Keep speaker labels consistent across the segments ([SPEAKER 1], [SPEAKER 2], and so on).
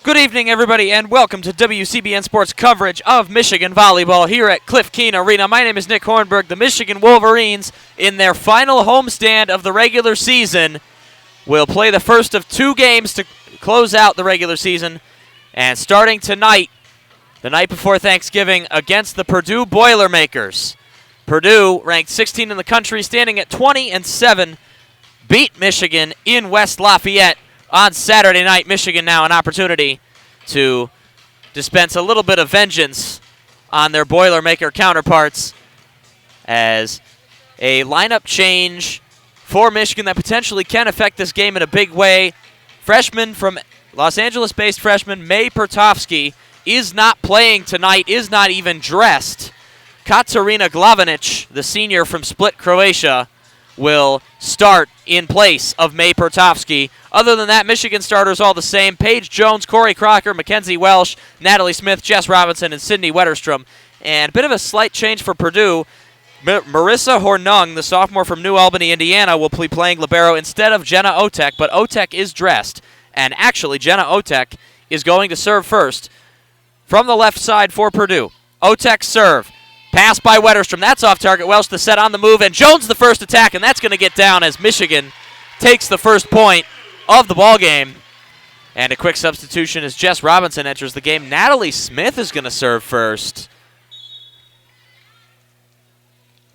[SPEAKER 1] Good evening, everybody, and welcome to WCBN Sports coverage of Michigan volleyball here at Cliff Keen Arena. My name is Nick Hornberg. The Michigan Wolverines, in their final homestand of the regular season, will play the first of two games to close out the regular season. And starting tonight, the night before Thanksgiving, against the Purdue Boilermakers. Purdue, ranked 16 in the country, standing at 20-7, beat Michigan in West Lafayette on Saturday night. Michigan now an opportunity to dispense a little bit of vengeance on their Boilermaker counterparts as a lineup change for Michigan that potentially can affect this game in a big way. Freshman from Los Angeles-based freshman May Pertovsky is not playing tonight, is not even dressed. Katarina Glavinic, the senior from Split, Croatia, will start in place of May Pertovsky. Other than that, Michigan starters all the same. Paige Jones, Corey Crocker, Mckenzie Welsh, Natalie Smith, Jess Robinson, and Sidney Wetterstrom. And a bit of a slight change for Purdue. Marissa Hornung, the sophomore from New Albany, Indiana, will be playing libero instead of Jenna Otek, but Otek is dressed. And actually, Jenna Otek is going to serve first from the left side for Purdue. Otek serve. Pass by Wetterstrom. That's off target. Welsh the set on the move, and Jones the first attack, and that's going to get down as Michigan takes the first point of the ball game. And a quick substitution as Jess Robinson enters the game. Natalie Smith is going to serve first.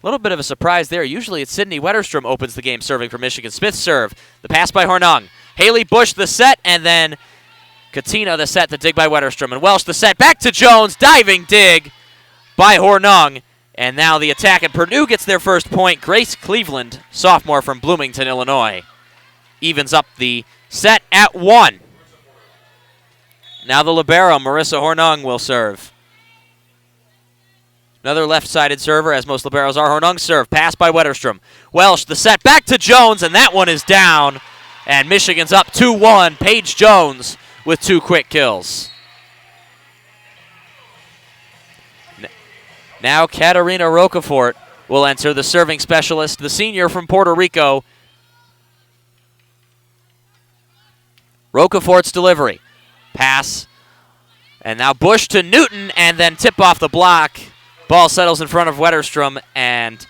[SPEAKER 1] A little bit of a surprise there. Usually it's Sidney Wetterstrom opens the game serving for Michigan. Smith serve. The pass by Hornung. Haley Busch the set, and then Katina the set, the dig by Wetterstrom. And Welsh the set back to Jones. Diving dig by Hornung. And now the attack, and Purdue gets their first point. Grace Cleveland, sophomore from Bloomington, Illinois, evens up the set at 1. Now the libero, Marissa Hornung, will serve. Another left-sided server, as most liberos are. Hornung serve. Pass by Wetterstrom. Welsh the set back to Jones, and that one is down. And Michigan's up 2-1. Paige Jones with 2 quick kills. Now Katarina Rocafort will enter, the serving specialist, the senior from Puerto Rico. Rocafort's delivery. Pass. And now Busch to Newton, and then tip off the block. Ball settles in front of Wetterstrom, and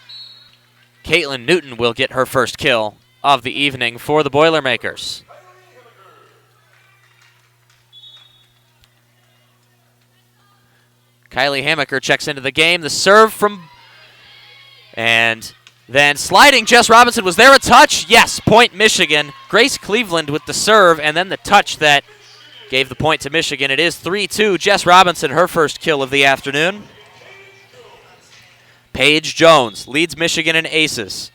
[SPEAKER 1] Caitlin Newton will get her first kill of the evening for the Boilermakers. Kylie Hammacher checks into the game. The serve from... And then sliding Jess Robinson. Was there a touch? Yes, point Michigan. Grace Cleveland with the serve, and then the touch that gave the point to Michigan. It is 3-2. Jess Robinson, her first kill of the afternoon. Paige Jones leads Michigan in aces.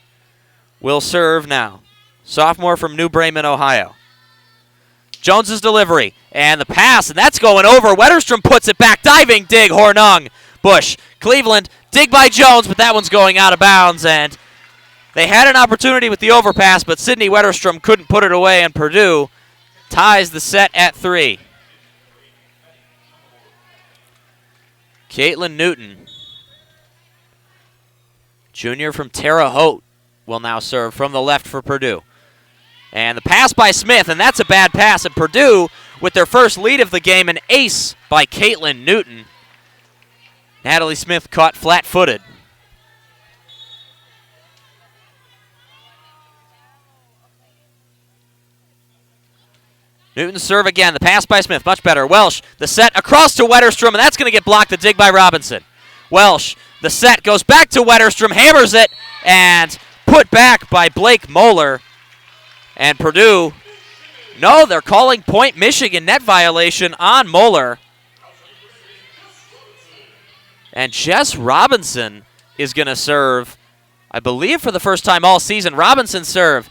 [SPEAKER 1] Will serve now. Sophomore from New Braman, Ohio. Jones's delivery, and the pass, and that's going over. Wetterstrom puts it back. Diving dig, Hornung. Busch, Cleveland, dig by Jones, but that one's going out of bounds, and they had an opportunity with the overpass, but Sidney Wetterstrom couldn't put it away, and Purdue ties the set at 3. Caitlin Newton, junior from Terre, Haute, will now serve from the left for Purdue. And the pass by Smith, and that's a bad pass. And Purdue, with their first lead of the game, an ace by Caitlin Newton. Natalie Smith caught flat-footed. Newton serve again. The pass by Smith, much better. Welsh, the set across to Wetterstrom, and that's going to get blocked. The dig by Robinson. Welsh, the set goes back to Wetterstrom, hammers it, and put back by Blake Muller. And Purdue, no, they're calling point Michigan, net violation on Muller. And Jess Robinson is going to serve, I believe for the first time all season. Robinson serve.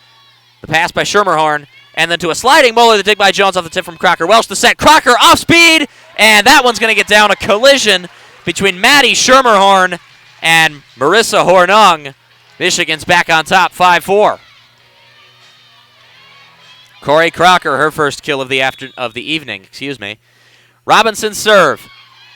[SPEAKER 1] The pass by Schermerhorn, and then to a sliding Muller, the dig by Jones off the tip from Crocker. Welsh the set, Crocker off speed, and that one's going to get down. A collision between Maddie Schermerhorn and Marissa Hornung. Michigan's back on top, 5-4. Corey Crocker, her first kill of the evening. Robinson serve,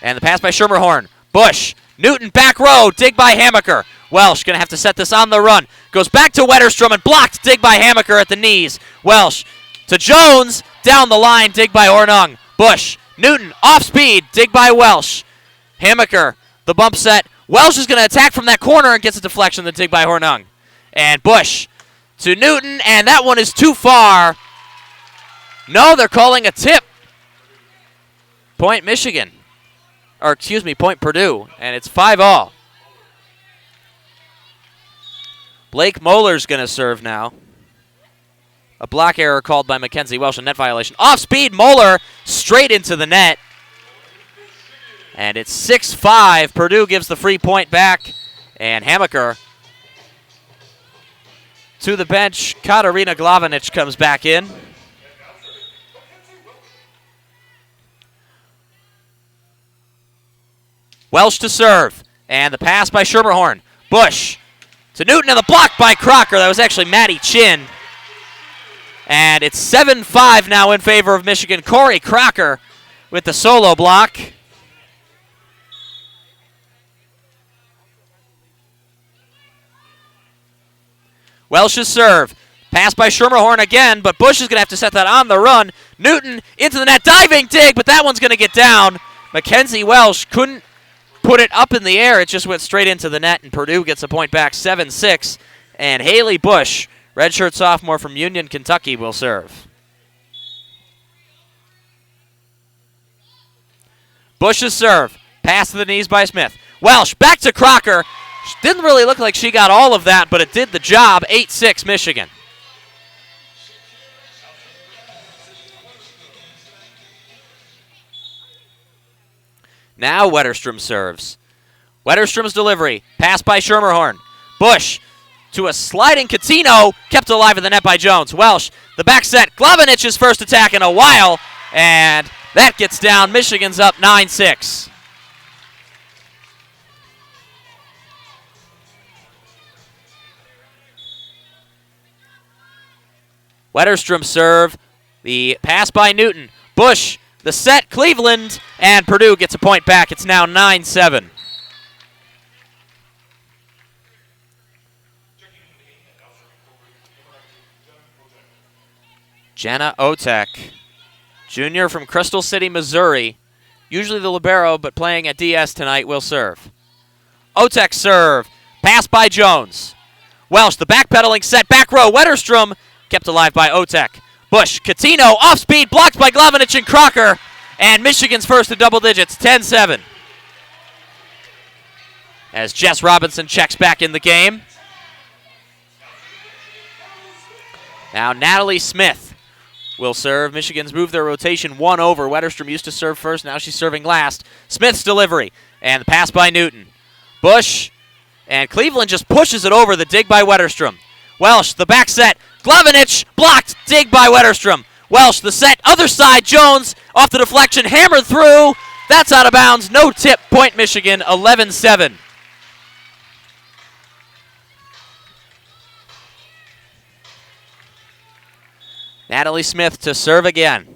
[SPEAKER 1] and the pass by Schermerhorn. Busch, Newton back row, dig by Hammacher. Welsh going to have to set this on the run. Goes back to Wetterstrom and blocked, dig by Hammacher at the knees. Welsh to Jones, down the line, dig by Hornung. Busch, Newton, off speed, dig by Welsh. Hammacher, the bump set. Welsh is going to attack from that corner and gets a deflection, the dig by Hornung. And Busch to Newton, and that one is too far. No, they're calling a tip. Point Michigan. Or, excuse me, point Purdue, and it's 5-all. Blake Muller's going to serve now. A block error called by Mckenzie. Welsh, a net violation. Off speed, Muller straight into the net. And it's 6-5. Purdue gives the free point back. And Hammacher to the bench. Katarina Glavanich comes back in. Welsh to serve. And the pass by Schermerhorn. Busch to Newton, and the block by Crocker. That was actually Matty Chin. And it's 7-5 now in favor of Michigan. Corey Crocker with the solo block. Welsh's serve. Pass by Schermerhorn again, but Busch is going to have to set that on the run. Newton into the net, diving dig, but that one's going to get down. Mckenzie Welsh couldn't put it up in the air. It just went straight into the net, and Purdue gets a point back, 7-6. And Haley Busch, redshirt sophomore from Union, Kentucky, will serve. Busch's serve. Pass to the knees by Smith. Welsh back to Crocker. Didn't really look like she got all of that, but it did the job. 8-6 Michigan. Now Wetterstrom serves. Wetterstrom's delivery. Pass by Schermerhorn. Busch to a sliding Catino, kept alive in the net by Jones. Welsh, the back set. Glavanich's first attack in a while, and that gets down. Michigan's up 9-6. Wetterstrom serve. The pass by Newton. Busch, the set, Cleveland, and Purdue gets a point back. It's now 9-7. Jenna Otek, junior from Crystal City, Missouri. Usually the libero, but playing at DS tonight, will serve. Otek serve. Pass by Jones. Welsh, the backpedaling set, back row. Wetterstrom kept alive by Otek. Busch, Catino, off speed, blocked by Glavanich and Crocker. And Michigan's first to double digits, 10-7. As Jess Robinson checks back in the game. Now Natalie Smith will serve. Michigan's moved their rotation one over. Wetterstrom used to serve first. Now she's serving last. Smith's delivery. And the pass by Newton. Busch. And Cleveland just pushes it over. The dig by Wetterstrom. Welsh, the back set. Glavanich blocked. Dig by Wetterstrom. Welsh, the set. Other side. Jones off the deflection. Hammered through. That's out of bounds. No tip. Point Michigan. 11-7. Natalie Smith to serve again.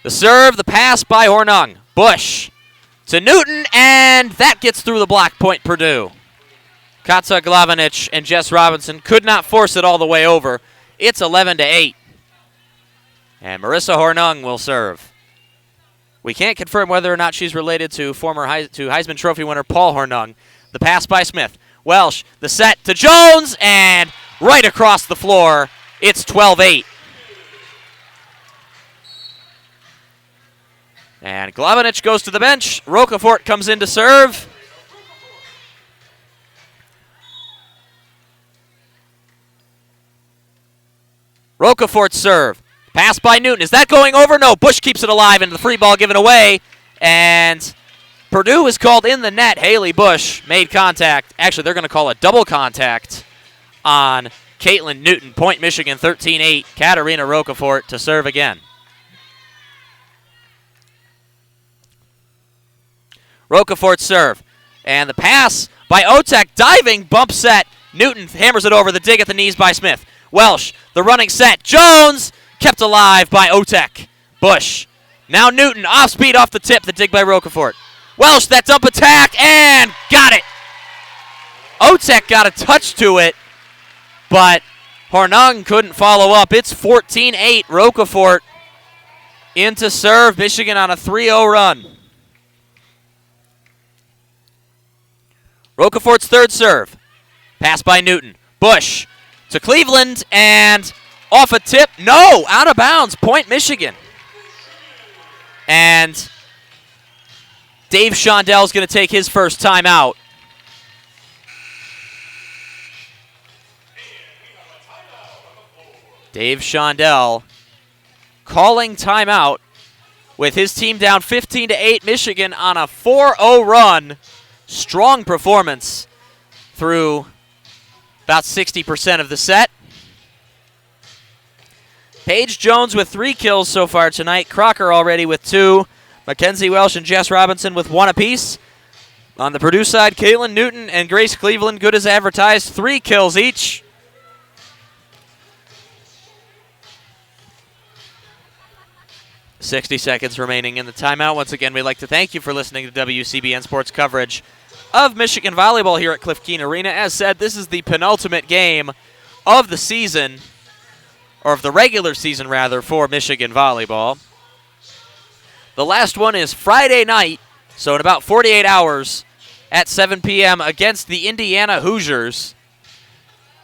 [SPEAKER 1] The serve, the pass by Hornung. Busch to Newton, and that gets through the block. Point Purdue. Katza Glavanich and Jess Robinson could not force it all the way over. It's 11-8. And Marissa Hornung will serve. We can't confirm whether or not she's related to former Heisman Trophy winner Paul Hornung. The pass by Smith. Welsh, the set to Jones, and right across the floor, it's 12-8. And Glavanich goes to the bench. Rocafort comes in to serve. Rocafort's serve. Pass by Newton. Is that going over? No. Busch keeps it alive, and the free ball given away. And Purdue is called in the net. Haley Busch made contact. Actually, they're going to call a double contact on Caitlin Newton. Point Michigan 13-8. Katarina Rocafort to serve again. Rocafort's serve. And the pass by Otek. Diving bump set. Newton hammers it over. The dig at the knees by Smith. Welsh, the running set. Jones kept alive by Otek. Busch. Now Newton off speed off the tip. The dig by Rocafort. Welsh, that dump attack, and got it. Otek got a touch to it, but Hornung couldn't follow up. It's 14-8. Rocafort into serve. Michigan on a 3-0 run. Rocafort's third serve. Pass by Newton. Busch to Cleveland and off a tip. No, out of bounds. Point Michigan. And Dave Shondell's going to take his first timeout. Dave Shondell calling timeout with his team down 15-8. Michigan on a 4-0 run. Strong performance through about 60% of the set. Paige Jones with 3 kills so far tonight. Crocker already with 2. Mckenzie, Welsh, and Jess Robinson with 1 apiece. On the Purdue side, Caitlin Newton and Grace Cleveland, good as advertised, 3 kills each. .60 seconds remaining in the timeout. Once again, we'd like to thank you for listening to WCBN Sports coverage of Michigan Volleyball here at Cliff Keen Arena. As said, this is the penultimate game of the season, or of the regular season, rather, for Michigan Volleyball. The last one is Friday night, so in about 48 hours at 7 p.m. against the Indiana Hoosiers.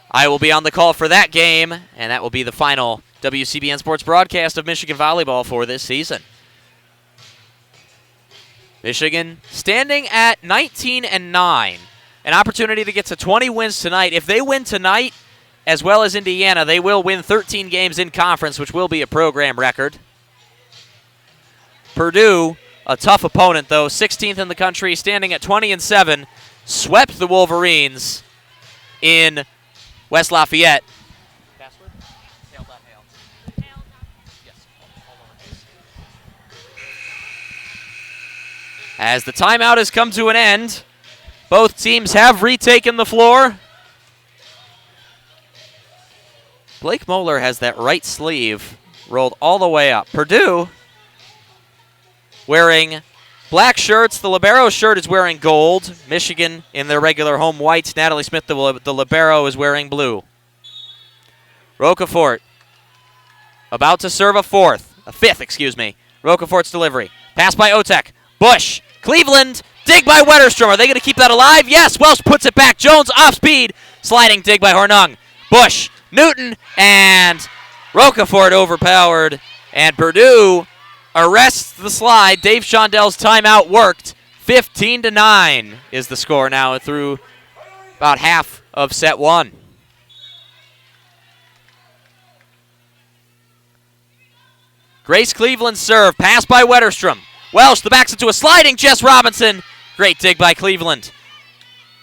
[SPEAKER 1] I will be on the call for that game, and that will be the final WCBN Sports broadcast of Michigan Volleyball for this season. Michigan standing at 19-9. An opportunity to get to 20 wins tonight. If they win tonight, as well as Indiana, they will win 13 games in conference, which will be a program record. Purdue, a tough opponent, though, 16th in the country, standing at 20-7, swept the Wolverines in West Lafayette. Password? Hail.hail. Yes. As the timeout has come to an end, both teams have retaken the floor. Blake Muller has that right sleeve rolled all the way up. Purdue wearing black shirts. The libero shirt is wearing gold. Michigan in their regular home whites. Natalie Smith, the libero, is wearing blue. Rocafort about to serve a fifth, excuse me. Rocafort's delivery. Pass by Biotech. Busch. Cleveland. Dig by Wetterstrom. Are they going to keep that alive? Yes. Welsh puts it back. Jones off speed. Sliding dig by Hornung. Busch. Newton. And Rocafort overpowered. And Purdue arrests the slide. Dave Shondell's timeout worked. 15-9 is the score now through about half of set 1. Grace Cleveland serve. Pass by Wetterstrom. Welsh, the backs into a sliding Jess Robinson. Great dig by Cleveland.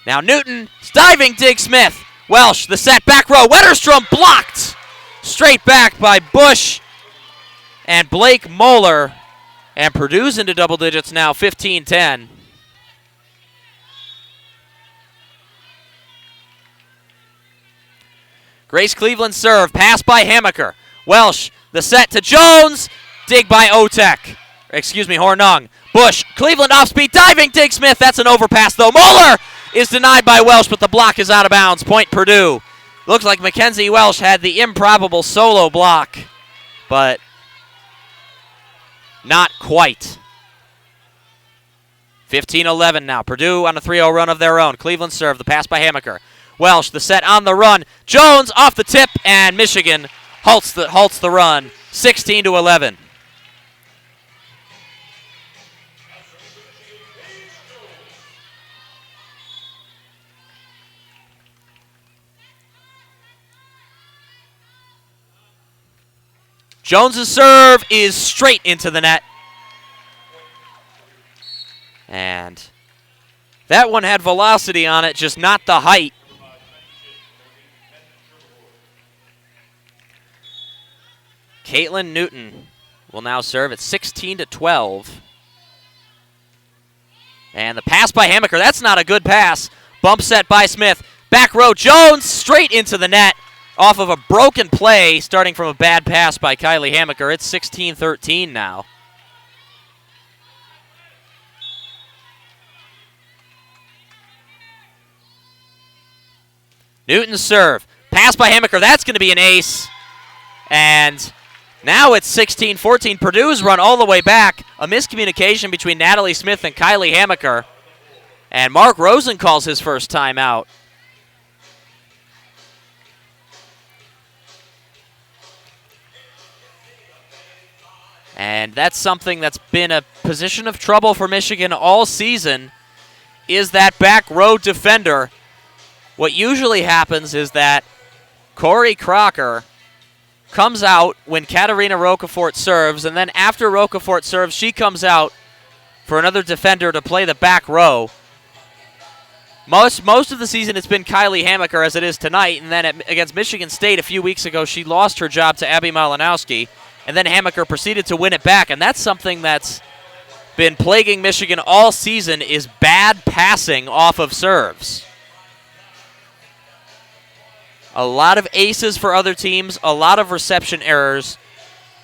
[SPEAKER 1] Now Newton, diving dig Smith. Welsh, the set back row. Wetterstrom blocked. Straight back by Busch and Blake Muller. And Purdue's into double digits now, 15-10. Grace Cleveland serve. Pass by Hammacher. Welsh, the set to Jones. Dig by Hornung. Busch, Cleveland off speed, diving dig Smith. That's an overpass though. Muller is denied by Welsh, but the block is out of bounds. Point Purdue. Looks like Mckenzie Welsh had the improbable solo block, but not quite. 15-11 now. Purdue on a 3-0 run of their own. Cleveland serve. The pass by Hammacher. Welsh, the set on the run. Jones off the tip, and Michigan halts the run. 16-11. Jones's serve is straight into the net. And that one had velocity on it, just not the height. Caitlin Newton will now serve at 16-12. And the pass by Hammacher, that's not a good pass. Bump set by Smith. Back row, Jones straight into the net. Off of a broken play, starting from a bad pass by Kylie Hammacher. It's 16-13 now. Newton's serve. Pass by Hammacher. That's going to be an ace. And now it's 16-14. Purdue's run all the way back. A miscommunication between Natalie Smith and Kylie Hammacher. And Mark Rosen calls his first timeout. And that's something that's been a position of trouble for Michigan all season, is that back row defender. What usually happens is that Corey Crocker comes out when Katarina Rocafort serves, and then after Rocafort serves, she comes out for another defender to play the back row. Most of the season it's been Kylie Hammacher, as it is tonight, and then against Michigan State a few weeks ago, she lost her job to Abby Malinowski, and then Hammacher proceeded to win it back, and that's something that's been plaguing Michigan all season, is bad passing off of serves. A lot of aces for other teams, a lot of reception errors,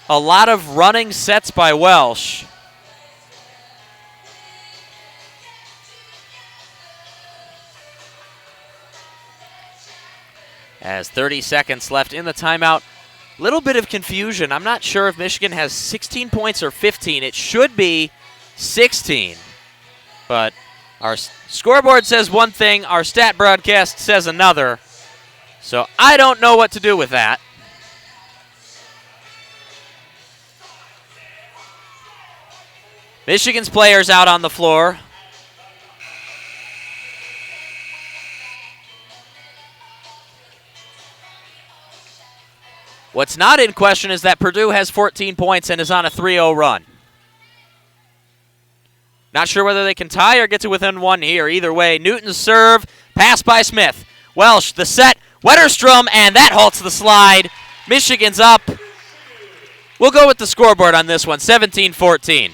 [SPEAKER 1] a lot of running sets by Welsh. As 30 seconds left in the timeout. Little bit of confusion. I'm not sure if Michigan has 16 points or 15. It should be 16. But our scoreboard says one thing, our stat broadcast says another. So I don't know what to do with that. Michigan's players out on the floor. What's not in question is that Purdue has 14 points and is on a 3-0 run. Not sure whether they can tie or get to within one here. Either way, Newton's serve, pass by Smith. Welsh, the set, Wetterstrom, and that halts the slide. Michigan's up. We'll go with the scoreboard on this one, 17-14.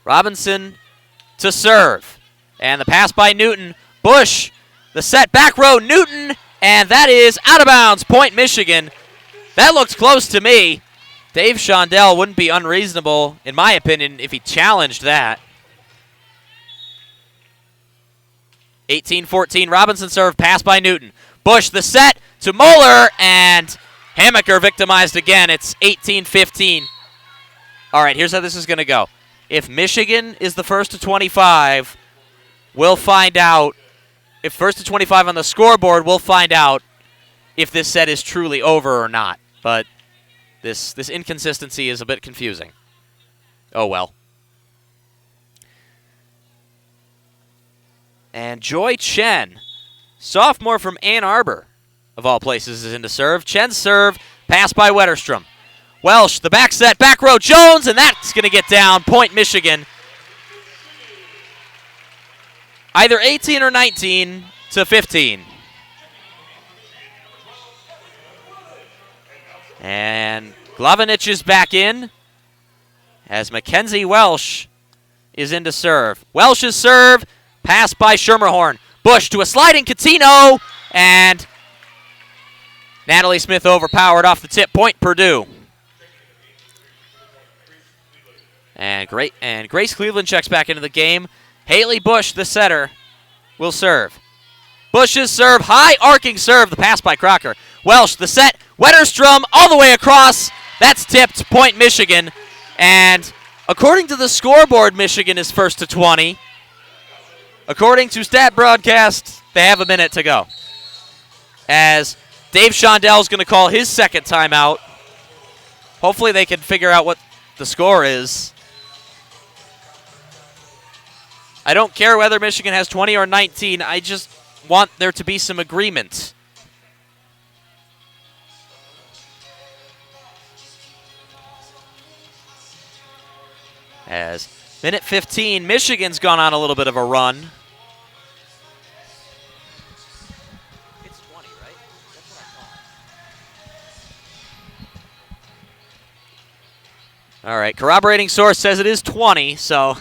[SPEAKER 1] Robinson to serve. And the pass by Newton. Busch, the set, back row, Newton, and that is out of bounds. Point Michigan. That looks close to me. Dave Shondell wouldn't be unreasonable, in my opinion, if he challenged that. 18-14, Robinson serve, pass by Newton. Busch, the set to Muller, and Hammacher victimized again. It's 18-15. All right, here's how this is going to go. If Michigan is the first to 25, we'll find out. If first to 25 on the scoreboard, we'll find out if this set is truly over or not. But this inconsistency is a bit confusing. Oh, well. And Joy Chen, sophomore from Ann Arbor, of all places, is into serve. Chen's serve, pass by Wetterstrom. Welsh, the back set, back row, Jones, and that's going to get down. Point Michigan. Either 18 or 19 to 15. And Glavinich is back in as Mckenzie Welsh is into serve. Welsh's serve, pass by Schermerhorn. Busch to a sliding Catino, and Natalie Smith overpowered off the tip. Point Purdue. And Grace Cleveland checks back into the game. Haley Busch, the setter, will serve. Busch's serve, high arcing serve, the pass by Crocker. Welsh, the set, Wetterstrom all the way across. That's tipped, point Michigan. And according to the scoreboard, Michigan is first to 20. According to Stat Broadcast, they have a minute to go. As Dave Shondell is going to call his second timeout. Hopefully they can figure out what the score is. I don't care whether Michigan has 20 or 19. I just want there to be some agreement. As minute 15, Michigan's gone on a little bit of a run. It's 20, right? That's what I thought. All right, corroborating source says it is 20, so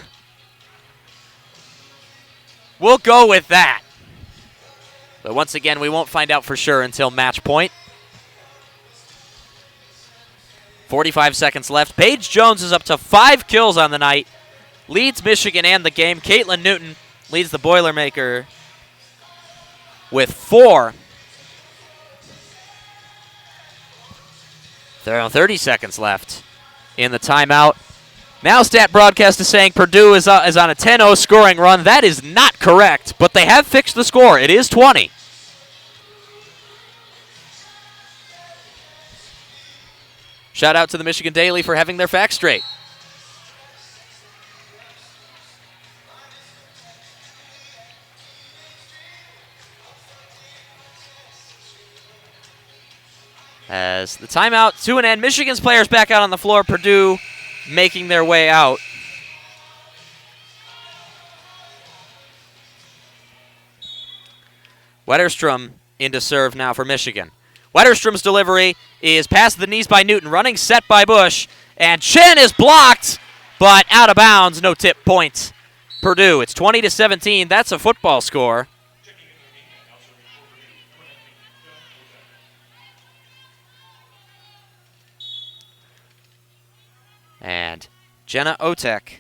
[SPEAKER 1] we'll go with that. But once again, we won't find out for sure until match point. 45 seconds left. Paige Jones is up to 5 kills on the night. Leads Michigan and the game. Caitlin Newton leads the Boilermaker with 4. There are 30 seconds left in the timeout. Now Stat Broadcast is saying Purdue is on a 10-0 scoring run. That is not correct, but they have fixed the score. It is 20. Shout out to the Michigan Daily for having their facts straight. As the timeout to an end, Michigan's players back out on the floor. Purdue making their way out. Wetterstrom into serve now for Michigan. Wetterstrom's delivery is past the knees by Newton, running set by Busch, and Chin is blocked, but out of bounds, no tip point. Purdue, it's 20-17. That's a football score. And Jenna Otek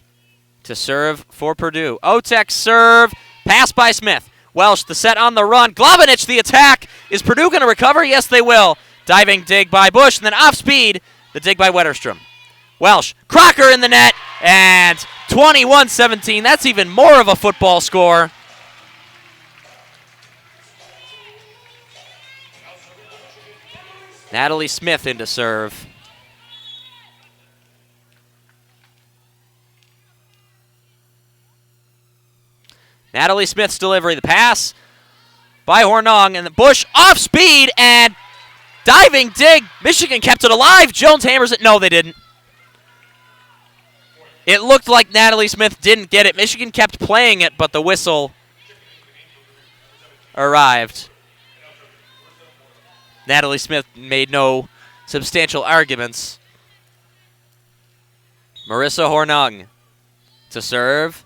[SPEAKER 1] to serve for Purdue. Otek serve, pass by Smith. Welsh, the set on the run. Glavinich, the attack. Is Purdue going to recover? Yes, they will. Diving dig by Busch, and then off speed, the dig by Wetterstrom. Welsh, Crocker in the net, and 21-17. That's even more of a football score. Natalie Smith into serve. Natalie Smith's delivery, the pass by Hornung, and the Busch off speed, and diving dig. Michigan kept it alive. Jones hammers it. No, they didn't. It looked like Natalie Smith didn't get it. Michigan kept playing it, but the whistle arrived. Natalie Smith made no substantial arguments. Marissa Hornung to serve.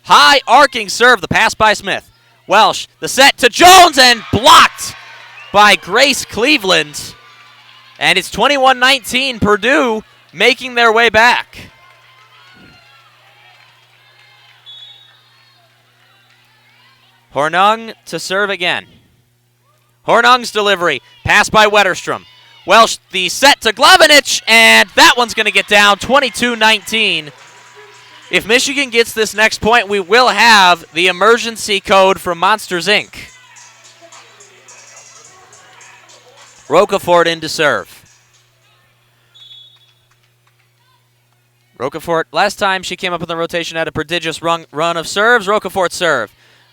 [SPEAKER 1] High arcing serve, the pass by Smith. Welsh, the set to Jones, and blocked by Grace Cleveland. And it's 21-19, Purdue making their way back. Hornung to serve again. Hornung's delivery, pass by Wetterstrom. Welsh, the set to Glavinich, and that one's going to get down, 22-19. If Michigan gets this next point, we will have the emergency code from Monsters, Inc. Rocafort in to serve. Rocafort, last time she came up in the rotation, had a prodigious run of serves. Rocafort serve.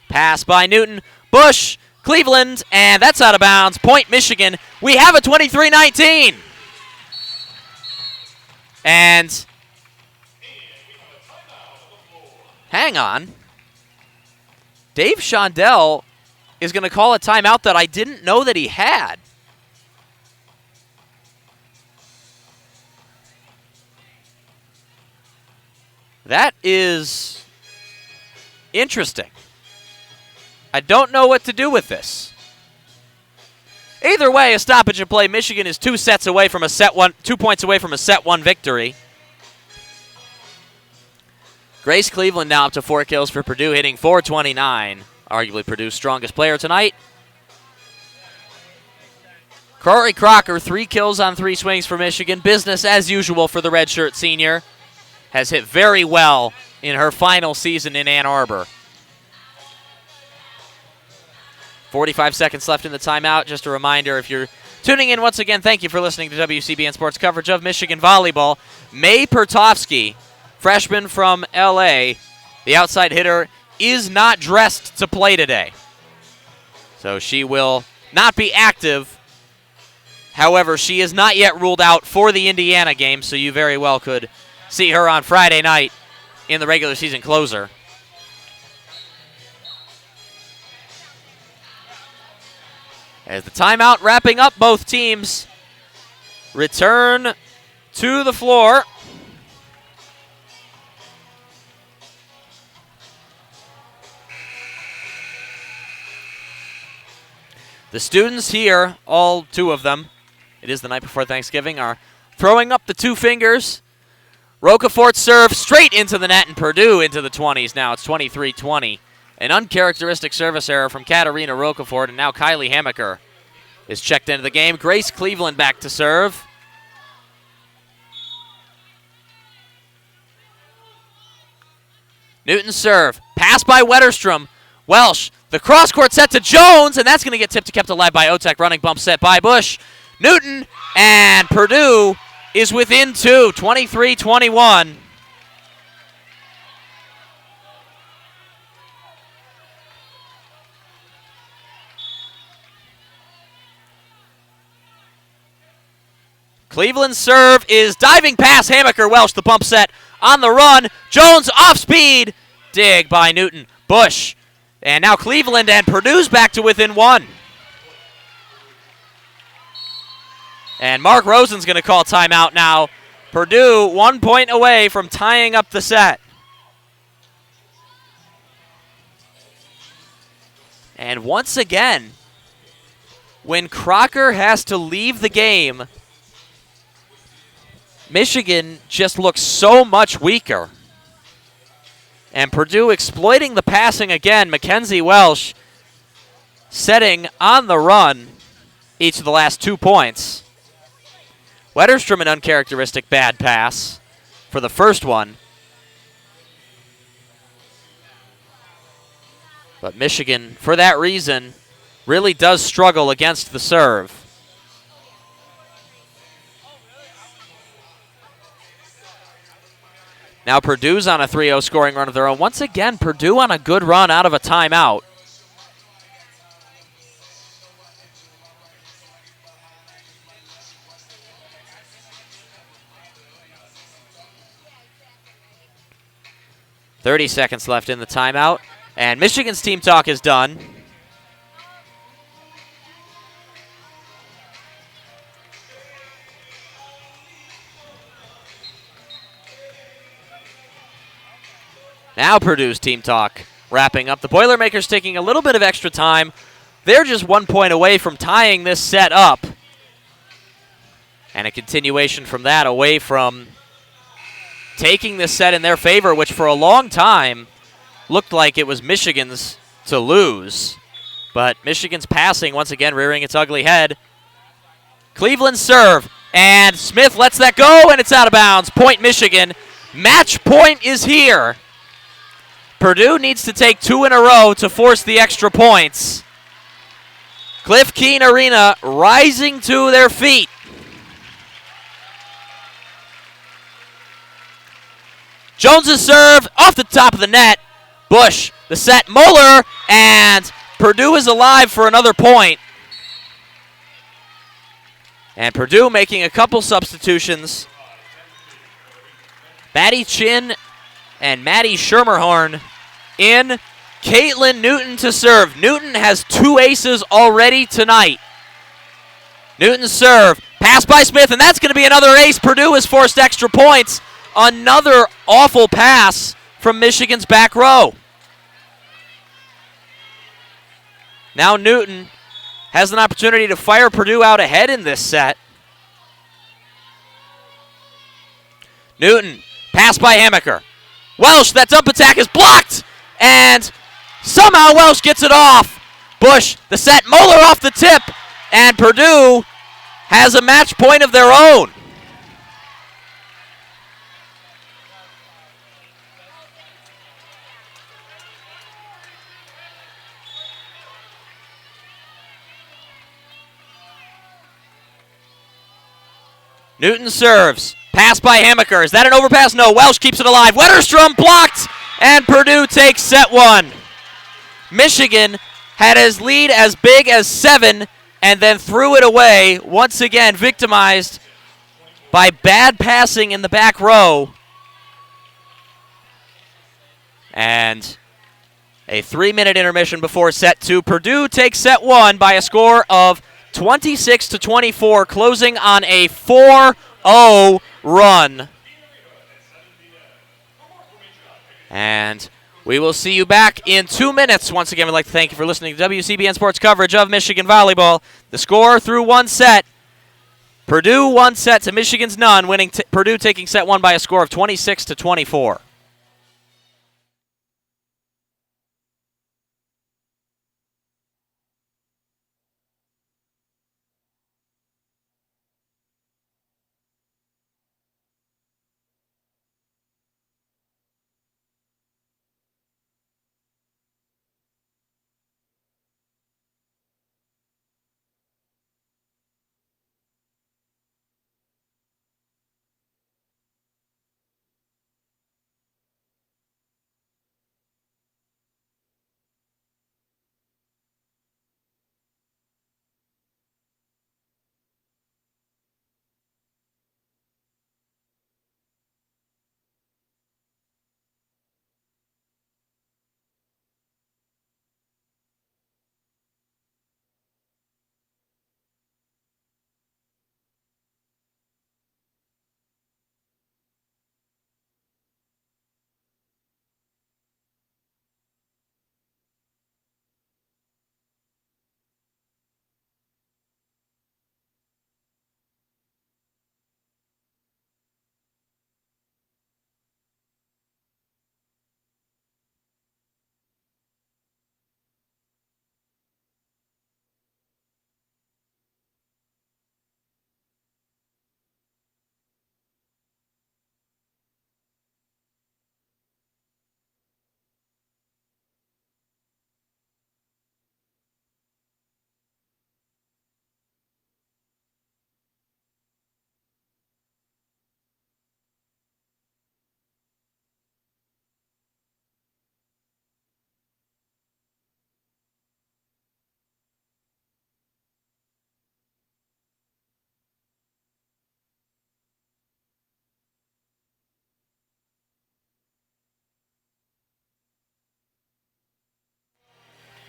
[SPEAKER 1] Pass by Newton. Busch, Cleveland, and that's out of bounds. Point Michigan. We have a 23-19. And hang on. Dave Shondell is going to call a timeout that I didn't know that he had. That is interesting. I don't know what to do with this. Either way, a stoppage in play. Michigan is 2 points away from a set one victory. Grace Cleveland now up to 4 kills for Purdue, hitting .429. Arguably Purdue's strongest player tonight. Corey Crocker, 3 kills on 3 swings for Michigan. Business as usual for the redshirt senior. Has hit very well in her final season in Ann Arbor. 45 seconds left in the timeout. Just a reminder, if you're tuning in once again, thank you for listening to WCBN Sports coverage of Michigan volleyball. May Pertovsky, freshman from L.A., the outside hitter, is not dressed to play today. So she will not be active. However, she is not yet ruled out for the Indiana game, so you very well could see her on Friday night in the regular season closer. As the timeout wrapping up, both teams return to the floor. The students here, all 2 of them, it is the night before Thanksgiving, are throwing up the 2 fingers. Rocafort serve straight into the net, and Purdue into the 20s now. It's 23-20 An uncharacteristic service error from Katarina Rocafort, and now Kylie Hammacher is checked into the game. Grace Cleveland back to serve. Newton serve. Pass by Wetterstrom. Welsh, the cross-court set to Jones, and that's going to get tipped and kept alive by Biotech. Running bump set by Busch. Newton, and Purdue is within 2, 23-21. Cleveland's serve is diving past Hammacher. Welsh, the bump set on the run. Jones off speed. Dig by Newton. Busch. And now Cleveland and Purdue's back to within 1. And Mark Rosen's going to call timeout now. Purdue 1 point away from tying up the set. And once again, when Crocker has to leave the game, Michigan just looks so much weaker. And Purdue exploiting the passing again. Mckenzie, Welsh setting on the run each of the last 2 points. Wetterstrom, an uncharacteristic bad pass for the first one. But Michigan, for that reason, really does struggle against the serve. Now Purdue's on a 3-0 scoring run of their own. Once again, Purdue on a good run out of a timeout. .30 seconds left in the timeout, and Michigan's team talk is done. Now Purdue's team talk wrapping up. The Boilermakers taking a little bit of extra time. They're just 1 point away from tying this set up. And a continuation from that away from taking this set in their favor, which for a long time looked like it was Michigan's to lose. But Michigan's passing once again rearing its ugly head. Cleveland serve, and Smith lets that go, and it's out of bounds. Point Michigan. Match point is here. Purdue needs to take 2 in a row to force the extra points. Cliff Keen Arena rising to their feet. Jones's serve off the top of the net. Busch, the set, Muller, and Purdue is alive for another point. And Purdue making a couple substitutions. Maddie Chin and Maddie Schermerhorn in. Caitlin Newton to serve. Newton has 2 aces already tonight. Newton's serve, pass by Smith, and that's going to be another ace. Purdue has forced extra points. Another awful pass from Michigan's back row. Now Newton has an opportunity to fire Purdue out ahead in this set. Newton, pass by Hammacher. Welsh, that dump attack is blocked, and somehow Welsh gets it off. Busch, the set, Muller off the tip, and Purdue has a match point of their own. Newton serves. Pass by Hammacher. Is that an overpass? No. Welsh keeps it alive. Wetterstrom blocked, and Purdue takes set 1. Michigan had his lead as big as 7 and then threw it away, once again victimized by bad passing in the back row. And a 3-minute intermission before set 2. Purdue takes set 1 by a score of 26-24, closing on a 4-0 run. And we will see you back in 2 minutes. Once again, we'd like to thank you for listening to WCBN Sports coverage of Michigan volleyball. The score through 1 set. Purdue 1 set to Michigan's none, winning Purdue taking set 1 by a score of 26-24.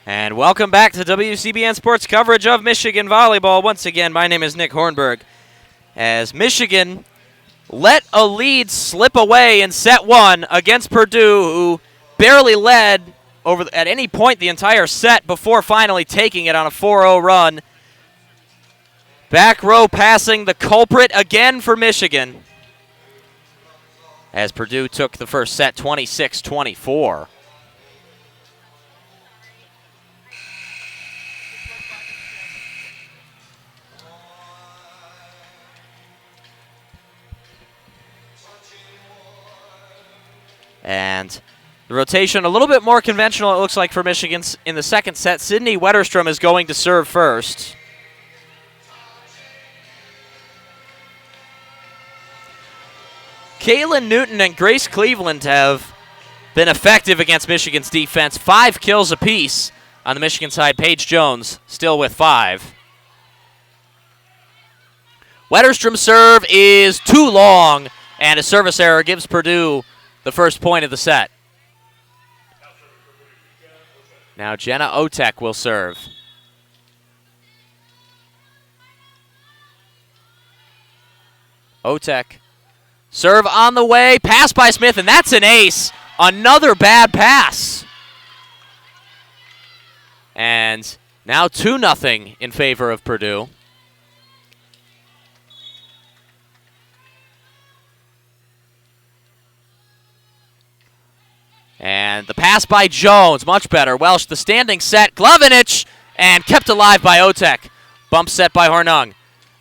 [SPEAKER 1] And welcome back to WCBN Sports coverage of Michigan Volleyball. Once again, my name is Nick Hornberg. As Michigan let a lead slip away in set one against Purdue, who barely led at any point the entire set before finally taking it on a 4-0 run. Back row passing the culprit again for Michigan, as Purdue took the first set 26-24. And the rotation a little bit more conventional, it looks like, for Michigan in the second set. Sidney Wetterstrom is going to serve first. Kaylin Newton and Grace Cleveland have been effective against Michigan's defense. 5 kills apiece on the Michigan side. Paige Jones still with 5. Wetterstrom's serve is too long, and a service error gives Purdue the first point of the set. Now Jenna Otek will serve. Otek. Serve on the way. Pass by Smith, and that's an ace. Another bad pass. And now 2-0 in favor of Purdue. And the pass by Jones, much better. Welsh, the standing set. Glovenich, and kept alive by Otek. Bump set by Hornung.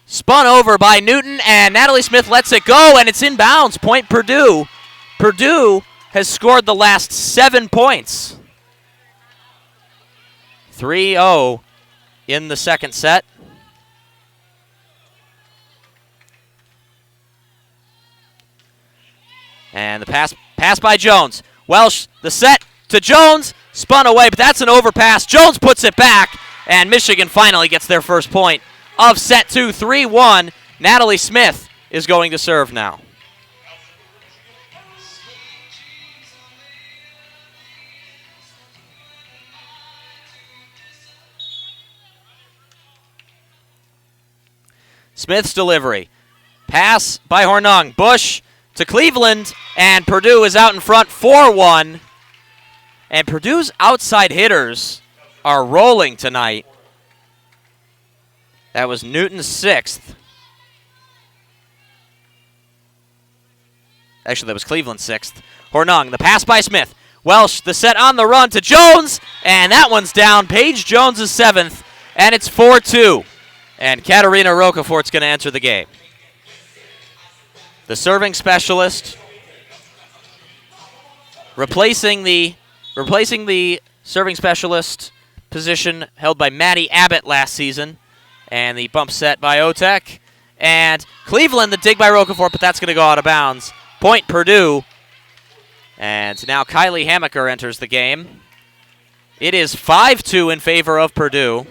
[SPEAKER 1] Spun over by Newton, and Natalie Smith lets it go, and it's inbounds. Point Purdue. Purdue has scored the last 7 points. 3-0 in the second set. And the pass by Jones. Welsh, the set to Jones, spun away, but that's an overpass. Jones puts it back, and Michigan finally gets their first point of set 2, 3-1. Natalie Smith is going to serve now. Smith's delivery. Pass by Hornung. Busch to Cleveland, and Purdue is out in front 4-1. And Purdue's outside hitters are rolling tonight. That was Newton's 6th. Actually, that was Cleveland's 6th. Hornung, the pass by Smith. Welsh, the set on the run to Jones, and that one's down. Paige Jones is 7th, and it's 4-2. And Katarina Rocafort's going to enter the game. The serving specialist, replacing the serving specialist position held by Maddie Abbott last season. And the bump set by Otek. And Cleveland, the dig by Rocafort, but that's going to go out of bounds. Point Purdue. And now Kylie Hammacher enters the game. It is 5-2 in favor of Purdue.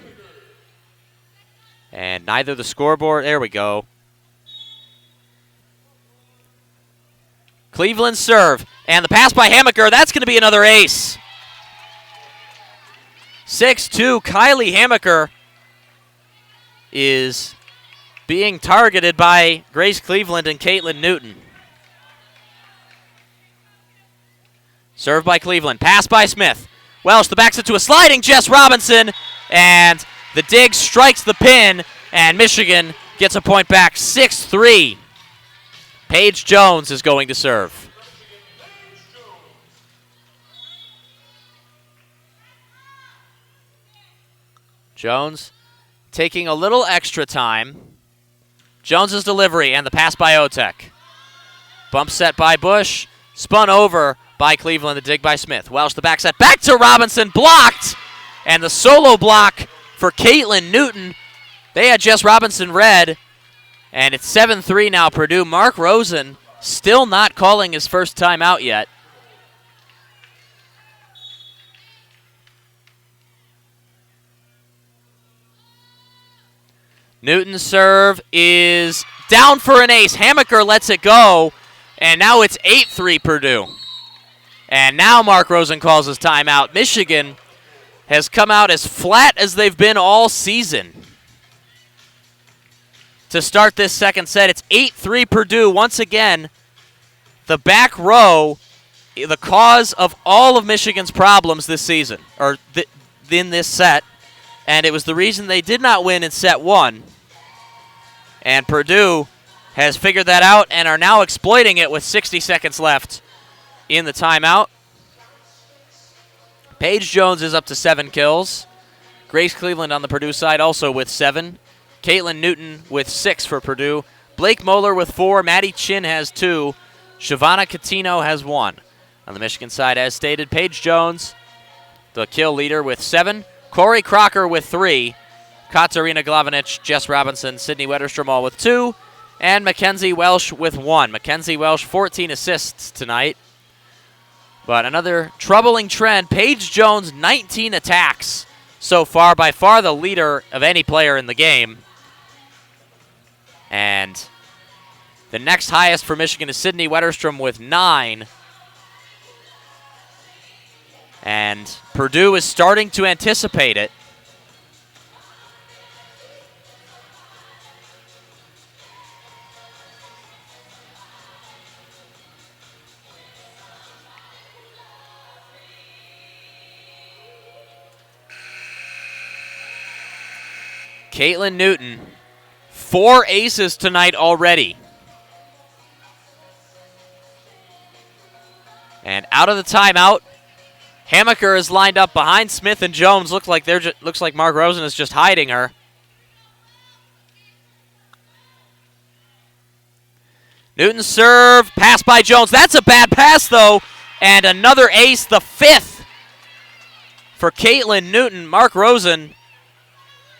[SPEAKER 1] And neither the scoreboard, there we go. Cleveland serve, and the pass by Hammacher, that's going to be another ace. 6-2, Kylie Hammacher is being targeted by Grace Cleveland and Caitlin Newton. Serve by Cleveland, pass by Smith. Welsh, the backs it to a sliding Jess Robinson, and the dig strikes the pin, and Michigan gets a point back, 6-3. Paige Jones is going to serve. Jones taking a little extra time. Jones's delivery and the pass by Otek. Bump set by Busch. Spun over by Cleveland, the dig by Smith. Welsh, the back set back to Robinson, blocked. And the solo block for Caitlin Newton. They had Jess Robinson red. And it's 7-3 now, Purdue. Mark Rosen still not calling his first time out yet. Newton's serve is down for an ace. Hammacher lets it go, and now it's 8-3 Purdue. And now Mark Rosen calls his timeout. Michigan has come out as flat as they've been all season. To start this second set, it's 8-3 Purdue. Once again, the back row, the cause of all of Michigan's problems this season, or in this set, and it was the reason they did not win in set one. And Purdue has figured that out and are now exploiting it with 60 seconds left in the timeout. Paige Jones is up to 7 kills. Grace Cleveland on the Purdue side also with 7. Caitlin Newton with 6 for Purdue. Blake Muller with 4. Maddie Chin has 2. Shavana Catino has 1. On the Michigan side, as stated, Paige Jones, the kill leader, with 7. Corey Crocker with 3. Katarina Glavanich, Jess Robinson, Sidney Wetterstrom all with 2. And Mckenzie Welsh with 1. Mckenzie Welsh, 14 assists tonight. But another troubling trend, Paige Jones, 19 attacks so far, by far the leader of any player in the game. And the next highest for Michigan is Sidney Wetterstrom with 9. And Purdue is starting to anticipate it. Caitlin Newton, 4 aces tonight already. And out of the timeout, Hammacher is lined up behind Smith and Jones. Looks like Mark Rosen is just hiding her. Newton's serve, pass by Jones. That's a bad pass, though. And another ace, the 5th for Caitlin Newton. Mark Rosen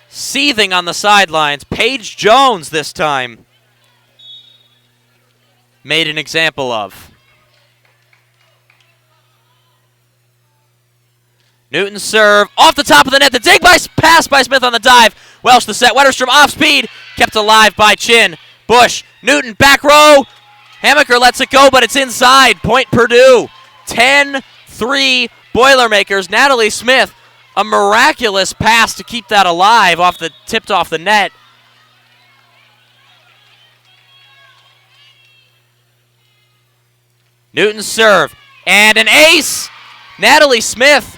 [SPEAKER 1] seething on the sidelines. Paige Jones this time made an example of. Newton's serve off the top of the net. The dig pass by Smith on the dive. Welsh the set. Wetterstrom off speed. Kept alive by Chin. Busch. Newton back row. Hammacher lets it go, but it's inside. Point Purdue. 10-3 Boilermakers. Natalie Smith, a miraculous pass to keep that alive, tipped off the net. Newton's serve, and an ace! Natalie Smith,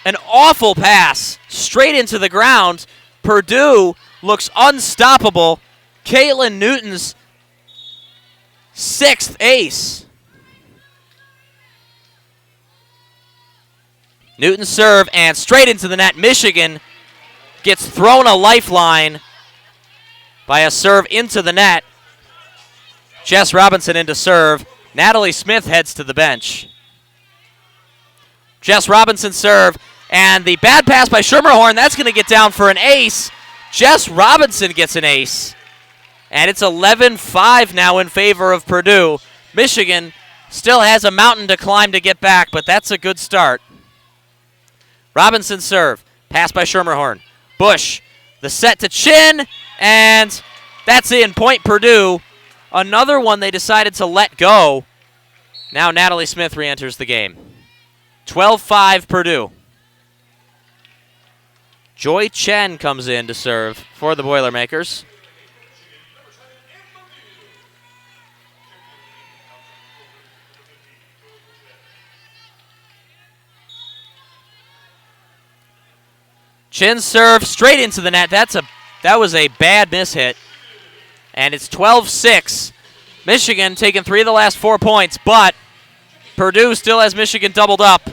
[SPEAKER 1] an awful pass, straight into the ground. Purdue looks unstoppable. Caitlin Newton's 6th ace. Newton serve and straight into the net. Michigan gets thrown a lifeline by a serve into the net. Jess Robinson into serve. Natalie Smith heads to the bench. Jess Robinson serve, and the bad pass by Schermerhorn, that's going to get down for an ace. Jess Robinson gets an ace. And it's 11-5 now in favor of Purdue. Michigan still has a mountain to climb to get back, but that's a good start. Robinson serve, pass by Schermerhorn. Busch, the set to Chin, and that's in. Point Purdue. Another one they decided to let go. Now Natalie Smith re-enters the game. 12-5 Purdue. Joy Chen comes in to serve for the Boilermakers. Chin serve straight into the net. That was a bad mishit. And it's 12-6. Michigan taking 3 of the last 4 points, but Purdue still has Michigan doubled up.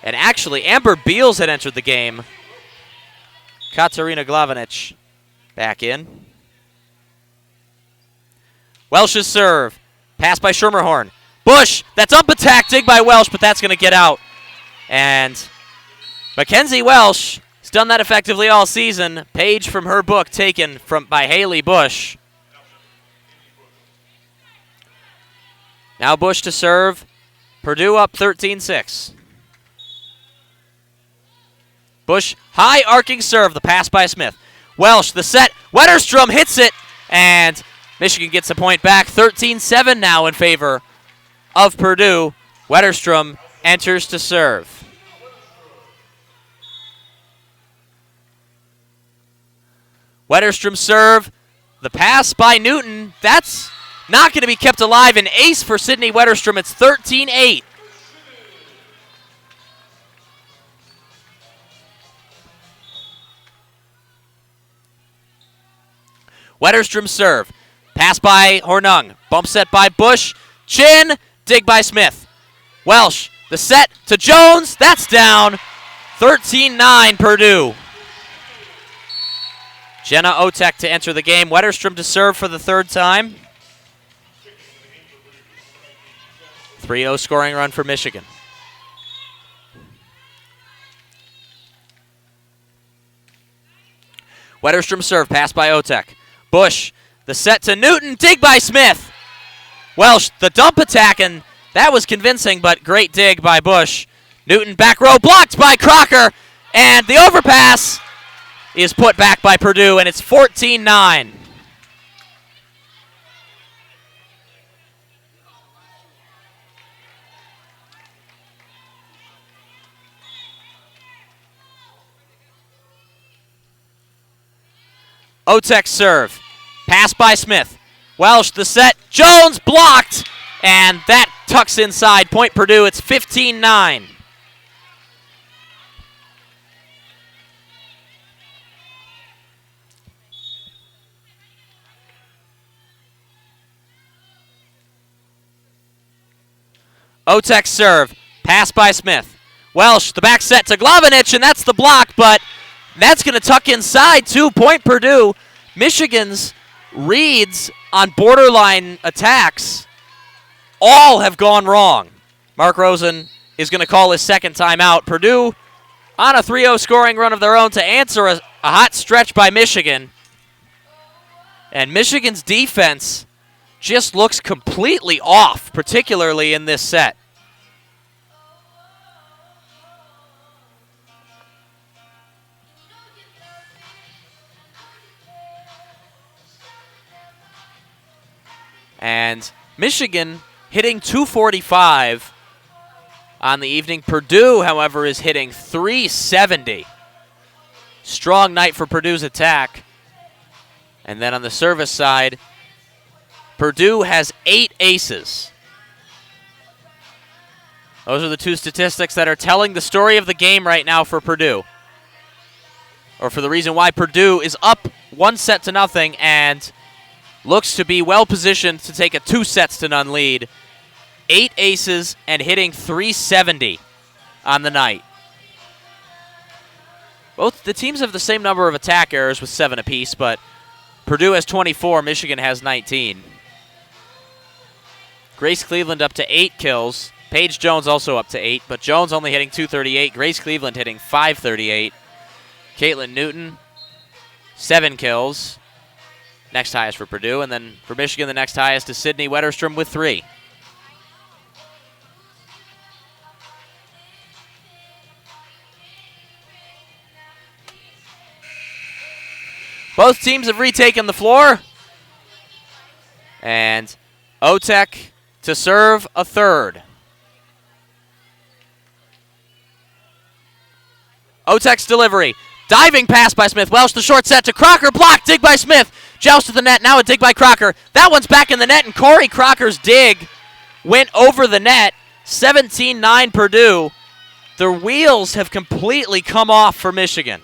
[SPEAKER 1] And actually, Amber Beals had entered the game. Katarina Glavanich back in. Welsh's serve. Pass by Schermerhorn. Busch, that's up attack, dig by Welsh, but that's going to get out. And Mckenzie Welsh has done that effectively all season. Page from her book taken by Haley Busch. Now Busch to serve. Purdue up 13-6. Busch, high arcing serve, the pass by Smith. Welsh, the set. Wetterstrom hits it, and Michigan gets a point back. 13-7 now in favor of Purdue. Wetterstrom enters to serve. Wetterstrom serve. The pass by Newton. That's not going to be kept alive. An ace for Sidney Wetterstrom. It's 13-8. Wetterstrom serve. Pass by Hornung. Bump set by Busch. Chin. Dig by Smith. Welsh. The set to Jones. That's down. 13-9 Purdue. Jenna Otek to enter the game. Wetterstrom to serve for the third time. 3-0 scoring run for Michigan. Wetterstrom serve. Pass by Otek. Busch. The set to Newton. Dig by Smith. Welsh. The dump attack, and that was convincing, but great dig by Busch. Newton back row blocked by Crocker, and the overpass is put back by Purdue, and it's 14-9. Otek serve. Pass by Smith. Welsh the set. Jones blocked, and that tucks inside. Point Purdue. It's 15-9. Otek serve. Pass by Smith. Welsh, the back set to Glavinich, and that's the block, but that's going to tuck inside, too. Point Purdue. Michigan's reads on borderline attacks all have gone wrong. Mark Rosen is going to call his second timeout. Purdue on a 3-0 scoring run of their own to answer a hot stretch by Michigan. And Michigan's defense just looks completely off, particularly in this set. And Michigan hitting 245 on the evening. Purdue, however, is hitting 370. Strong night for Purdue's attack. And then on the service side, Purdue has 8 aces. Those are the two statistics that are telling the story of the game right now for Purdue. Or for the reason why Purdue is up 1-0 and looks to be well positioned to take a 2-0 lead. 8 aces and hitting 370 on the night. Both the teams have the same number of attack errors with 7 apiece, but Purdue has 24, Michigan has 19. Grace Cleveland up to 8 kills. Paige Jones also up to 8, but Jones only hitting 238. Grace Cleveland hitting 538. Caitlin Newton, 7 kills. Next highest for Purdue, and then for Michigan, the next highest is Sidney Wetterstrom with 3. Both teams have retaken the floor. And Otek to serve a third. Otek's delivery. Diving pass by Smith. Welsh, the short set to Crocker. Blocked. Dig by Smith. Joust to the net. Now a dig by Crocker. That one's back in the net, and Corey Crocker's dig went over the net. 17-9 Purdue. Their wheels have completely come off for Michigan.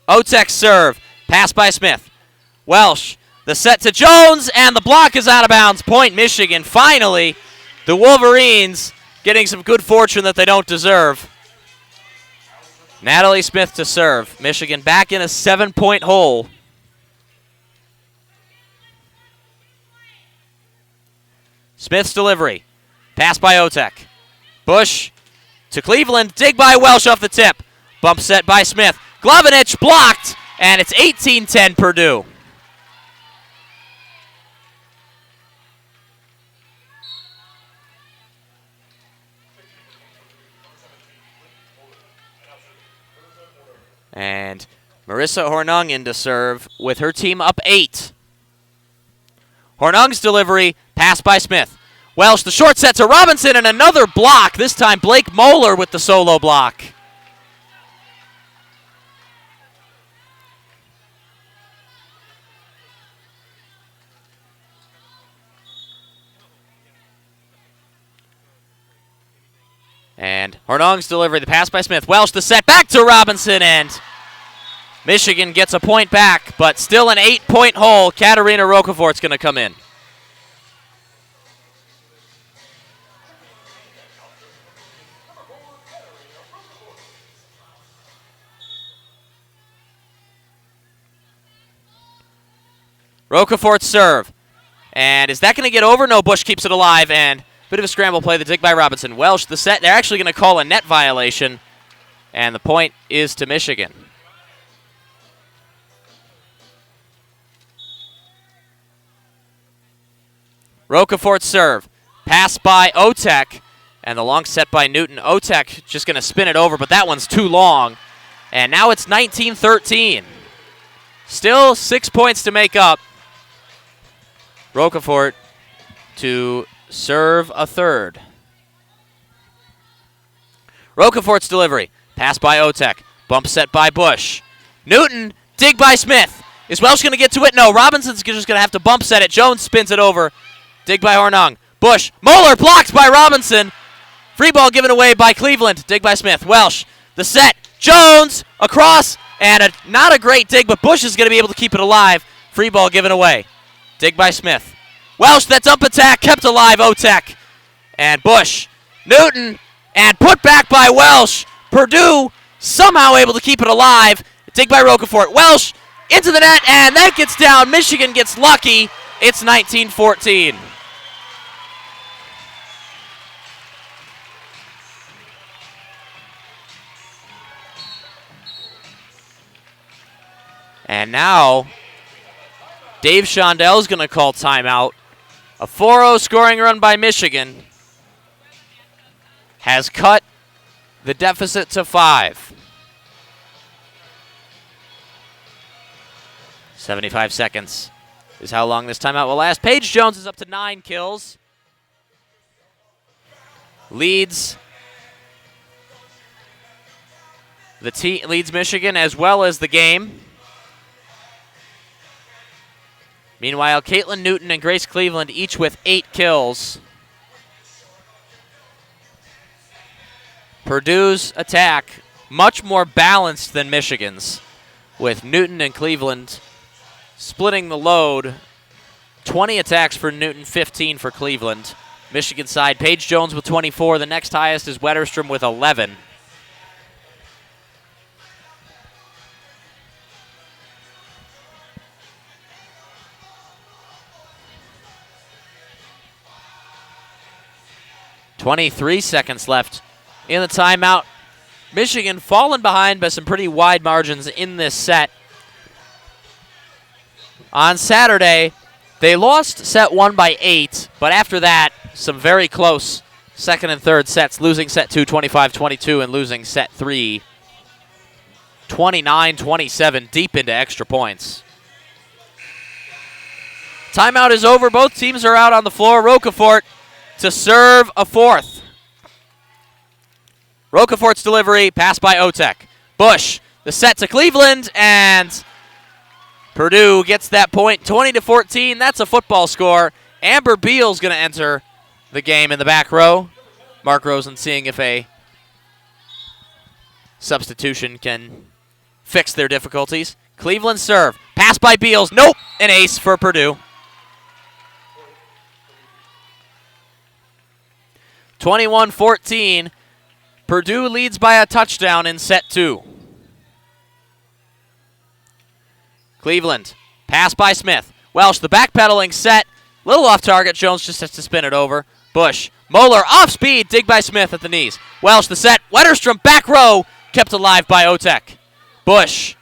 [SPEAKER 1] Otek serve. Pass by Smith. Welsh. The set to Jones, and the block is out of bounds. Point Michigan. Finally, the Wolverines getting some good fortune that they don't deserve. Natalie Smith to serve. Michigan back in a 7-point hole. Smith's delivery. Pass by Otek. Busch to Cleveland. Dig by Welsh off the tip. Bump set by Smith. Glavinich blocked, and it's 18-10 Purdue. And Marissa Hornung in to serve with her team up 8. Hornung's delivery, pass by Smith. Welsh, the short set to Robinson, and another block. This time Blake Muller with the solo block. And Hornung's delivery, the pass by Smith. Welsh, the set back to Robinson, and Michigan gets a point back, but still an 8-point hole. Katarina Roquefort's going to come in. Roquefort serve. And is that going to get over? No, Busch keeps it alive, and bit of a scramble play, the dig by Robinson. Welsh, the set, they're actually going to call a net violation, and the point is to Michigan. Roquefort serve. Pass by Otech, and the long set by Newton. Otech just going to spin it over, but that one's too long. And now it's 19-13. Still 6 points to make up. Roquefort to serve a third. Roquefort's delivery. Pass by Otech. Bump set by Busch. Newton, dig by Smith. Is Welsh going to get to it? No, Robinson's just going to have to bump set it. Jones spins it over. Dig by Hornung. Busch. Muller blocked by Robinson. Free ball given away by Cleveland. Dig by Smith. Welsh. The set. Jones across. And not a great dig, but Busch is going to be able to keep it alive. Free ball given away. Dig by Smith. Welsh, that's up attack. Kept alive, Otech. And Busch. Newton. And put back by Welsh. Purdue somehow able to keep it alive. Dig by Roquefort. Welsh into the net, and that gets down. Michigan gets lucky. It's 19-14. And now, Dave Shondell's going to call timeout. A 4-0 scoring run by Michigan has cut the deficit to 5. 75 seconds is how long this timeout will last. Paige Jones is up to 9 kills. Leads Michigan as well as the game. Meanwhile, Caitlin Newton and Grace Cleveland each with 8 kills. Purdue's attack much more balanced than Michigan's, with Newton and Cleveland splitting the load. 20 attacks for Newton, 15 for Cleveland. Michigan side, Paige Jones with 24. The next highest is Wetterstrom with 11. .23 seconds left in the timeout. Michigan fallen behind by some pretty wide margins in this set. On Saturday, they lost set 1 by 8, but after that, some very close second and third sets, losing set 2 25-22 and losing set 3 29-27 deep into extra points. Timeout is over. Both teams are out on the floor. Roquefort to serve a fourth. Roquefort's delivery, pass by Otech. Busch, the set to Cleveland, and Purdue gets that point, 20-14. That's a football score. Amber Beal's going to enter the game in the back row. Mark Rosen seeing if a substitution can fix their difficulties. Cleveland serve, pass by Beals. Nope, an ace for Purdue. 21-14. Purdue leads by a touchdown in set 2. Cleveland, pass by Smith. Welsh, the backpedaling set. Little off target. Jones just has to spin it over. Busch, Muller, off speed. Dig by Smith at the knees. Welsh, the set. Wetterstrom, back row. Kept alive by Otech. Busch,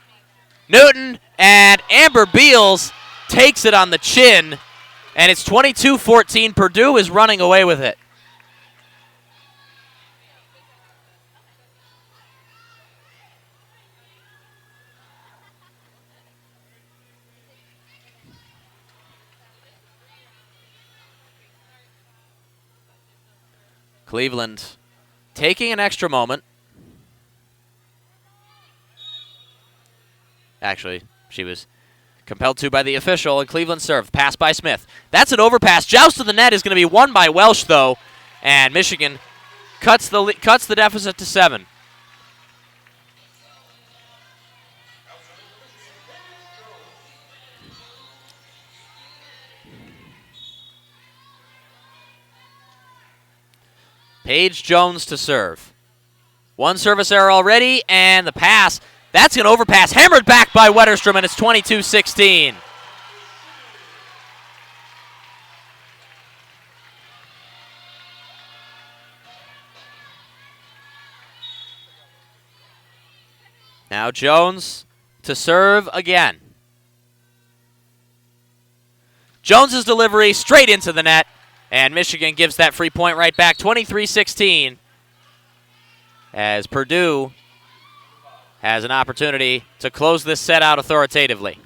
[SPEAKER 1] Newton, and Amber Beals takes it on the chin. And it's 22-14. Purdue is running away with it. Cleveland taking an extra moment. Actually, she was compelled to by the official, and Cleveland served. Pass by Smith. That's an overpass. Joust to the net is going to be won by Welsh, though, and Michigan cuts the deficit to 7. Paige Jones to serve. One service error already, and the pass. That's an overpass. Hammered back by Wetterstrom, and it's 22-16. Now Jones to serve again. Jones's delivery straight into the net, and Michigan gives that free point right back, 23-16, as Purdue has an opportunity to close this set out authoritatively.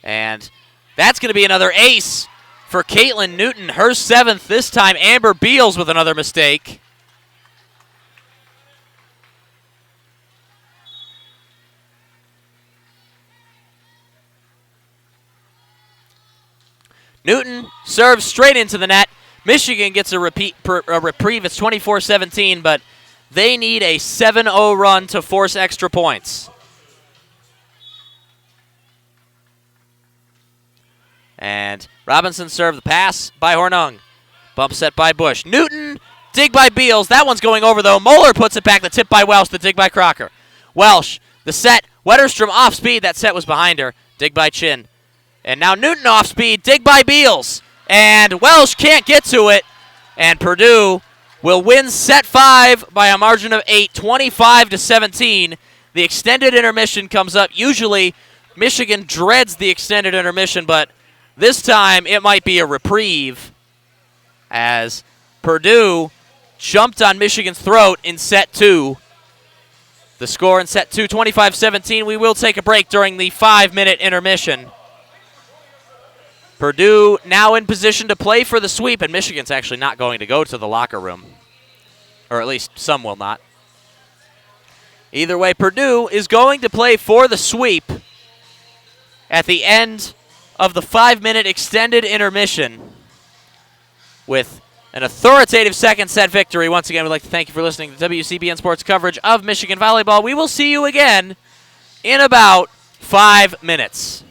[SPEAKER 1] And that's going to be another ace for Caitlin Newton, her 7th this time. Amber Beals with another mistake. Newton serves straight into the net. Michigan gets a reprieve. It's 24-17, but they need a 7-0 run to force extra points. And Robinson served the pass by Hornung. Bump set by Busch. Newton, dig by Beals. That one's going over, though. Muller puts it back. The tip by Welsh. The dig by Crocker. Welsh, the set. Wetterstrom off speed. That set was behind her. Dig by Chin. And now Newton off speed. Dig by Beals. And Welsh can't get to it. And Purdue will win set 5 by a margin of 8, 25-17. The extended intermission comes up. Usually, Michigan dreads the extended intermission, but this time it might be a reprieve as Purdue jumped on Michigan's throat in set 2. The score in set 2, 25-17. We will take a break during the 5-minute intermission. Purdue now in position to play for the sweep, and Michigan's actually not going to go to the locker room. Or at least some will not. Either way, Purdue is going to play for the sweep at the end of the 5-minute extended intermission with an authoritative second set victory. Once again, we'd like to thank you for listening to WCBN Sports coverage of Michigan Volleyball. We will see you again in about 5 minutes.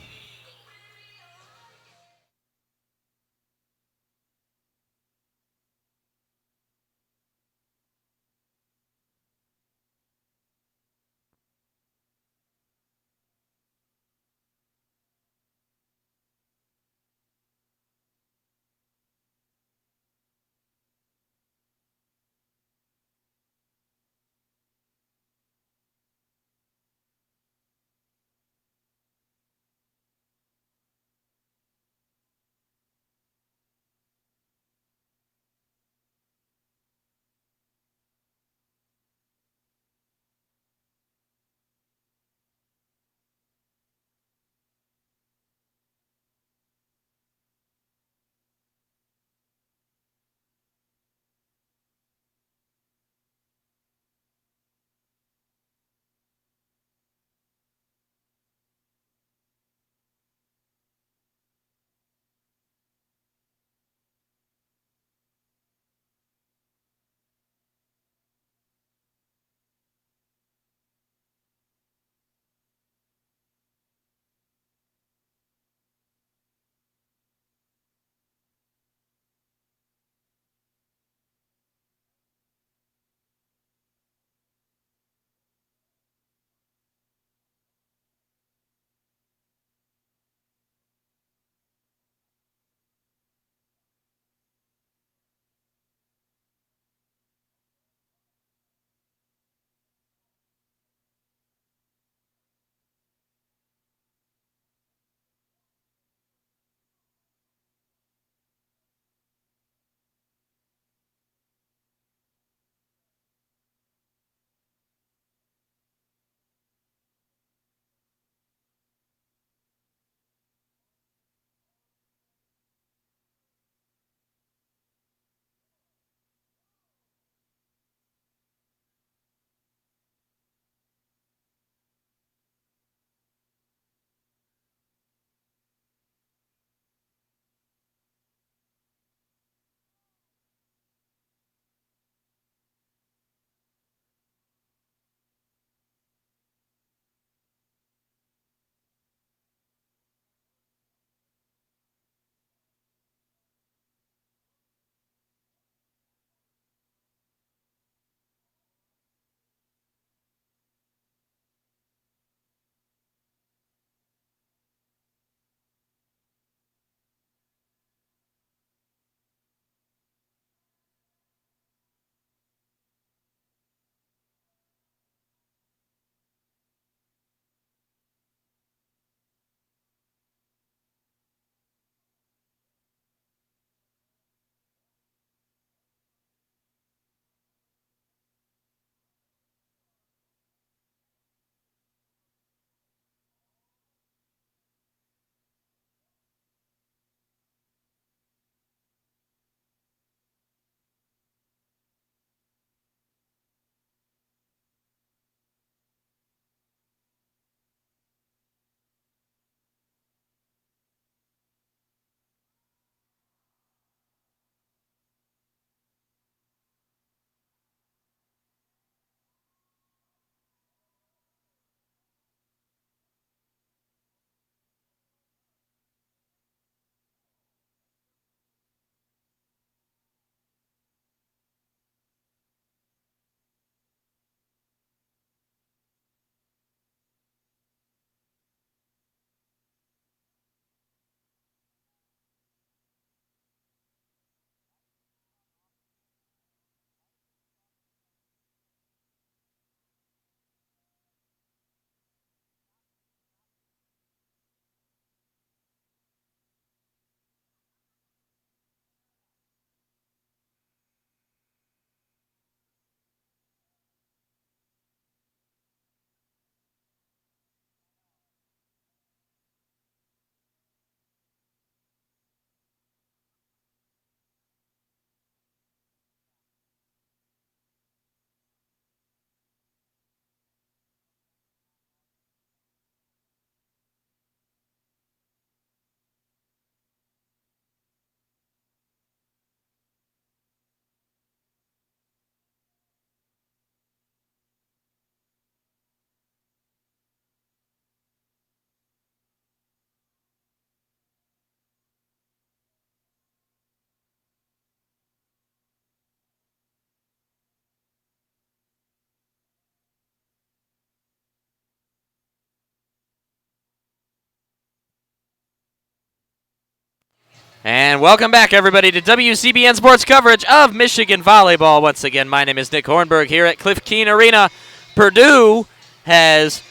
[SPEAKER 1] welcome back, everybody, to WCBN Sports coverage of Michigan Volleyball. Once again, my name is Nick Hornberg here at Cliff Keen Arena. Purdue has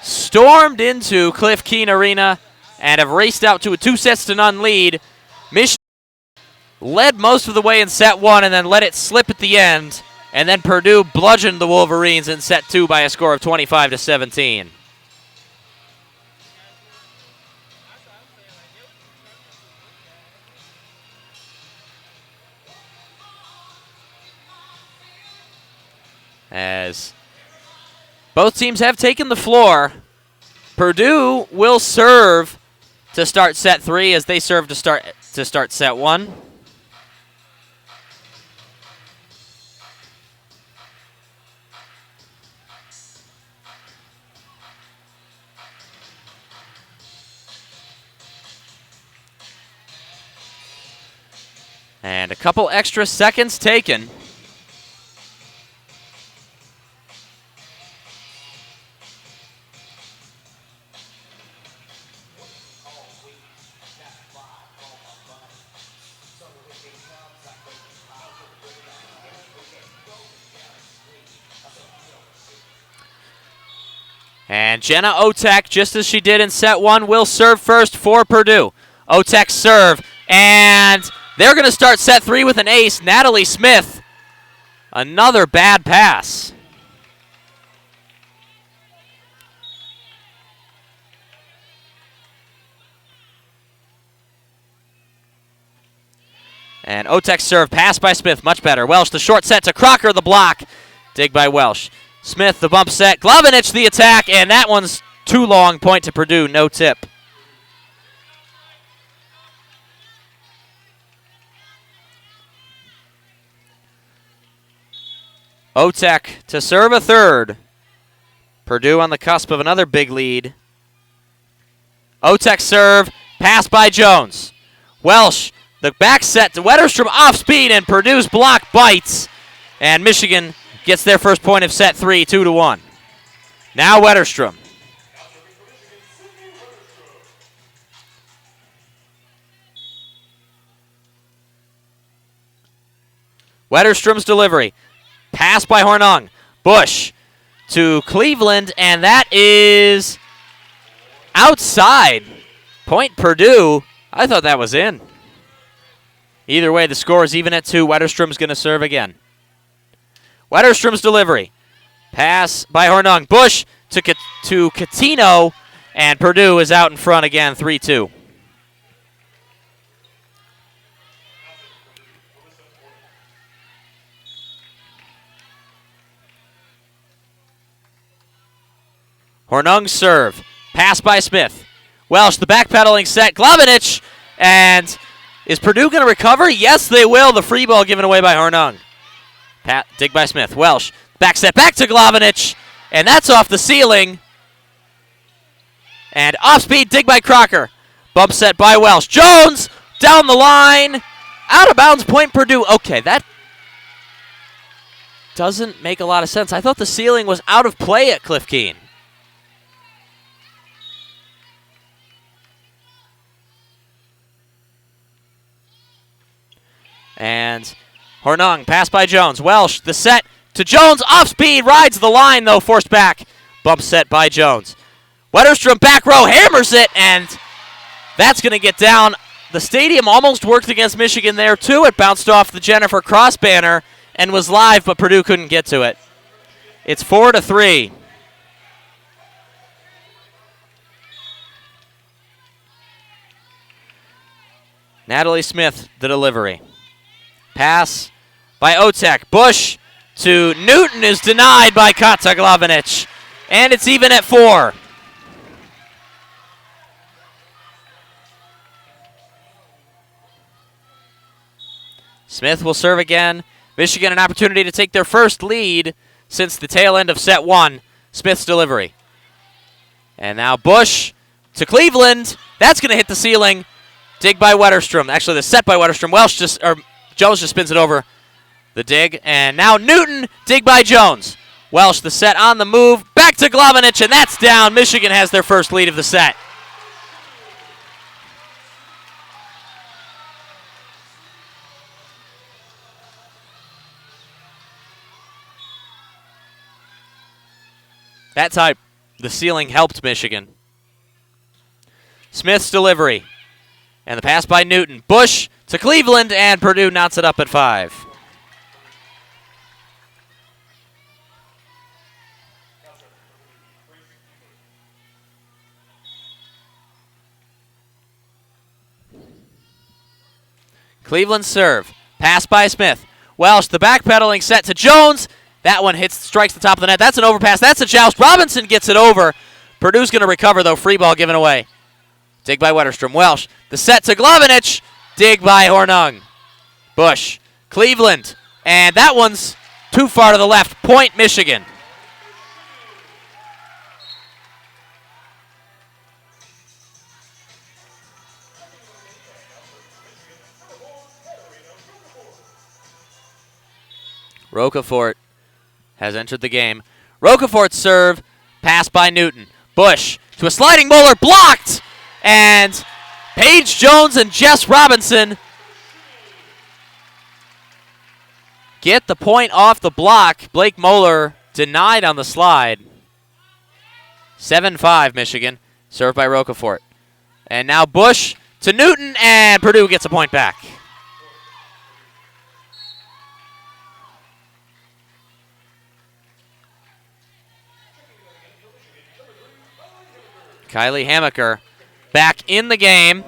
[SPEAKER 1] stormed into Cliff Keen Arena and have raced out to a 2-0 lead. Michigan led most of the way in set one and then let it slip at the end. And then Purdue bludgeoned the Wolverines in set two by a score of 25-17. As both teams have taken the floor, Purdue will serve to start set three as they serve to start set one. And a couple extra seconds taken. And Jenna Otek, just as she did in set one, will serve first for Purdue. Otek serve, and they're going to start set three with an ace. Natalie Smith, another bad pass. And Otek serve, pass by Smith, much better. Welsh, the short set to Crocker, the block. Dig by Welsh. Smith, the bump set. Glavinich, the attack, and that one's too long. Point to Purdue, no tip. Otek to serve a third. Purdue on the cusp of another big lead. Otek serve, pass by Jones. Welsh, the back set to Wetterstrom off speed, and Purdue's block bites. And Michigan gets their first point of set three, 2-1. Now Wetterstrom. Wetterstrom's delivery. Pass by Hornung. Busch to Cleveland, and that is outside. Point Purdue. I thought that was in. Either way, the score is even at 2. Wetterstrom's going to serve again. Wetterstrom's delivery. Pass by Hornung. Busch to Catino, and Purdue is out in front again, 3-2. Hornung serve. Pass by Smith. Welsh, the backpedaling set. Glavinich, and is Purdue going to recover? Yes, they will. The free ball given away by Hornung. Dig by Smith. Welsh, back set back to Glavinich, and that's off the ceiling. And off speed, dig by Crocker. Bump set by Welsh. Jones, down the line. Out of bounds, point Purdue. Okay, that doesn't make a lot of sense. I thought the ceiling was out of play at Cliff Keen. And Hornung, pass by Jones. Welsh, the set to Jones, off speed, rides the line, though, forced back. Bump set by Jones. Wetterstrom, back row, hammers it, and that's going to get down. The stadium almost worked against Michigan there, too. It bounced off the Jennifer Cross banner and was live, but Purdue couldn't get to it. It's 4-3. Natalie Smith, the delivery. Pass by Otek. Busch to Newton is denied by Kata Glavinich. And it's even at 4. Smith will serve again. Michigan an opportunity to take their first lead since the tail end of set one. Smith's delivery. And now Busch to Cleveland. That's going to hit the ceiling. Dig by Wetterstrom. Actually, the set by Wetterstrom. Jones just spins it over the dig. And now Newton, dig by Jones. Welsh, the set on the move. Back to Glavinich, and that's down. Michigan has their first lead of the set. That time, the ceiling helped Michigan. Smith's delivery. And the pass by Newton. Busch to Cleveland, and Purdue knots it up at 5. Cleveland serve. Pass by Smith. Welsh, the backpedaling set to Jones. That one strikes the top of the net. That's an overpass. That's a joust. Robinson gets it over. Purdue's going to recover, though. Free ball given away. Dig by Wetterstrom. Welsh, the set to Glavinich. Dig by Hornung. Busch. Cleveland. And that one's too far to the left. Point, Michigan. Rocafort has entered the game. Rocafort's serve, pass by Newton. Busch to a sliding Muller, blocked! And Paige Jones and Jess Robinson get the point off the block. Blake Muller denied on the slide. 7-5 Michigan, served by Rocafort. And now Busch to Newton, and Purdue gets a point back. Kylie Hammacher back in the game.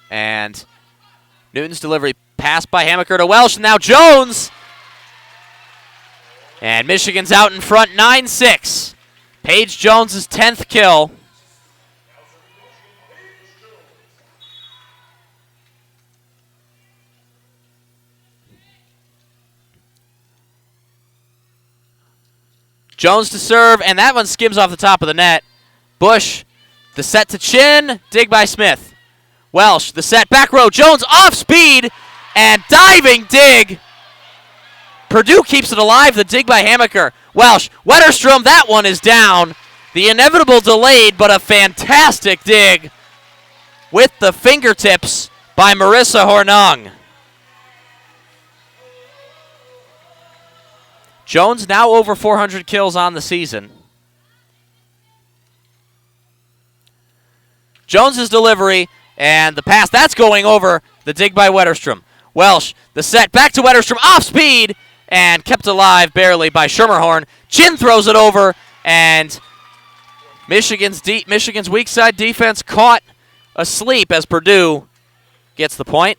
[SPEAKER 1] And Newton's delivery passed by Hammacher to Welsh. And now Jones. And Michigan's out in front 9-6. Paige Jones' 10th kill. Jones to serve, and that one skims off the top of the net. Busch, the set to Chin, dig by Smith. Welsh, the set, back row, Jones off speed, and diving dig. Purdue keeps it alive, the dig by Hammacher. Welsh, Wetterstrom, that one is down. The inevitable delayed, but a fantastic dig with the fingertips by Marissa Hornung. Jones now over 400 kills on the season. Jones's delivery and the pass, that's going over the dig by Wetterstrom. Welsh, the set, back to Wetterstrom, off speed, and kept alive barely by Schermerhorn. Chin throws it over, and Michigan's weak side defense caught asleep as Purdue gets the point.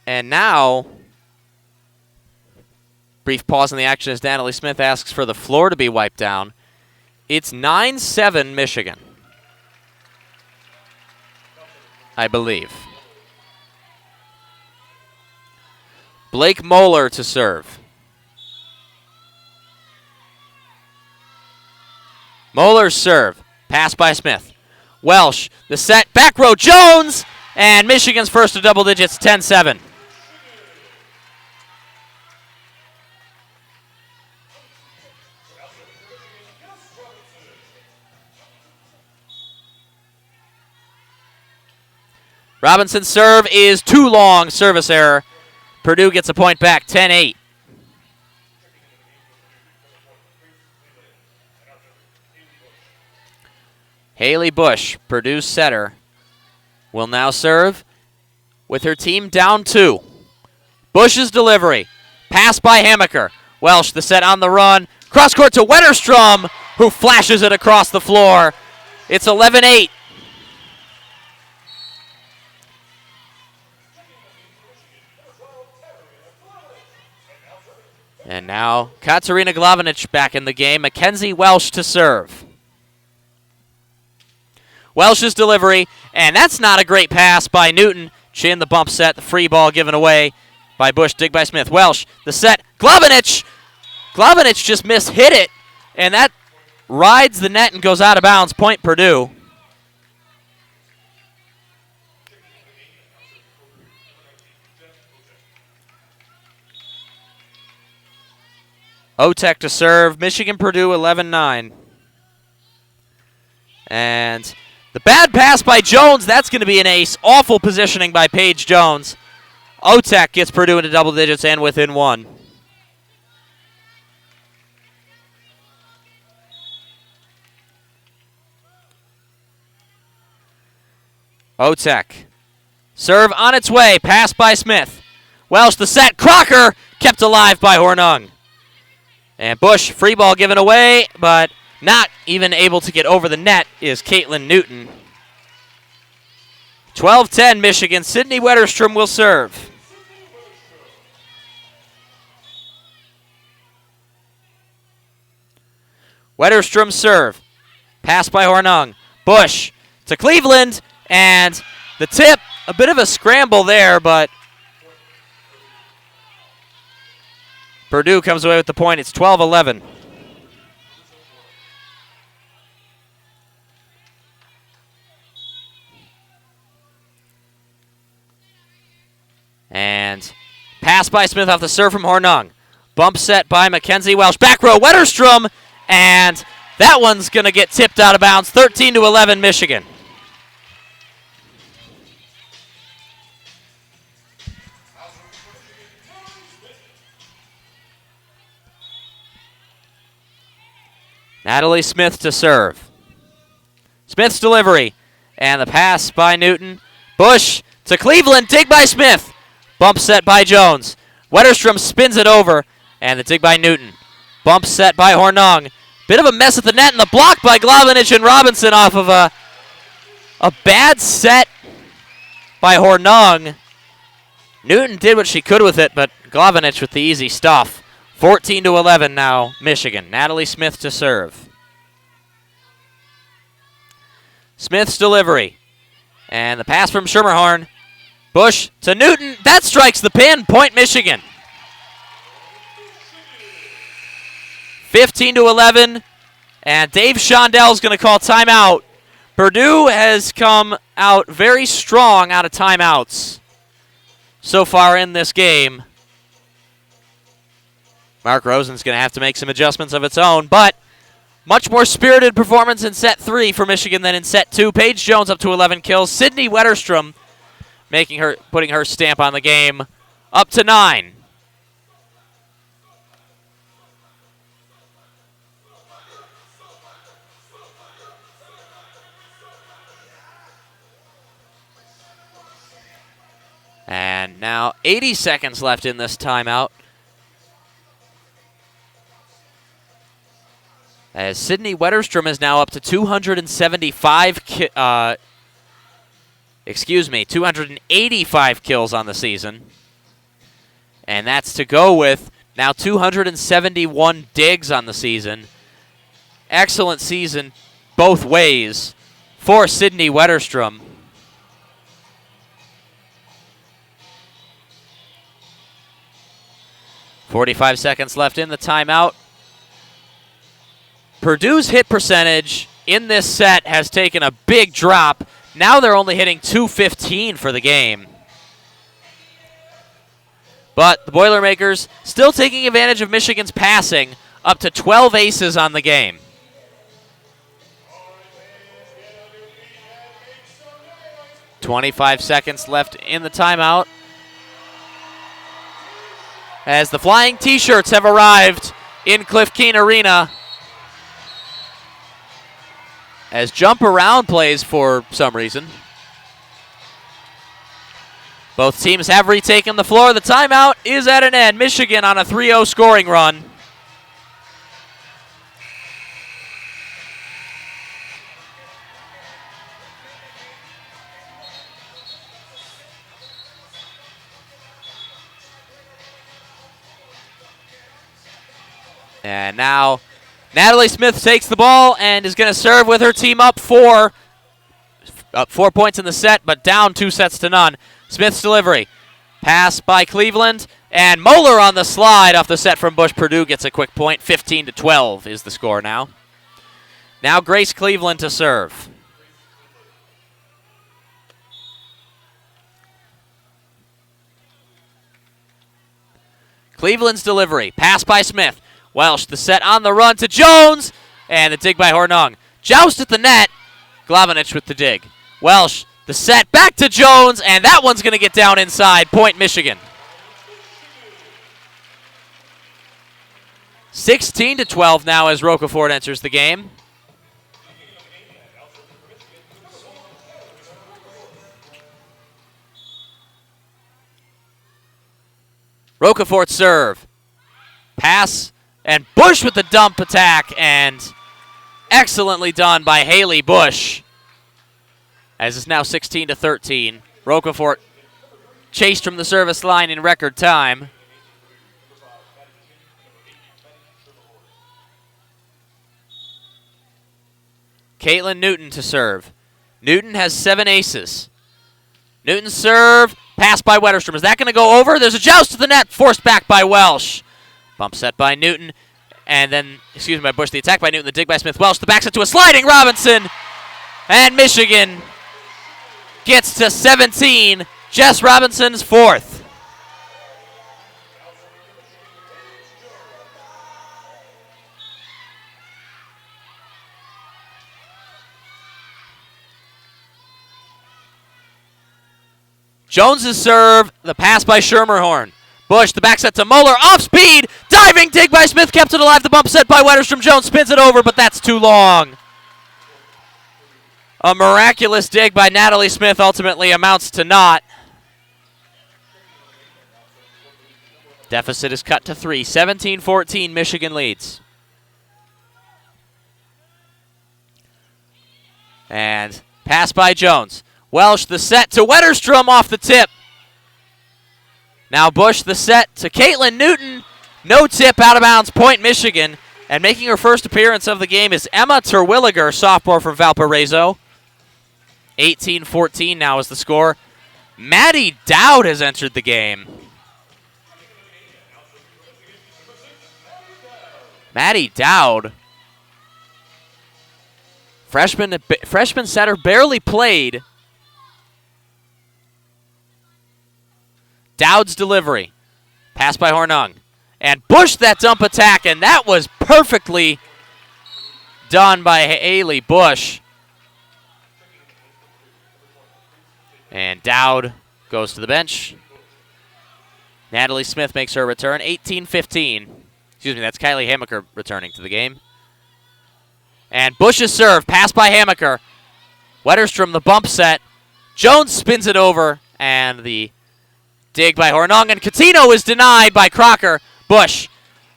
[SPEAKER 1] And now, brief pause in the action as Natalie Smith asks for the floor to be wiped down. It's 9-7 Michigan, I believe. Blake Muller to serve. Muller's serve. Pass by Smith. Welsh, the set, back row, Jones! And Michigan's first to double digits, 10-7. Robinson's serve is too long, service error. Purdue gets a point back, 10-8. Haley Busch, Purdue's setter, will now serve with her team down 2. Busch's delivery, pass by Hammacher. Welsh, the set on the run. Cross court to Wetterstrom, who flashes it across the floor. It's 11-8. And now Katarina Glavinich back in the game. Mckenzie Welsh to serve. Welsh's delivery, and that's not a great pass by Newton. Chin the bump set, the free ball given away by Busch, dig by Smith. Welsh, the set, Glavinich. Glavinich just hit it, and that rides the net and goes out of bounds. Point Purdue. Biotech to serve. Michigan, Purdue, 11-9. And the bad pass by Jones, that's going to be an ace. Awful positioning by Paige Jones. Biotech gets Purdue into double digits and within one. Biotech. Serve on its way. Pass by Smith. Welsh the set. Crocker kept alive by Hornung. And Busch, free ball given away, but not even able to get over the net is Caitlin Newton. 12-10 Michigan. Sidney Wetterstrom will serve. Wetterstrom serve. Pass by Hornung. Busch to Cleveland, and the tip, a bit of a scramble there, but Purdue comes away with the point. It's 12-11. And pass by Smith off the serve from Hornung. Bump set by Mckenzie. Welsh back row. Wetterstrom, and that one's going to get tipped out of bounds. 13-11 Michigan. Natalie Smith to serve. Smith's delivery. And the pass by Newton. Busch to Cleveland. Dig by Smith. Bump set by Jones. Wetterstrom spins it over. And the dig by Newton. Bump set by Hornung. Bit of a mess at the net. And the block by Glavinich and Robinson off of a bad set by Hornung. Newton did what she could with it, but Glavinich with the easy stuff. 14-11 now, Michigan. Natalie Smith to serve. Smith's delivery. And the pass from Schermerhorn. Busch to Newton. That strikes the pin. Point Michigan. 15-11. And Dave Shondell's going to call timeout. Purdue has come out very strong out of timeouts so far in this game. Mark Rosen's going to have to make some adjustments of its own, but much more spirited performance in set 3 for Michigan than in set 2. Paige Jones up to 11 kills. Sidney Wetterstrom putting her stamp on the game, up to 9. And now 80 seconds left in this timeout, as Sidney Wetterstrom is now up to 285 kills on the season. And that's to go with now 271 digs on the season. Excellent season both ways for Sidney Wetterstrom. .45 seconds left in the timeout. Purdue's hit percentage in this set has taken a big drop. Now they're only hitting .215 for the game. But the Boilermakers still taking advantage of Michigan's passing, up to 12 aces on the game. .25 seconds left in the timeout, as the flying T-shirts have arrived in Cliff Keen Arena, as jump around plays for some reason. Both teams have retaken the floor. The timeout is at an end. Michigan on a 3-0 scoring run. And now Natalie Smith takes the ball and is going to serve with her team up 4 points in the set, but down 2 sets to none. Smith's delivery. Pass by Cleveland, and Muller on the slide off the set from Busch. Purdue gets a quick point. 15-12 is the score now. Now Grace Cleveland to serve. Cleveland's delivery. Pass by Smith. Welsh, the set on the run to Jones, and the dig by Hornung. Joust at the net. Glavanich with the dig. Welsh, the set back to Jones, and that one's going to get down inside. Point Michigan. 16-12 now as Rocafort enters the game. Rocafort serve. Pass, and Busch with the dump attack, and excellently done by Haley Busch. As it's now 16-13. Rocafort chased from the service line in record time. Caitlin Newton to serve. Newton has 7 aces. Newton serve, pass by Wetterstrom. Is that going to go over? There's a joust to the net, forced back by Welsh. Bump set by Newton, and then, by Busch. The attack by Newton, the dig by Smith. Welsh, the back set to a sliding Robinson. And Michigan gets to 17. Jess Robinson's 4th. Jones's serve, the pass by Schermerhorn. Busch, the back set to Muller, off speed, diving dig by Smith, kept it alive. The bump set by Wetterstrom. Jones spins it over, but that's too long. A miraculous dig by Natalie Smith ultimately amounts to naught. Deficit is cut to 3. 17-14, Michigan leads. And pass by Jones. Welsh, the set to Wetterstrom off the tip. Now Busch, the set to Caitlin Newton. No tip, out of bounds, point Michigan. And making her first appearance of the game is Emma Terwilliger, sophomore from Valparaiso. 18-14 now is the score. Maddie Dowd has entered the game. Maddie Dowd. Freshman setter, barely played. Dowd's delivery. Pass by Hornung. And Busch that dump attack, and that was perfectly done by Haley Busch. And Dowd goes to the bench. Natalie Smith makes her return. 18-15. That's Kylie Hammacher returning to the game. And Busch's serve. Pass by Hammacher. Wetterstrom, the bump set. Jones spins it over, and the dig by Hornung, and Catino is denied by Crocker. Busch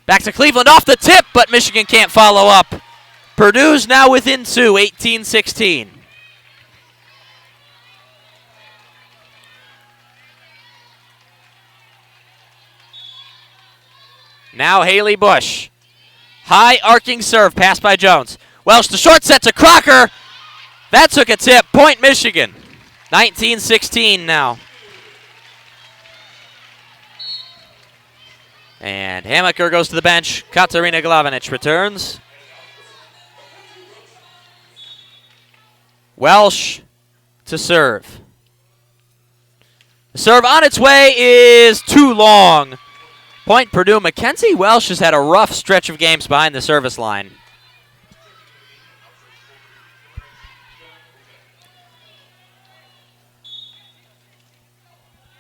[SPEAKER 1] back to Cleveland off the tip, but Michigan can't follow up. Purdue's now within 2, 18-16. Now Haley Busch. High arcing serve, pass by Jones. Welsh, the short set to Crocker. That took a tip. Point Michigan. 19-16 now. And Hammacher goes to the bench. Katarina Glavanich returns. Welsh to serve. The serve on its way is too long. Point Purdue. Mckenzie Welsh has had a rough stretch of games behind the service line.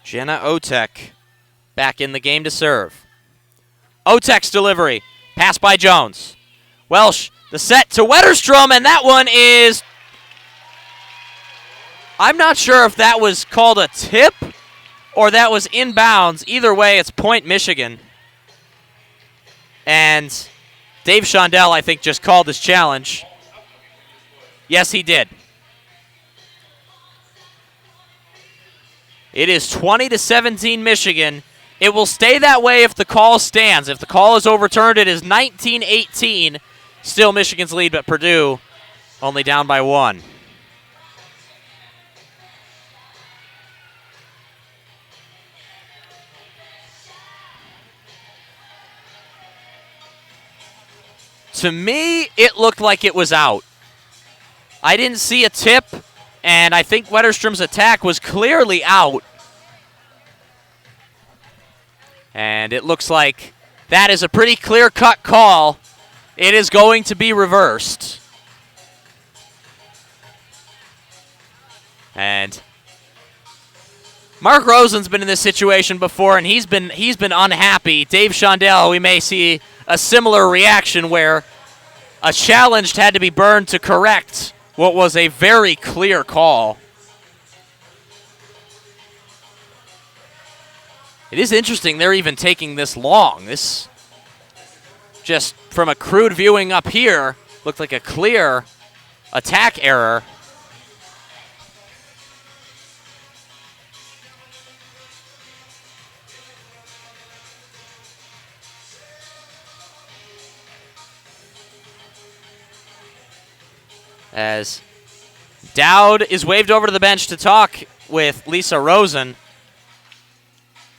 [SPEAKER 1] Jenna Otek back in the game to serve. Otek's delivery. Pass by Jones. Welsh, the set to Wetterstrom, and that one is... I'm not sure if that was called a tip or that was inbounds. Either way, it's point Michigan. And Dave Shondell, I think, just called his challenge. Yes, he did. It is 20-17 Michigan. It will stay that way if the call stands. If the call is overturned, it is 19-18. Still Michigan's lead, but Purdue only down by 1. To me, it looked like it was out. I didn't see a tip, and I think Wetterstrom's attack was clearly out. And it looks like That is a pretty clear-cut call. It is going to be reversed. And Mark Rosen's been in this situation before, and he's been unhappy. Dave Shondell, we may see a similar reaction where a challenge had to be burned to correct what was a very clear call. It is interesting they're even taking this long. This, just from a crude viewing up here, looked like a clear attack error. As Dowd is waved over to the bench to talk with Lisa Rosen.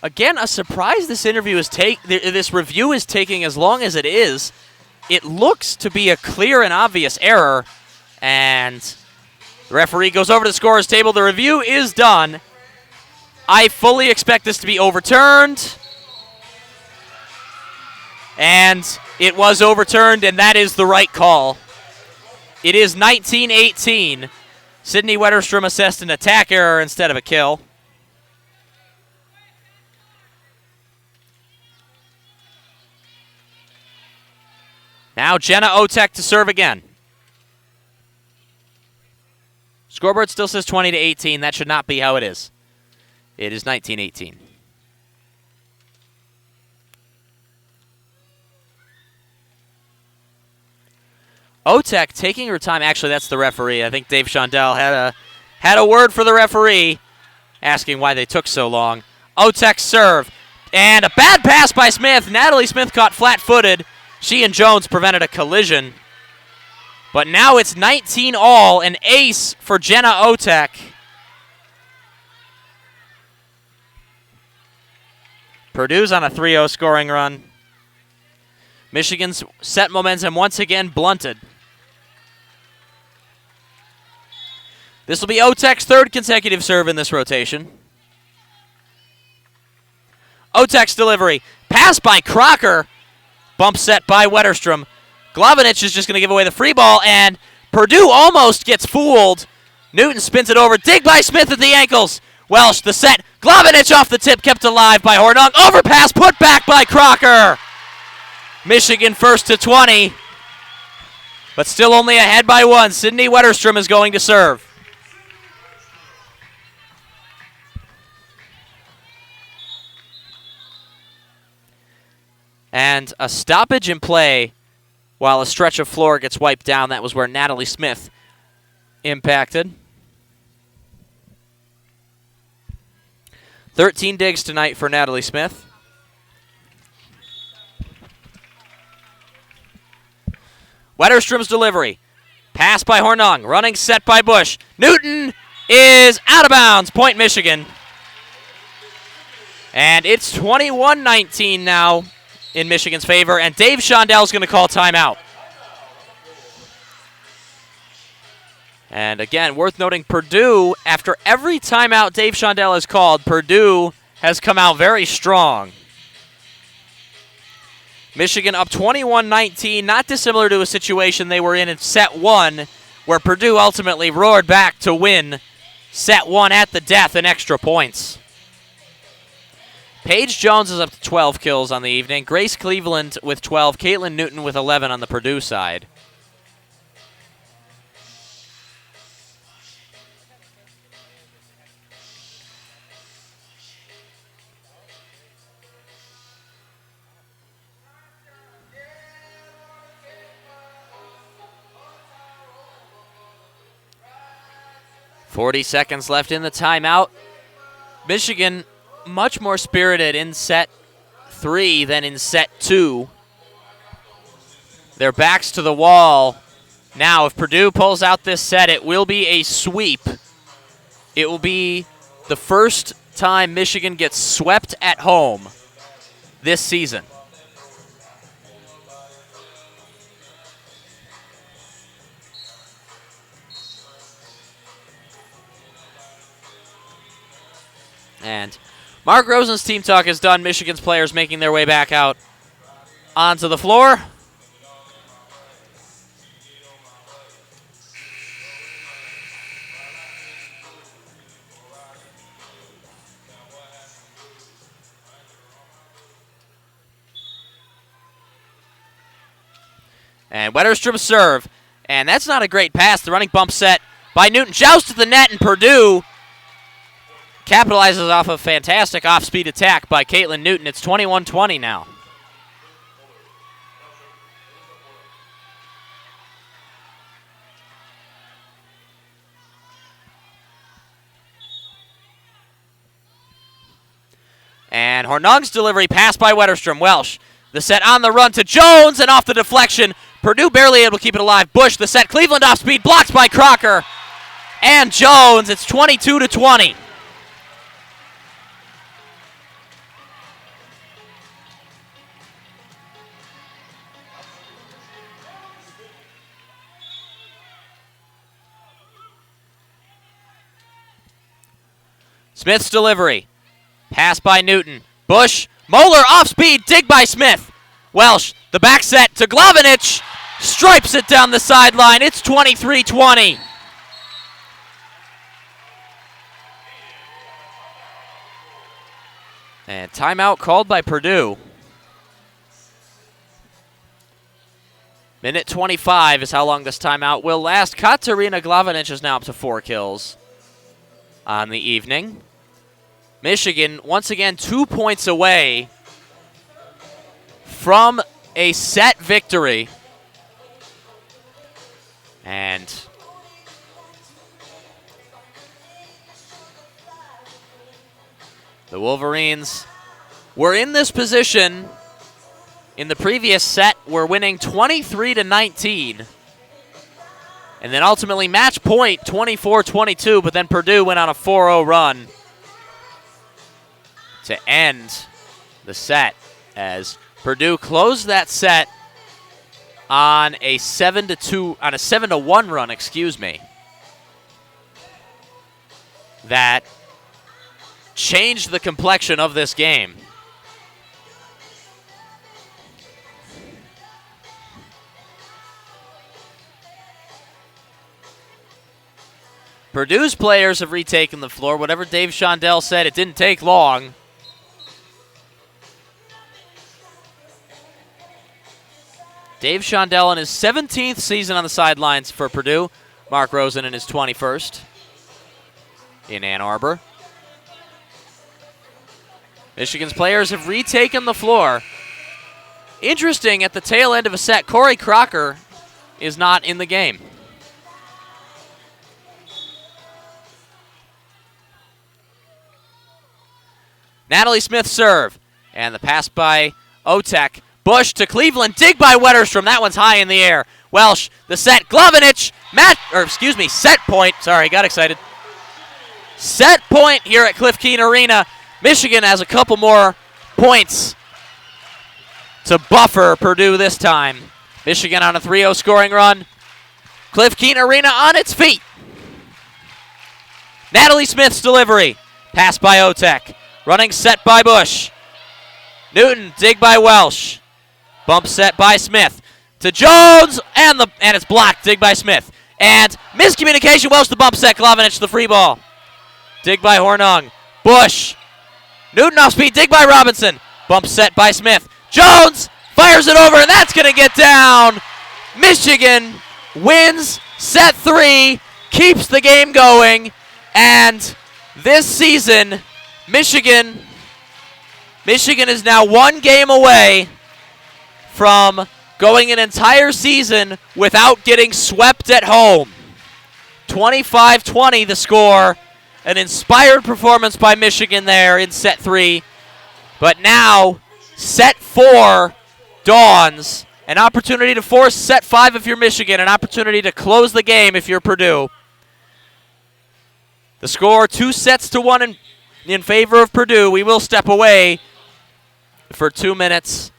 [SPEAKER 1] Again, a surprise this review is taking as long as it is. It looks to be a clear and obvious error, and the referee goes over to the scorer's table. The review is done. I fully expect this to be overturned, and it was overturned, and that is the right call. It is 19-18. Sidney Wetterstrom assessed an attack error instead of a kill. Now Jenna Otek to serve again. Scoreboard still says 20-18. That should not be how it is. It is 19-18. Otek taking her time. Actually, that's the referee. I think Dave Shondell had a word for the referee, asking why they took so long. Otek serve. And a bad pass by Smith. Natalie Smith caught flat-footed. She and Jones prevented a collision. But now it's 19-all, an ace for Jenna Otek. Purdue's on a 3-0 scoring run. Michigan's set momentum once again blunted. This will be Otek's third consecutive serve in this rotation. Otek's delivery. Pass by Crocker. Bump set by Wetterstrom. Glavinich is just going to give away the free ball, and Perdue almost gets fooled. Newton spins it over. Dig by Smith at the ankles. Welsh, the set. Glavinich off the tip, kept alive by Hornung. Overpass, put back by Crocker. Michigan first to 20, but still only ahead by 1. Sidney Wetterstrom is going to serve. And a stoppage in play while a stretch of floor gets wiped down. That was where Natalie Smith impacted. 13 digs tonight for Natalie Smith. Wetterstrom's delivery. Pass by Hornung. Running set by Busch. Newton is out of bounds. Point Michigan. And it's 21-19 now in Michigan's favor, and Dave Shondell is going to call timeout. And again, worth noting, Perdue, after every timeout Dave Shondell has called, Perdue has come out very strong. Michigan up 21-19, not dissimilar to a situation they were in set 1, where Perdue ultimately roared back to win set 1 at the death in extra points. Paige Jones is up to 12 kills on the evening. Grace Cleveland with 12. Caitlin Newton with 11 on the Perdue side. .40 seconds left in the timeout. Michigan much more spirited in set 3 than in set 2. Their backs to the wall. Now, if Perdue pulls out this set, it will be a sweep. It will be the first time Michigan gets swept at home this season. And Mark Rosen's team talk is done. Michigan's players making their way back out onto the floor. And Wetterstrom serve. And that's not a great pass. The running bump set by Newton. Joust to the net, and Purdue capitalizes off a fantastic off-speed attack by Caitlin Newton. It's 21-20 now. And Hornung's delivery, pass by Wetterstrom. Welsh, the set on the run to Jones, and off the deflection. Purdue barely able to keep it alive. Busch, the set. Cleveland off speed, blocked by Crocker. And Jones, it's 22-20. Smith's delivery. Pass by Newton. Busch. Muller off speed. Dig by Smith. Welsh. The back set to Glavinich. Stripes it down the sideline. It's 23-20. And timeout called by Purdue. Minute 25 is how long this timeout will last. Katarina Glavinich is now up to 4 kills on the evening. Michigan, once again, 2 points away from a set victory. And the Wolverines were in this position in the previous set. Were winning 23-19. And then ultimately match point 24-22, but then Purdue went on a 4-0 run to end the set as Purdue closed that set on a 7-1 run, excuse me. That changed the complexion of this game. Purdue's players have retaken the floor. Whatever Dave Shondell said, it didn't take long. Dave Shondell in his 17th season on the sidelines for Purdue. Mark Rosen in his 21st in Ann Arbor. Michigan's players have retaken the floor. Interesting, at the tail end of a set, Corey Crocker is not in the game. Natalie Smith serve. And the pass by Otech. Busch to Cleveland. Dig by Wetterstrom. That one's high in the air. Welsh, the set. Glavinich. Set point. Sorry, got excited. Set point here at Cliff Keen Arena. Michigan has a couple more points to buffer Purdue this time. Michigan on a 3-0 scoring run. Cliff Keen Arena on its feet. Natalie Smith's delivery. Pass by Otech. Running set by Busch. Newton, dig by Welsh. Bump set by Smith. To Jones, and it's blocked. Dig by Smith. And miscommunication. Welsh the bump set. Glavinich the free ball. Dig by Hornung. Busch. Newton off speed. Dig by Robinson. Bump set by Smith. Jones fires it over, and that's going to get down. Michigan wins set 3, keeps the game going, and this season, Michigan is now 1 game away from going an entire season without getting swept at home. 25-20 the score. An inspired performance by Michigan there in set 3. But now, set 4 dawns. An opportunity to force set 5 if you're Michigan. An opportunity to close the game if you're Purdue. The score 2-1 in favor of Purdue. We will step away for 2 minutes.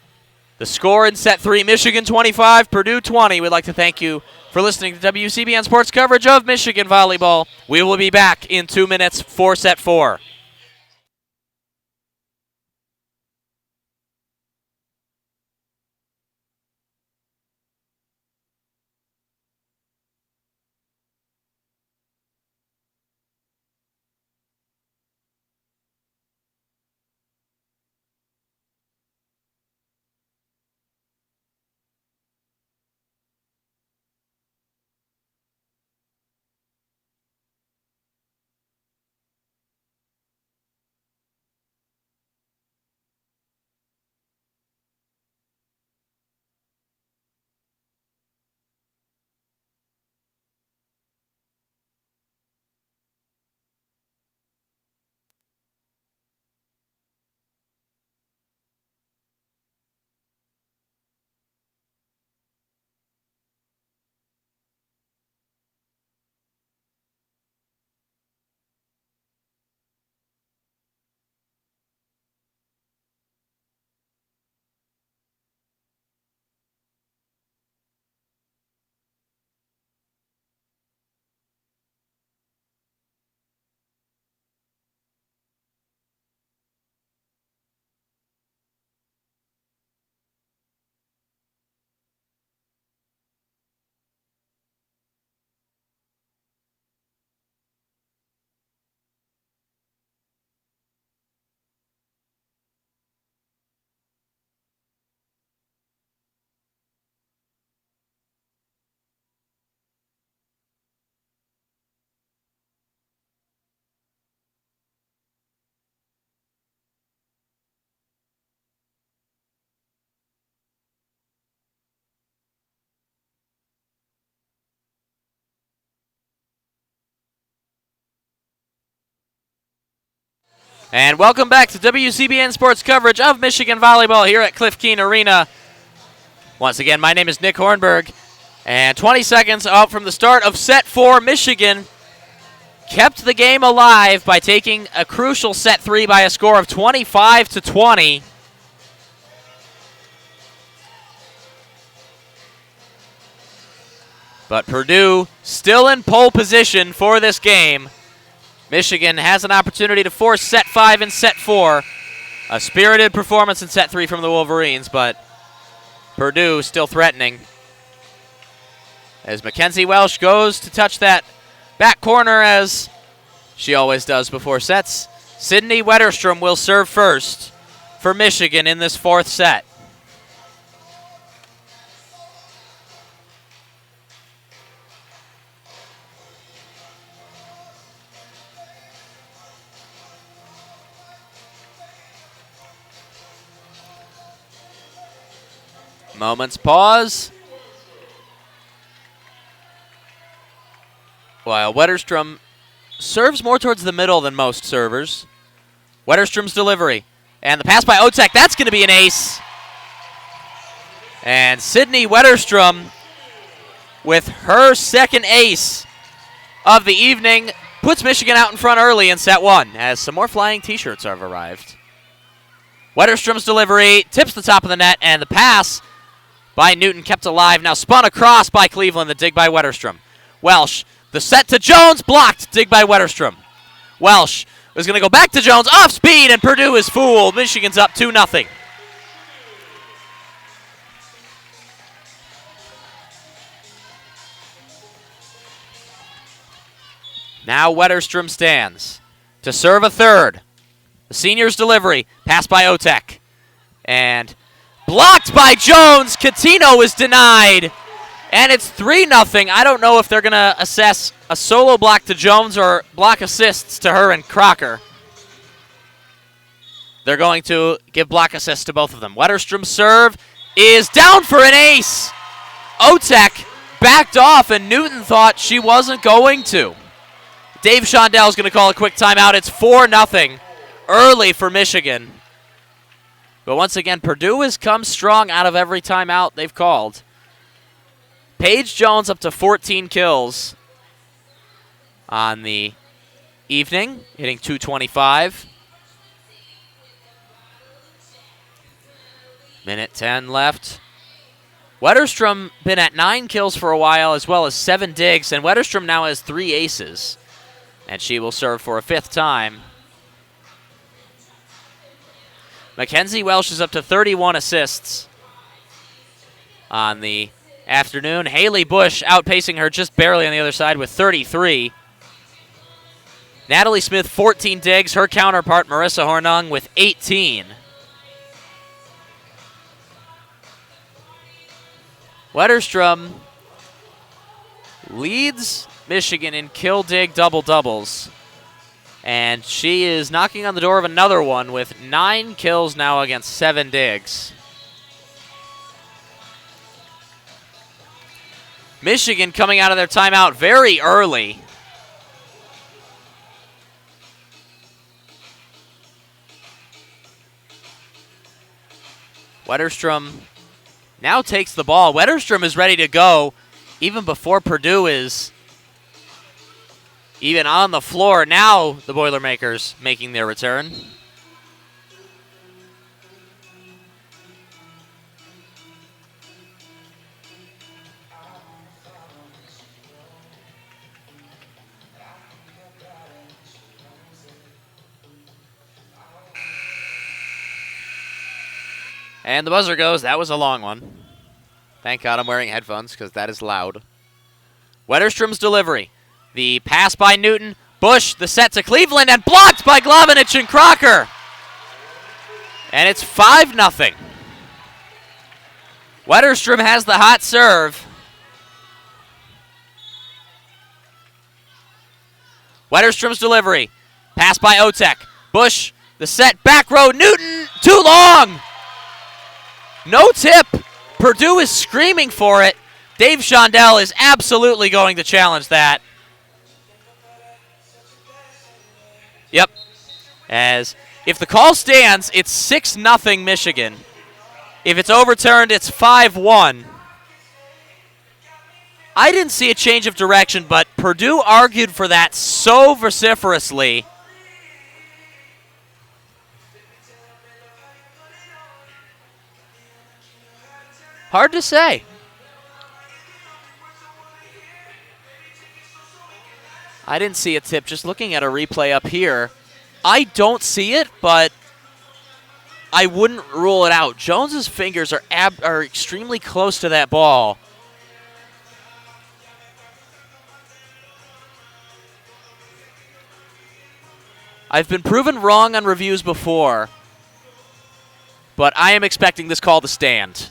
[SPEAKER 1] The score in set 3, Michigan 25, Purdue 20. We'd like to thank you for listening to WCBN Sports coverage of Michigan volleyball. We will be back in 2 minutes for set 4. And welcome back to WCBN Sports coverage of Michigan Volleyball here at Cliff Keen Arena. Once again, my name is Nick Hornberg. And 20 seconds out from the start of set 4, Michigan kept the game alive by taking a crucial set 3 by a score of 25-20. But Purdue still in pole position for this game. Michigan has an opportunity to force set 5 and set 4. A spirited performance in set 3 from the Wolverines, but Purdue still threatening. As Mckenzie Welsh goes to touch that back corner as she always does before sets. Sidney Wetterstrom will serve first for Michigan in this 4th set. Moments pause. While Wetterstrom serves more towards the middle than most servers. Wetterstrom's delivery. And the pass by Biotech, that's going to be an ace. And Sidney Wetterstrom with her second ace of the evening puts Michigan out in front early in set 1 as some more flying t-shirts have arrived. Wetterstrom's delivery tips the top of the net, and the pass by Newton kept alive. Now spun across by Cleveland, the dig by Wetterstrom. Welsh, the set to Jones, blocked, dig by Wetterstrom. Welsh is going to go back to Jones, off speed, and Purdue is fooled. Michigan's up 2-0. Now Wetterstrom stands to serve a third. The senior's delivery, pass by Biotech. And blocked by Jones. Catino is denied. And it's 3-0. I don't know if they're going to assess a solo block to Jones or block assists to her and Crocker. They're going to give block assists to both of them. Wetterstrom's serve is down for an ace. Otek backed off, and Newton thought she wasn't going to. Dave Shondell is going to call a quick timeout. It's 4-0 early for Michigan. But once again, Purdue has come strong out of every timeout they've called. Paige Jones up to 14 kills on the evening, hitting .225. Minute 10 left. Wetterstrom been at 9 kills for a while, as well as 7 digs, and Wetterstrom now has 3 aces. And she will serve for a 5th time. Mckenzie Welsh is up to 31 assists on the afternoon. Haley Busch outpacing her just barely on the other side with 33. Natalie Smith, 14 digs. Her counterpart, Marissa Hornung, with 18. Wetterstrom leads Michigan in kill dig double-doubles. And she is knocking on the door of another one with 9 kills now against 7 digs. Michigan coming out of their timeout very early. Wetterstrom now takes the ball. Wetterstrom is ready to go even before Purdue is even on the floor. Now the Boilermakers making their return. And the buzzer goes. That was a long one. Thank God I'm wearing headphones because that is loud. Wetterstrom's delivery. The pass by Newton. Busch, the set to Cleveland, and blocked by Glavinich and Crocker. And it's 5-0. Wetterstrom has the hot serve. Wetterstrom's delivery. Pass by Otek. Busch, the set, back row, Newton, too long. No tip. Purdue is screaming for it. Dave Shondell is absolutely going to challenge that. Yep. As if the call stands, it's 6-0 Michigan. If it's overturned, it's 5-1. I didn't see a change of direction, but Purdue argued for that so vociferously. Hard to say. I didn't see a tip. Just looking at a replay up here, I don't see it, but I wouldn't rule it out. Jones's fingers are extremely close to that ball. I've been proven wrong on reviews before, but I am expecting this call to stand.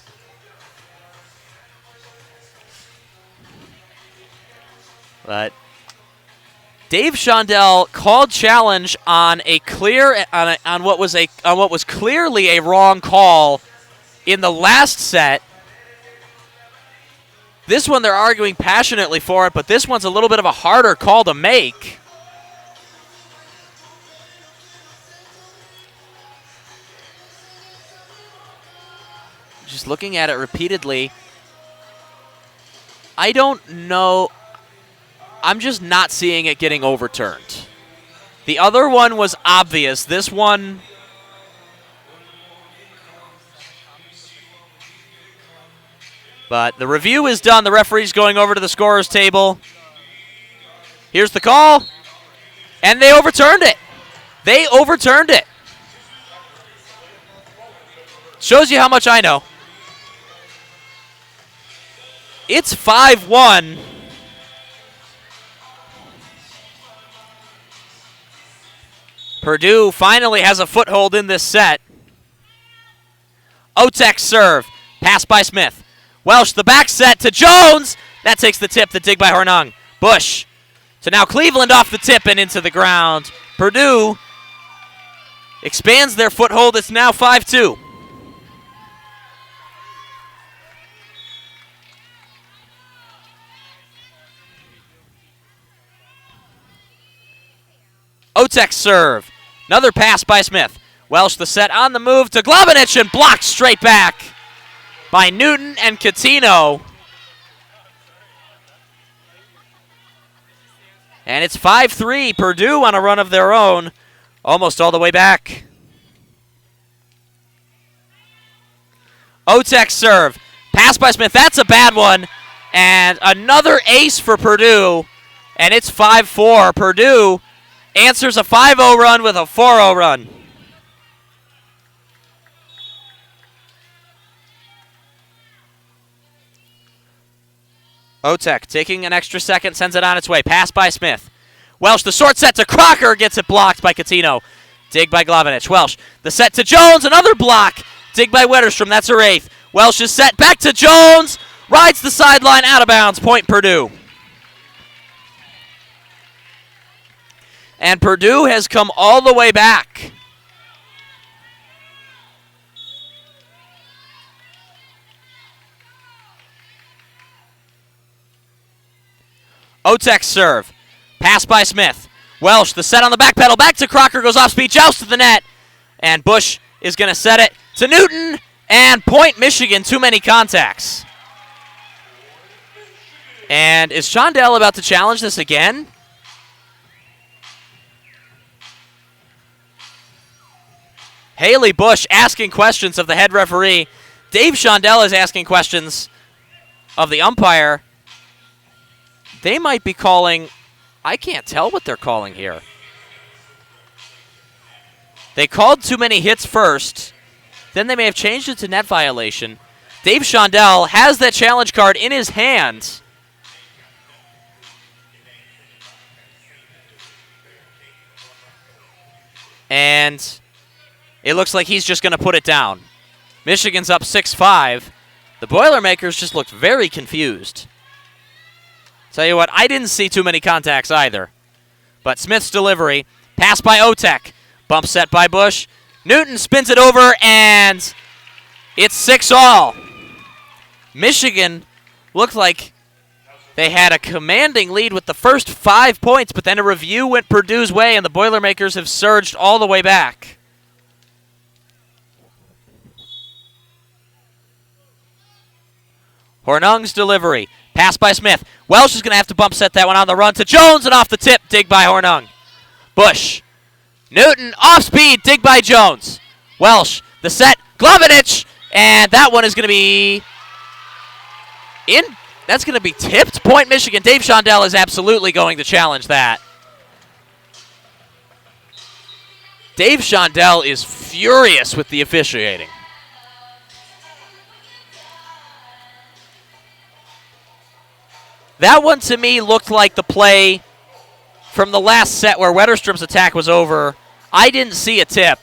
[SPEAKER 1] But Dave Shondell called challenge on what was clearly a wrong call in the last set. This one they're arguing passionately for it, but this one's a little bit of a harder call to make. Just looking at it repeatedly, I don't know. I'm just not seeing it getting overturned. The other one was obvious. This one, but the review is done. The referee's going over to the scorer's table. Here's the call, and they overturned it. They overturned it. Shows you how much I know. It's 5-1. Purdue finally has a foothold in this set. Otek serve. Pass by Smith. Welsh, the back set to Jones. That takes the tip, the dig by Hornung. Busch. So now Cleveland off the tip and into the ground. Purdue expands their foothold. It's now 5-2. Otek serve. Another pass by Smith. Welsh the set on the move to Glavinich and blocked straight back by Newton and Catino. And it's 5-3. Purdue on a run of their own, almost all the way back. Otek serve. Pass by Smith. That's a bad one. And another ace for Purdue. And it's 5-4. Purdue answers a 5-0 run with a 4-0 run. Otek taking an extra second, sends it on its way. Pass by Smith. Welsh, the short set to Crocker, gets it blocked by Catino. Dig by Glavinich. Welsh, the set to Jones, another block. Dig by Wetterstrom, that's her eighth. Welsh is set back to Jones, rides the sideline out of bounds. Point Purdue. And Purdue has come all the way back. Otek serve. Pass by Smith. Welsh, the set on the back pedal. Back to Crocker, goes off speed, joust to the net. And Busch is going to set it to Newton. And point Michigan, too many contacts. And is Shondell about to challenge this again? Haley Busch asking questions of the head referee. Dave Shondell is asking questions of the umpire. They might be calling. I can't tell what they're calling here. They called too many hits first. Then they may have changed it to net violation. Dave Shondell has that challenge card in his hand. And it looks like he's just going to put it down. Michigan's up 6-5. The Boilermakers just looked very confused. Tell you what, I didn't see too many contacts either. But Smith's delivery, pass by Otek, bump set by Busch. Newton spins it over, and it's 6-all. Michigan looked like They had a commanding lead with the first 5 points, but then a review went Purdue's way, and the Boilermakers have surged all the way back. Hornung's delivery. Pass by Smith. Welsh is going to have to bump set that one on the run to Jones, and off the tip, dig by Hornung. Busch. Newton, off speed, dig by Jones. Welsh, the set, Glovenich, and that one is going to be in. That's going to be tipped. Point Michigan. Dave Shondell is absolutely going to challenge that. Dave Shondell is furious with the officiating. That one to me looked like the play from the last set where Wetterstrom's attack was over. I didn't see a tip.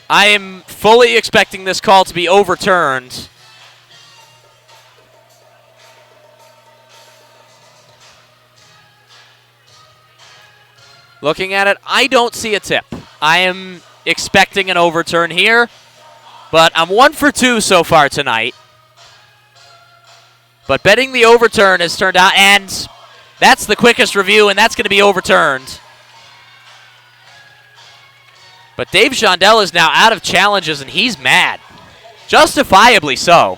[SPEAKER 1] I am fully expecting this call to be overturned. Looking at it, I don't see a tip. I am expecting an overturn here, but I'm 1 for 2 so far tonight. But betting the overturn has turned out, and that's the quickest review, and that's going to be overturned. But Dave Shondell is now out of challenges, and he's mad. Justifiably so.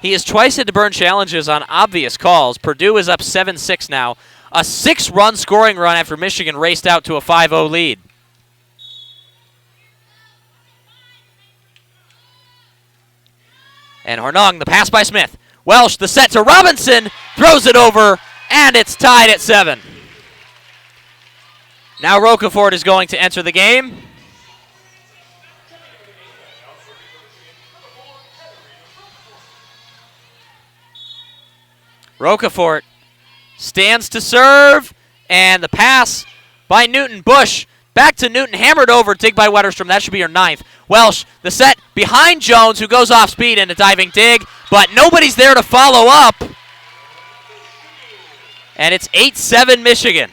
[SPEAKER 1] He has twice had to burn challenges on obvious calls. Purdue is up 7-6 now. A 6-run scoring run after Michigan raced out to a 5-0 lead. And Hornung, the pass by Smith. Welsh, the set to Robinson, throws it over, and it's tied at 7. Now Rocafort is going to enter the game. Rocafort stands to serve, and the pass by Newton. Busch back to Newton, hammered over, dig by Wetterstrom. That should be your 9th. Welsh, the set behind Jones, who goes off speed in a diving dig, but nobody's there to follow up. And it's 8-7 Michigan.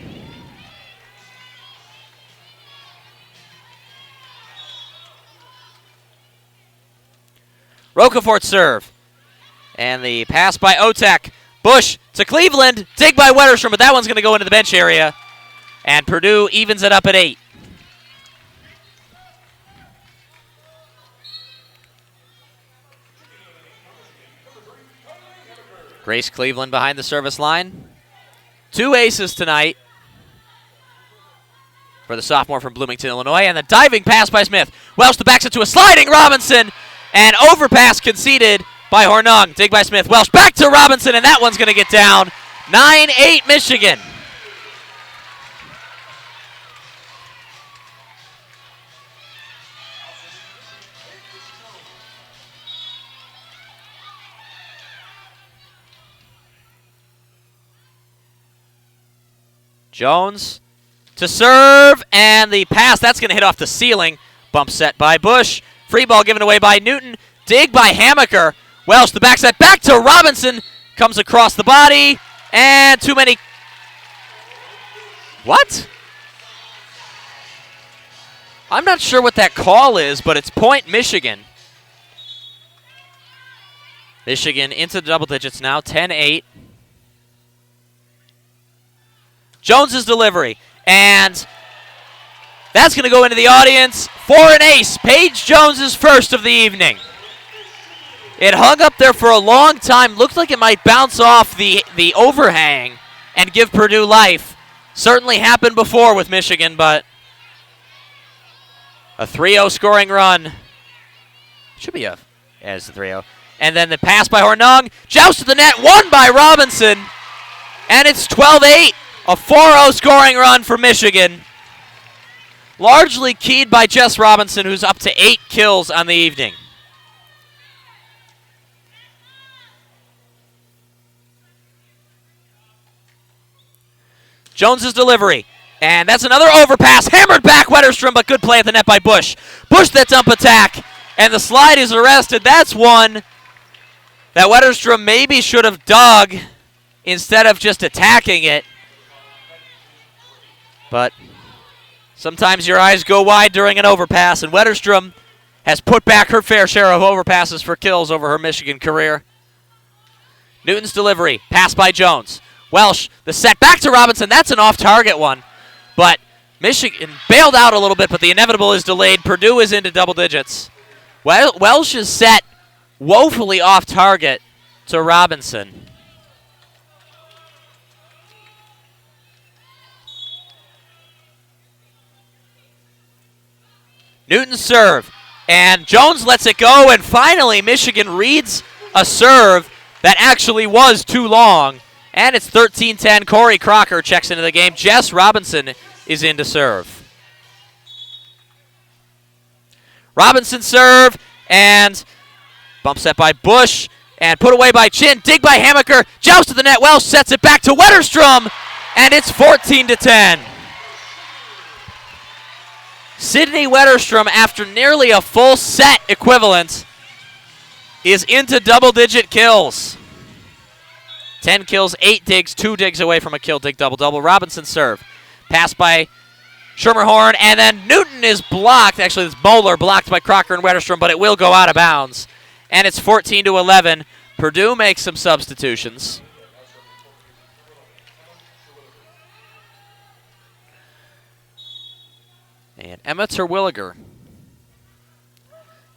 [SPEAKER 1] Rocafort serve. And the pass by Otek. Busch to Cleveland. Dig by Wetterstrom, but that one's going to go into the bench area. And Purdue evens it up at 8. Grace Cleveland behind the service line. 2 aces tonight for the sophomore from Bloomington, Illinois. And the diving pass by Smith. Welsh the backs it to a sliding Robinson. And overpass conceded by Hornung. Dig by Smith. Welsh back to Robinson, and that one's going to get down. 9-8 Michigan. Jones to serve, and the pass, that's going to hit off the ceiling. Bump set by Busch. Free ball given away by Newton. Dig by Hammacher. Welsh, the back set back to Robinson. Comes across the body, and too many. What? I'm not sure what that call is, but it's point Michigan. Michigan into the double digits now, 10-8. Jones's delivery, and that's going to go into the audience for an ace. Paige Jones's first of the evening. It hung up there for a long time. Looked like it might bounce off the overhang and give Purdue life. Certainly happened before with Michigan, but a 3-0 scoring run. Should be a, yeah, it's a 3-0. And then the pass by Hornung. Joust to the net, won by Robinson. And it's 12-8. A 4-0 scoring run for Michigan. Largely keyed by Jess Robinson, who's up to 8 kills on the evening. Jones's delivery. And that's another overpass. Hammered back Wetterstrom, but good play at the net by Busch. Busch that dump attack. And the slide is arrested. That's one that Wetterstrom maybe should have dug instead of just attacking it. But Sometimes your eyes go wide during an overpass, and Wetterstrom has put back her fair share of overpasses for kills over her Michigan career. Newton's delivery, pass by Jones. Welsh, the set back to Robinson. That's an off-target one. But Michigan bailed out a little bit, but the inevitable is delayed. Purdue is into double digits. Welsh is set woefully off-target to Robinson. Newton's serve, and Jones lets it go, and finally Michigan reads a serve that actually was too long, and it's 13-10. Corey Crocker checks into the game. Jess Robinson is in to serve. Robinson serve, and bump set by Busch, and put away by Chin. Dig by Hammacher, joust to the net. Welsh sets it back to Wetterstrom, and it's 14-10. Sidney Wetterstrom, after nearly a full set equivalent, is into double-digit kills. 10 kills, 8 digs, 2 digs away from a kill dig double-double. Robinson serve. Pass by Schermerhorn, and then Newton is blocked. Actually, it's Muller blocked by Crocker and Wetterstrom, but it will go out of bounds. And it's 14-11. Purdue makes some substitutions. And Emma Terwilliger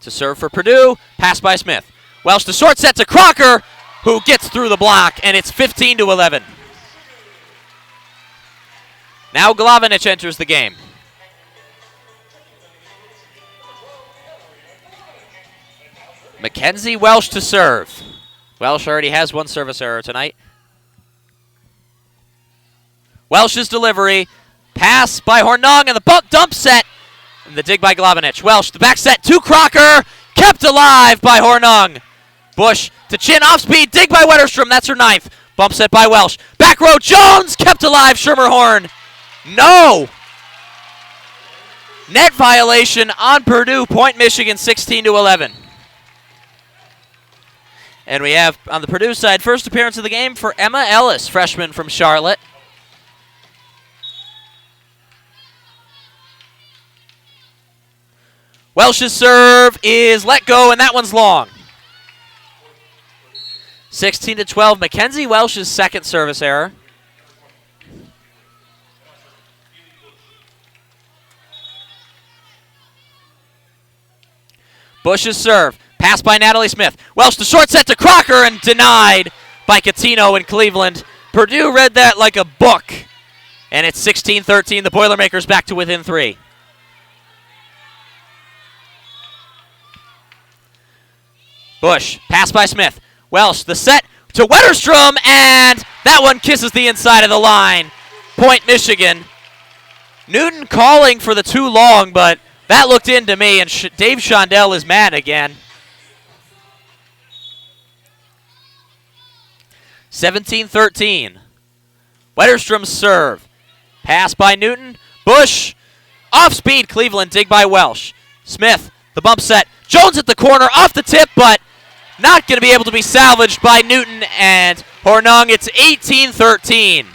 [SPEAKER 1] to serve for Purdue. Pass by Smith. Welsh to short set to Crocker, who gets through the block, and it's 15-11. Now Glavinich enters the game. Mckenzie, Welsh to serve. Welsh already has one service error tonight. Welsh's delivery. Pass by Hornung, and the dump set, and the dig by Glavinich. Welsh, the back set to Crocker, kept alive by Hornung. Busch to Chin, off speed, dig by Wetterstrom, that's her 9th. Bump set by Welsh. Back row, Jones, kept alive, Schermerhorn. No! Net violation on Purdue, point Michigan, 16-11. And we have, on the Purdue side, first appearance of the game for Emma Ellis, freshman from Charlotte. Welsh's serve is let go, and that one's long. 16-12, Mckenzie, Welsh's second service error. Busch's serve, pass by Natalie Smith. Welsh to short set to Crocker, and denied by Catino in Cleveland. Purdue read that like a book, and it's 16-13. The Boilermakers back to within 3. Busch, pass by Smith. Welsh, the set to Wetterstrom, and that one kisses the inside of the line. Point Michigan. Newton calling for the too long, but that looked in to me, and Dave Shondell is mad again. 17-13. Wetterstrom's serve. Pass by Newton. Busch, off speed, Cleveland, dig by Welsh. Smith, the bump set. Jones at the corner, off the tip, but not going to be able to be salvaged by Newton and Hornung. It's 18-13.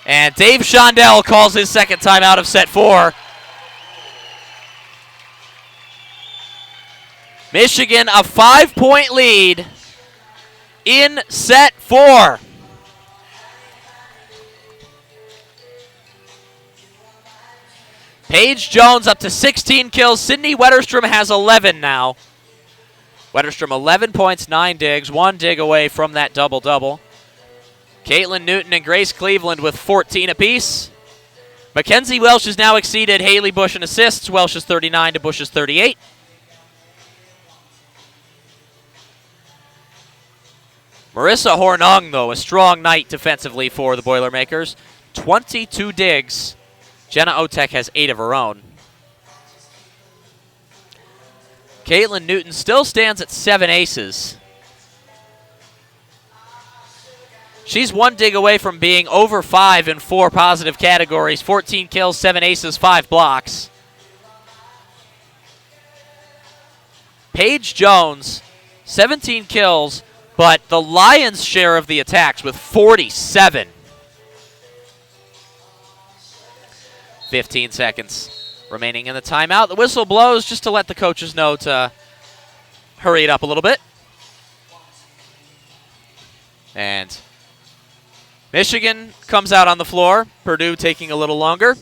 [SPEAKER 1] And Dave Shondell calls his second time out of set 4. Michigan a 5-point lead in set 4. Paige Jones up to 16 kills. Sidney Wetterstrom has 11 now. Wetterstrom 11 points, 9 digs, 1 dig away from that double-double. Caitlin Newton and Grace Cleveland with 14 apiece. Mckenzie Welsh has now exceeded Haley Busch in assists. Welsh is 39 to Busch's 38. Marissa Hornung, though, a strong night defensively for the Boilermakers. 22 digs. Jenna Otek has 8 of her own. Caitlin Newton still stands at 7 aces. She's 1 dig away from being over 5 in 4 positive categories. 14 kills, 7 aces, 5 blocks. Paige Jones, 17 kills, but the Lions' share of the attacks with 47. 15 seconds remaining in the timeout. The whistle blows just to let the coaches know to hurry it up a little bit. And Michigan comes out on the floor. Purdue taking a little longer.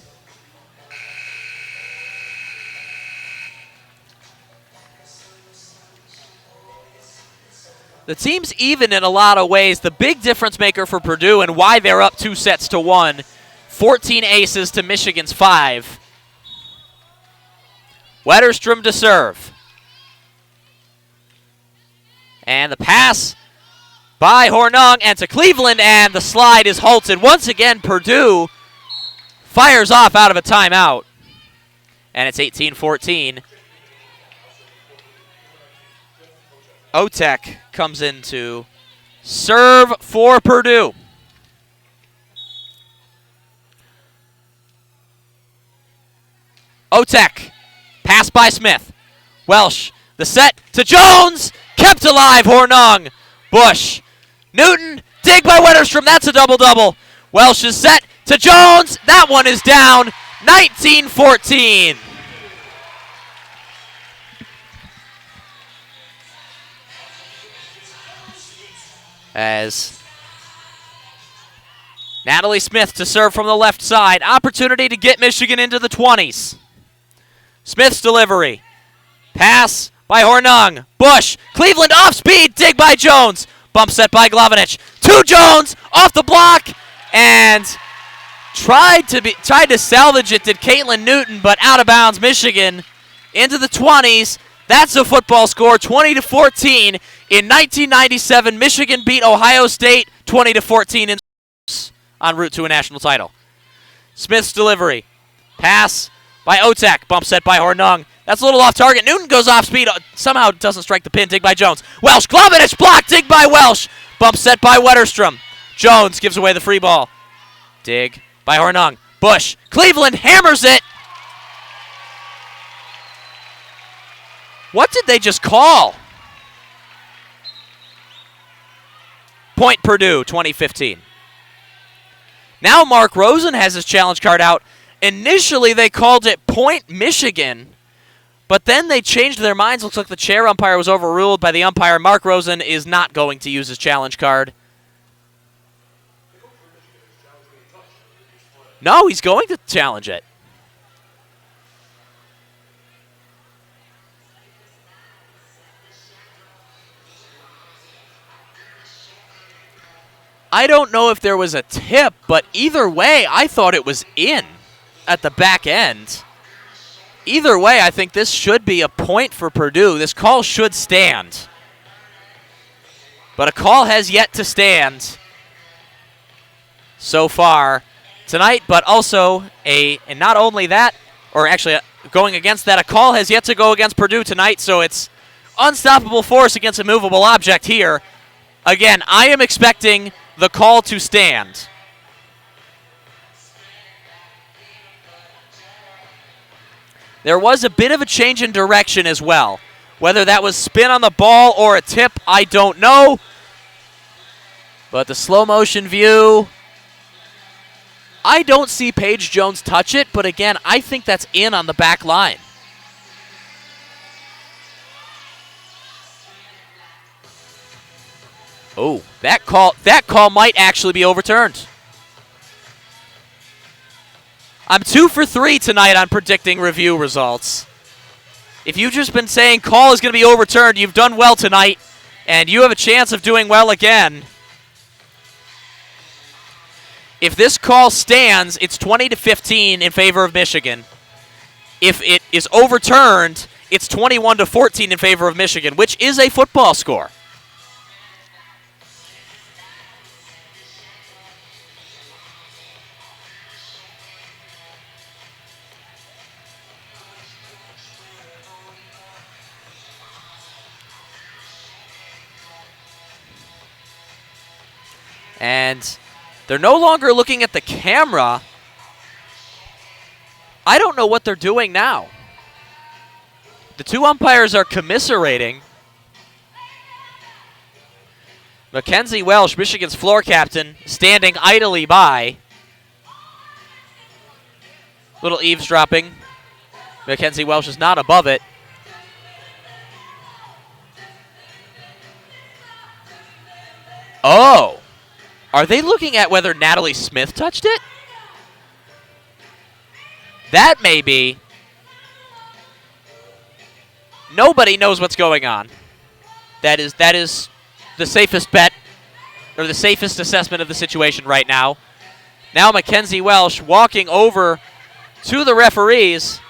[SPEAKER 1] The team's even in a lot of ways. The big difference maker for Purdue and why they're up 2-1, 14 aces to Michigan's 5. Wetterstrom to serve. And the pass by Hornung and to Cleveland, and the slide is halted. Once again, Purdue fires off out of a timeout. And it's 18-14. Biotech comes in to serve for Purdue. Biotech, pass by Smith. Welsh, the set to Jones, kept alive, Hornung. Busch, Newton, dig by Wetterstrom, that's a double-double. Welsh is set to Jones, that one is down, 19-14. As Natalie Smith to serve from the left side. Opportunity to get Michigan into the 20s. Smith's delivery. Pass by Hornung. Busch. Cleveland off speed. Dig by Jones. Bump set by Glavinich. To Jones. Off the block. And tried to salvage it. Did Caitlin Newton, but out of bounds. Michigan into the 20s. That's a football score, 20-14. In 1997, Michigan beat Ohio State 20-14 en route to a national title. Smith's delivery. Pass by Biotech. Bump set by Hornung. That's a little off target. Newton goes off speed. Somehow doesn't strike the pin. Dig by Jones. Welsh. Glavinich block. Dig by Welsh. Bump set by Wetterstrom. Jones gives away the free ball. Dig by Hornung. Busch. Cleveland hammers it. What did they just call? Point Purdue, 2015. Now Mark Rosen has his challenge card out. Initially, they called it Point Michigan, but then they changed their minds. Looks like the chair umpire was overruled by the umpire. Mark Rosen is not going to use his challenge card. No, he's going to challenge it. I don't know if there was a tip, but either way, I thought it was in at the back end. Either way, I think this should be a point for Purdue. This call should stand. But a call has yet to stand so far tonight, but also and not only that, or actually going against that, a call has yet to go against Purdue tonight, so it's unstoppable force against a movable object here. Again, I am expecting the call to stand. There was a bit of a change in direction as well. Whether that was spin on the ball or a tip, I don't know. But the slow motion view, I don't see Paige Jones touch it, but again, I think that's in on the back line. Oh, that call might actually be overturned. I'm 2 for 3 tonight on predicting review results. If you've just been saying call is going to be overturned, you've done well tonight, and you have a chance of doing well again. If this call stands, it's 20-15 in favor of Michigan. If it is overturned, it's 21-14 in favor of Michigan, which is a football score. And they're no longer looking at the camera. I don't know what they're doing now. The two umpires are commiserating. Mckenzie Welsh, Michigan's floor captain, standing idly by. Little eavesdropping. Mckenzie Welsh is not above it. Oh. Are they looking at whether Natalie Smith touched it? That may be. Nobody knows what's going on. That is the safest bet, or the safest assessment of the situation right now. Now Mckenzie Welsh walking over to the referees.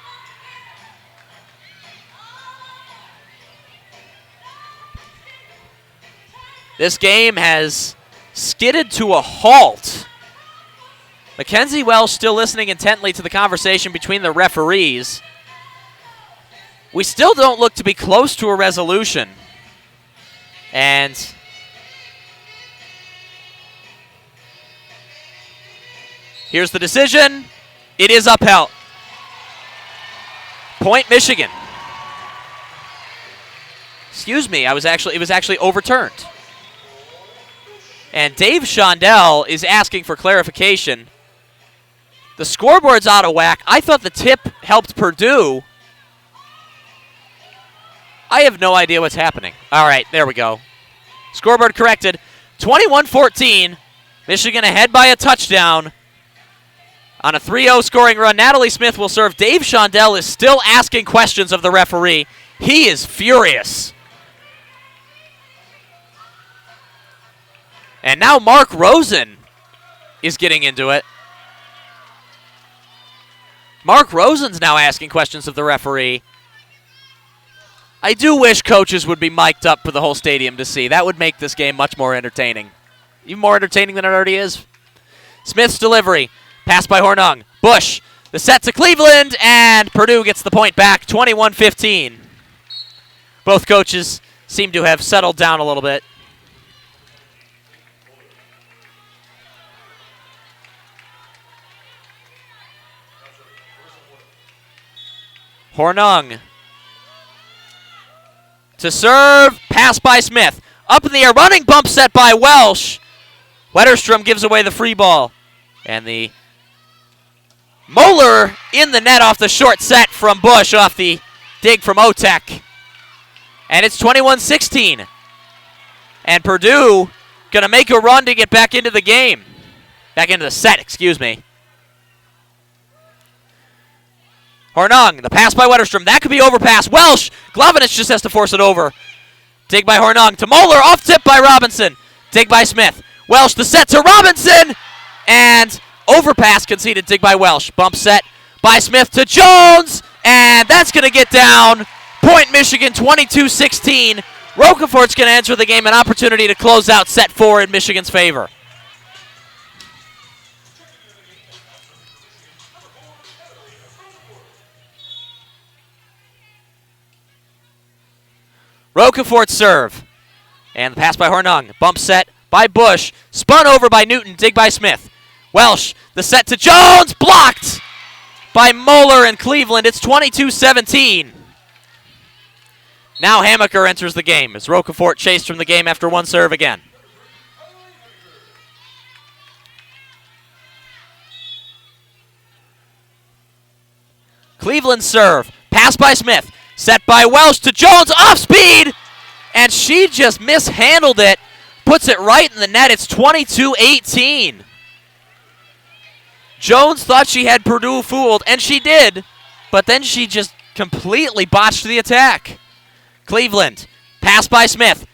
[SPEAKER 1] This game has skidded to a halt. Mckenzie Welsh still listening intently to the conversation between the referees. We still don't look to be close to a resolution. And here's the decision. It is upheld. Point Michigan. Excuse me, it was actually overturned. And Dave Shondell is asking for clarification. The scoreboard's out of whack. I thought the tip helped Purdue. I have no idea what's happening. All right, there we go. Scoreboard corrected. 21-14. Michigan ahead by a touchdown. On a 3-0 scoring run, Natalie Smith will serve. Dave Shondell is still asking questions of the referee. He is furious. And now Mark Rosen is getting into it. Mark Rosen's now asking questions of the referee. I do wish coaches would be mic'd up for the whole stadium to see. That would make this game much more entertaining. Even more entertaining than it already is. Smith's delivery. Pass by Hornung. Busch. The set to Cleveland, and Purdue gets the point back, 21-15. Both coaches seem to have settled down a little bit. Hornung. To serve, pass by Smith. Up in the air, running bump set by Welsh. Wetterstrom gives away the free ball. And the Muller in the net off the short set from Busch off the dig from Biotech. And it's 21-16. And Purdue going to make a run to get back into the game. Back into the set, excuse me. Hornung, the pass by Wetterstrom. That could be overpass. Welsh, Glavinich just has to force it over. Dig by Hornung to Muller, off tip by Robinson. Dig by Smith. Welsh, the set to Robinson. And overpass conceded, dig by Welsh. Bump set by Smith to Jones. And that's going to get down. Point Michigan, 22-16. Roquefort's going to enter the game, an opportunity to close out set 4 in Michigan's favor. Roquefort serve. And the pass by Hornung. Bump set by Busch. Spun over by Newton. Dig by Smith. Welsh. The set to Jones. Blocked by Muller and Cleveland. It's 22-17. Now Hammacher enters the game as Roquefort chased from the game after one serve again. Cleveland serve. Pass by Smith. Set by Welsh to Jones, off speed, and she just mishandled it. Puts it right in the net. It's 22-18. Jones thought she had Purdue fooled, and she did, but then she just completely botched the attack. Cleveland, pass by Smith.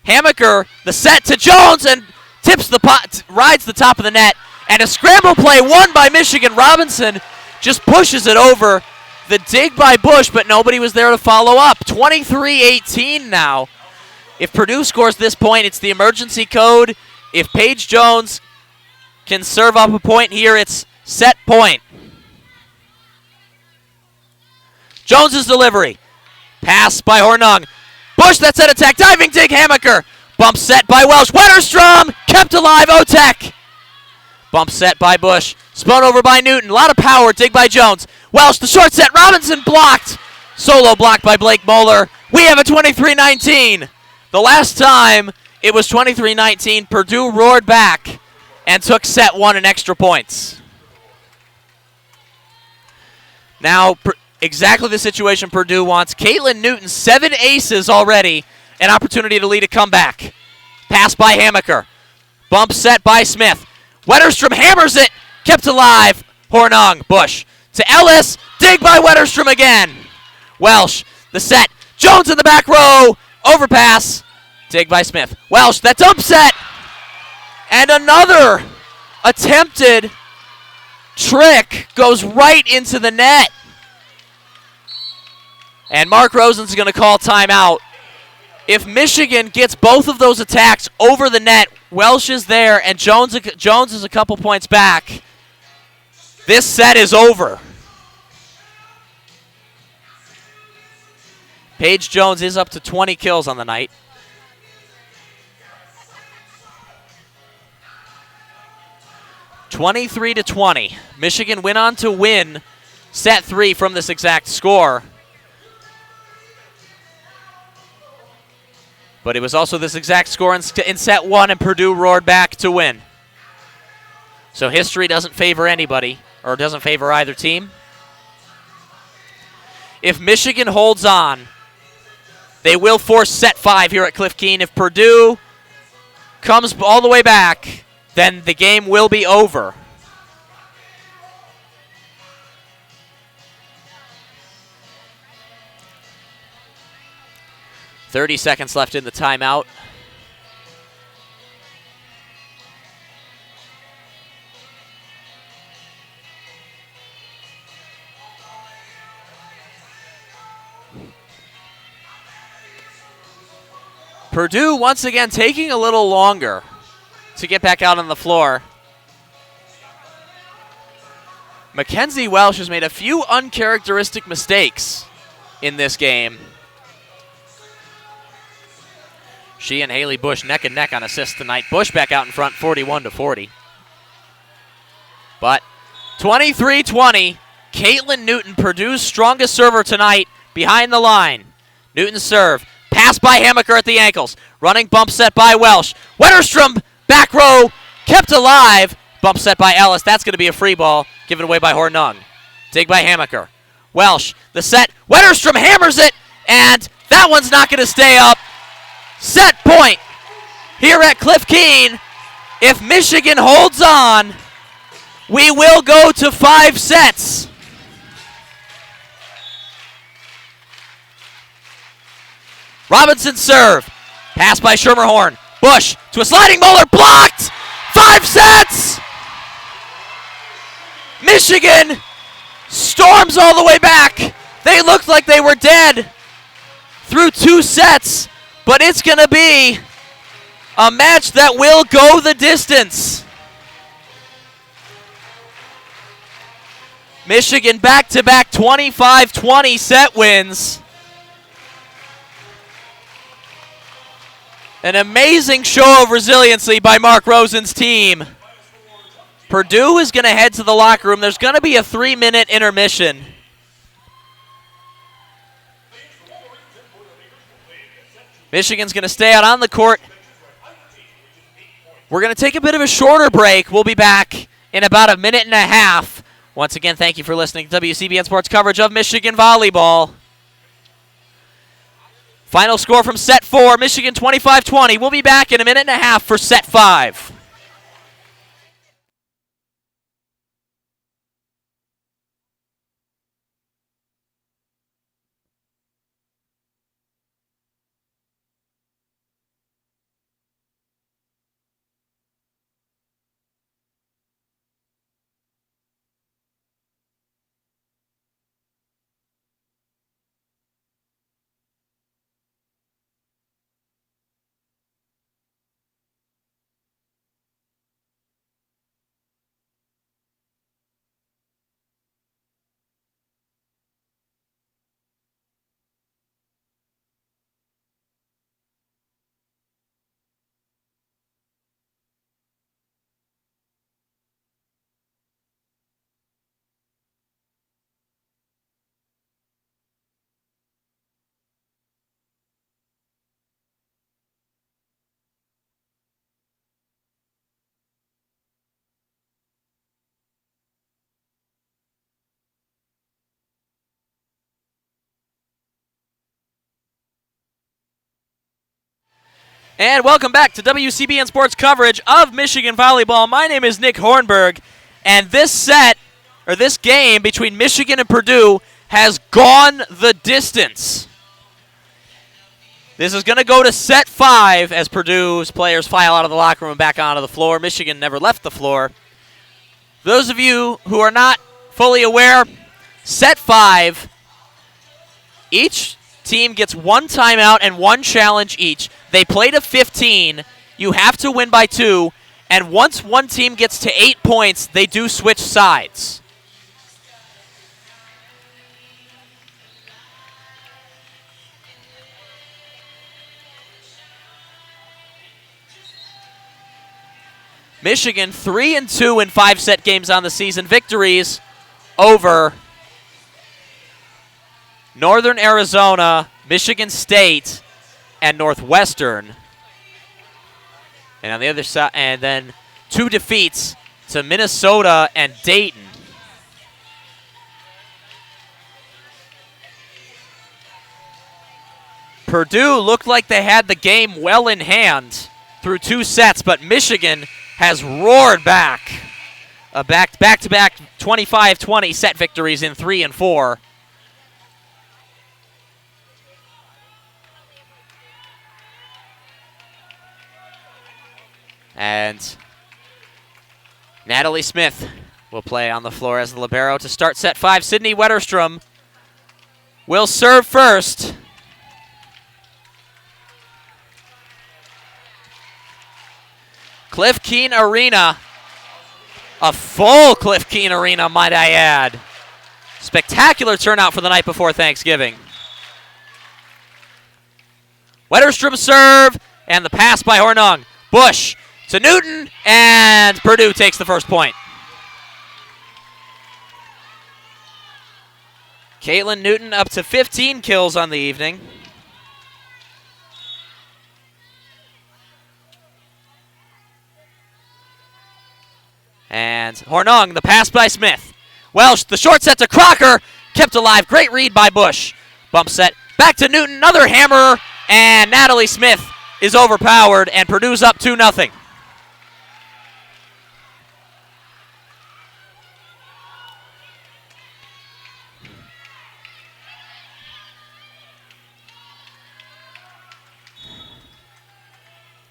[SPEAKER 1] Hammacher, the set to Jones, and tips the pot, rides the top of the net, and a scramble play won by Michigan. Robinson just pushes it over. The dig by Busch, but nobody was there to follow up. 23-18 now. If Purdue scores this point, it's the emergency code. If Paige Jones can serve up a point here, it's set point. Jones's delivery. Pass by Hornung. Busch, that set attack. Diving dig, Hammacher. Bump set by Welsh. Wetterstrom kept alive, Biotech. Bump set by Busch. Spun over by Newton. A lot of power. Dig by Jones. Welsh, the short set. Robinson blocked. Solo blocked by Blake Muller. We have a 23-19. The last time it was 23-19, Purdue roared back and took set 1 in extra points. Now, exactly the situation Purdue wants. Caitlin Newton, 7 aces already. An opportunity to lead a comeback. Pass by Hammacher. Bump set by Smith. Wetterstrom hammers it. Kept alive. Hornung. Busch. To Ellis. Dig by Wetterstrom again. Welsh. The set. Jones in the back row. Overpass. Dig by Smith. Welsh. That dump set. And another attempted trick goes right into the net. And Mark Rosen's going to call timeout. If Michigan gets both of those attacks over the net, Welsh is there, and Jones is a couple points back. This set is over. Paige Jones is up to 20 kills on the night. (23-20). Michigan went on to win set 3 from this exact score. But it was also this exact score in set 1, and Purdue roared back to win. So history doesn't favor anybody, or doesn't favor either team. If Michigan holds on, they will force set 5 here at Cliff Keen. If Purdue comes all the way back, then the game will be over. .30 seconds left in the timeout. Purdue once again taking a little longer to get back out on the floor. Mckenzie Welsh has made a few uncharacteristic mistakes in this game. She and Haley Busch neck and neck on assists tonight. Busch back out in front, 41-40. But 23-20, Caitlin Newton, Purdue's strongest server tonight, behind the line. Newton's serve, pass by Hammacher at the ankles. Running bump set by Welsh. Wetterstrom, back row, kept alive. Bump set by Ellis. That's going to be a free ball, given away by Hornung. Dig by Hammacher. Welsh, the set. Wetterstrom hammers it, and that one's not going to stay up. Set point here at Cliff Keen. If Michigan holds on, we will go to 5 sets. Robinson serve. Pass by Schermerhorn. Busch to a sliding Muller. Blocked. 5 sets. Michigan storms all the way back. They looked like they were dead through 2 sets. But it's going to be a match that will go the distance. Michigan back-to-back 25-20 set wins. An amazing show of resiliency by Mark Rosen's team. Purdue is going to head to the locker room. There's going to be a 3-minute intermission. Michigan's going to stay out on the court. We're going to take a bit of a shorter break. We'll be back in about a minute and a half. Once again, thank you for listening to WCBN Sports coverage of Michigan Volleyball. Final score from set 4, Michigan 25-20. We'll be back in a minute and a half for set 5. And welcome back to WCBN Sports coverage of Michigan Volleyball. My name is Nick Hornberg, and this game between Michigan and Purdue has gone the distance. This is going to go to set 5 as Purdue's players file out of the locker room and back onto the floor. Michigan never left the floor. Those of you who are not fully aware, set 5, each team gets 1 timeout and 1 challenge each. They play to 15. You have to win by 2. And once one team gets to 8 points, they do switch sides. Michigan 3-2 in 5-set games on the season. Victories over Northern Arizona, Michigan State, and Northwestern. And on the other side, and then 2 defeats to Minnesota and Dayton. Purdue looked like they had the game well in hand through 2 sets, but Michigan has roared back. Back-to-back 25-20 set victories in 3 and 4. And Natalie Smith will play on the floor as the libero to start set 5. Sidney Wetterstrom will serve first. Cliff Keen Arena, a full Cliff Keen Arena, might I add. Spectacular turnout for the night before Thanksgiving. Wetterstrom serve, and the pass by Hornung. Busch to Newton, and Purdue takes the first point. Caitlin Newton up to 15 kills on the evening. And Hornung, the pass by Smith. Welsh, the short set to Crocker, kept alive. Great read by Busch. Bump set, back to Newton, another hammer, and Natalie Smith is overpowered, and Purdue's up 2-0.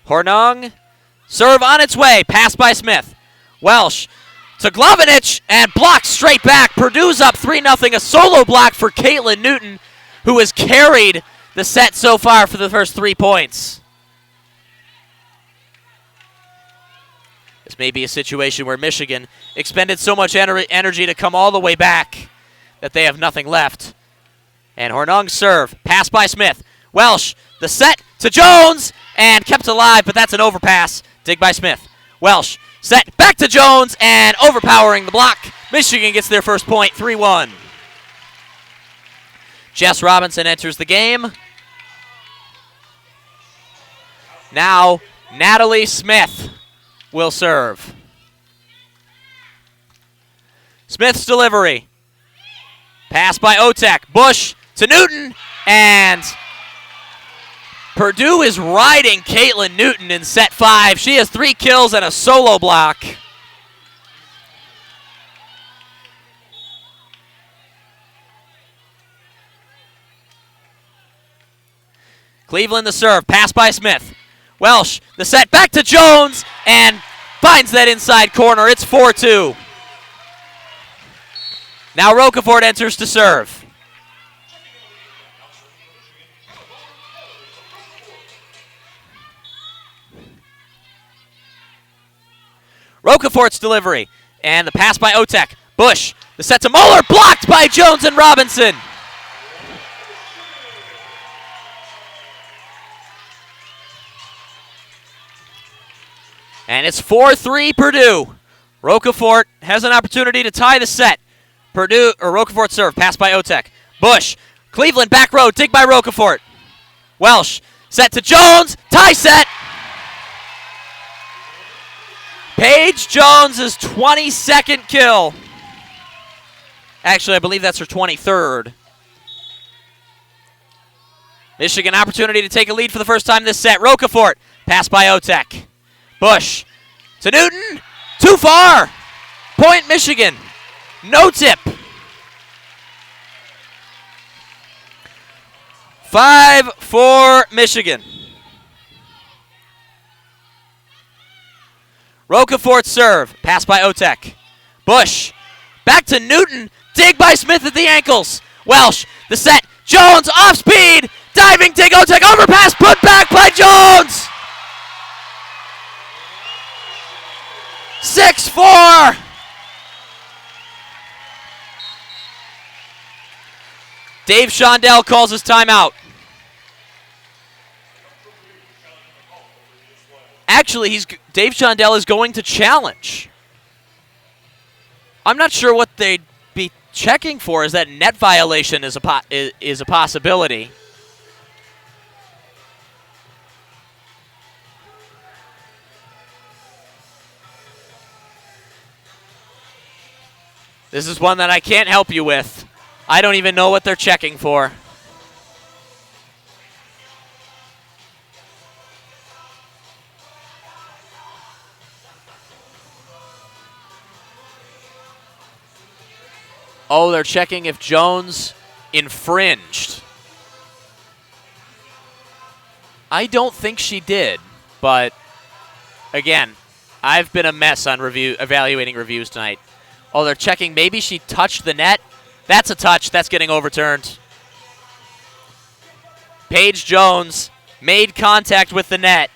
[SPEAKER 1] Hornung, serve on its way, pass by Smith. Welsh to Glovenich, and blocked straight back. Purdue's up 3-0, a solo block for Caitlin Newton, who has carried the set so far for the first 3 points. This may be a situation where Michigan expended so much energy to come all the way back that they have nothing left. And Hornung serve, pass by Smith. Welsh, the set to Jones, and kept alive, but that's an overpass. Dig by Smith. Welsh, set back to Jones, and overpowering the block. Michigan gets their first point, 3-1. Jess Robinson enters the game. Now, Natalie Smith will serve. Smith's delivery. Pass by Otek. Busch to Newton, and Purdue is riding Caitlin Newton in set 5. She has 3 kills and a solo block. Cleveland the serve, pass by Smith. Welsh, the set back to Jones, and finds that inside corner. It's 4-2. Now Rocafort enters to serve. Rocafort's delivery, and the pass by Otek. Busch, the set to Muller, blocked by Jones and Robinson. And it's 4-3 Purdue. Rocafort has an opportunity to tie the set. Rocafort serve, pass by Otek. Busch, Cleveland back row, dig by Rocafort. Welsh, set to Jones, tie set. Paige Jones' 22nd kill. Actually, I believe that's her 23rd. Michigan opportunity to take a lead for the first time this set. Rocafort, pass by Biotech. Busch to Newton, too far. Point Michigan, no tip. 5-4 Michigan. Rocafort serve, pass by Biotech. Busch, back to Newton, dig by Smith at the ankles. Welsh, the set, Jones off speed, diving dig, Biotech, overpass, put back by Jones. 6-4. Dave Shondell calls his timeout. Actually, Dave Shondell is going to challenge. I'm not sure what they'd be checking for. Is that net violation is a possibility. This is one that I can't help you with. I don't even know what they're checking for. Oh, they're checking if Jones infringed. I don't think she did, but again, I've been a mess on evaluating reviews tonight. Oh, they're checking maybe she touched the net. That's a touch. That's getting overturned. Paige Jones made contact with the net.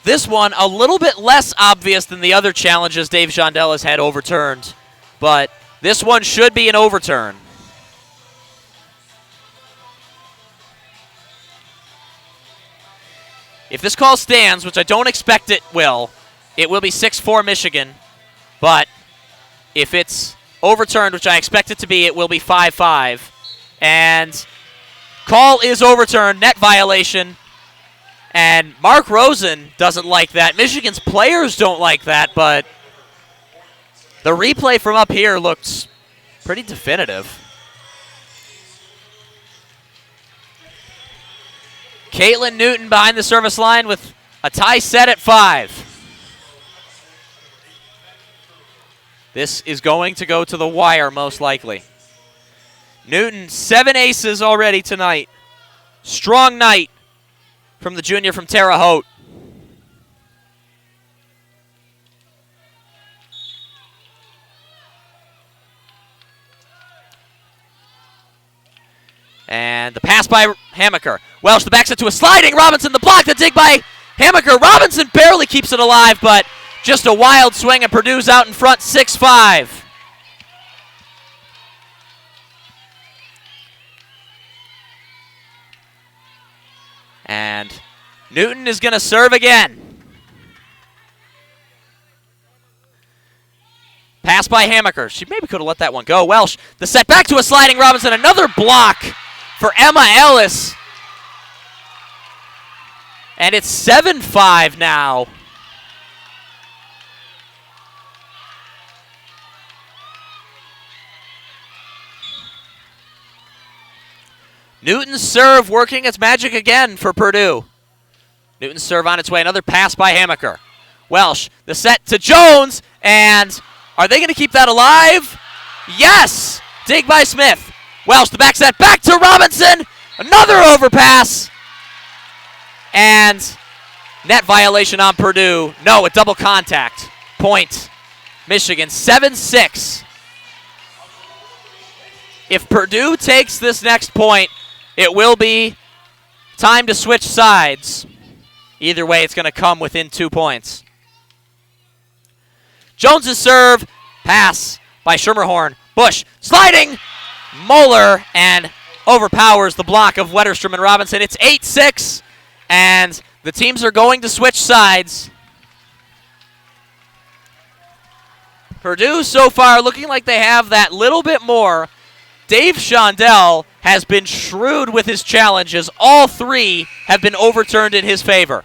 [SPEAKER 1] This one, a little bit less obvious than the other challenges Dave Shondell has had overturned, but this one should be an overturn. If this call stands, which I don't expect it will be 6-4 Michigan, but if it's overturned, which I expect it to be, it will be 5-5. And call is overturned, net violation. And Mark Rosen doesn't like that. Michigan's players don't like that, but the replay from up here looks pretty definitive. Caitlin Newton behind the service line with a tie set at 5. This is going to go to the wire most likely. Newton, 7 aces already tonight. Strong night from the junior from Terre Haute. And the pass by Hammacher. Welsh, the back set to a sliding. Robinson, the block, the dig by Hammacher. Robinson barely keeps it alive, but just a wild swing, and Purdue's out in front, 6-5. And Newton is going to serve again. Pass by Hammacher. She maybe could have let that one go. Welsh, the set back to a sliding Robinson. Another block for Emma Ellis. And it's 7-5 now. Newton's serve working its magic again for Purdue. Newton's serve on its way. Another pass by Hammacher. Welsh, the set to Jones, and are they going to keep that alive? Yes! Dig by Smith. Welsh, the back set back to Robinson. Another overpass. And net violation on Purdue. No, a double contact. Point. Michigan, 7-6. If Purdue takes this next point, it will be time to switch sides. Either way, it's going to come within 2 points. Jones's serve, pass by Schermerhorn. Busch sliding, Muller, and overpowers the block of Wetterstrom and Robinson. It's 8-6, and the teams are going to switch sides. Purdue so far looking like they have that little bit more. Dave Shondell has been shrewd with his challenges. All 3 have been overturned in his favor.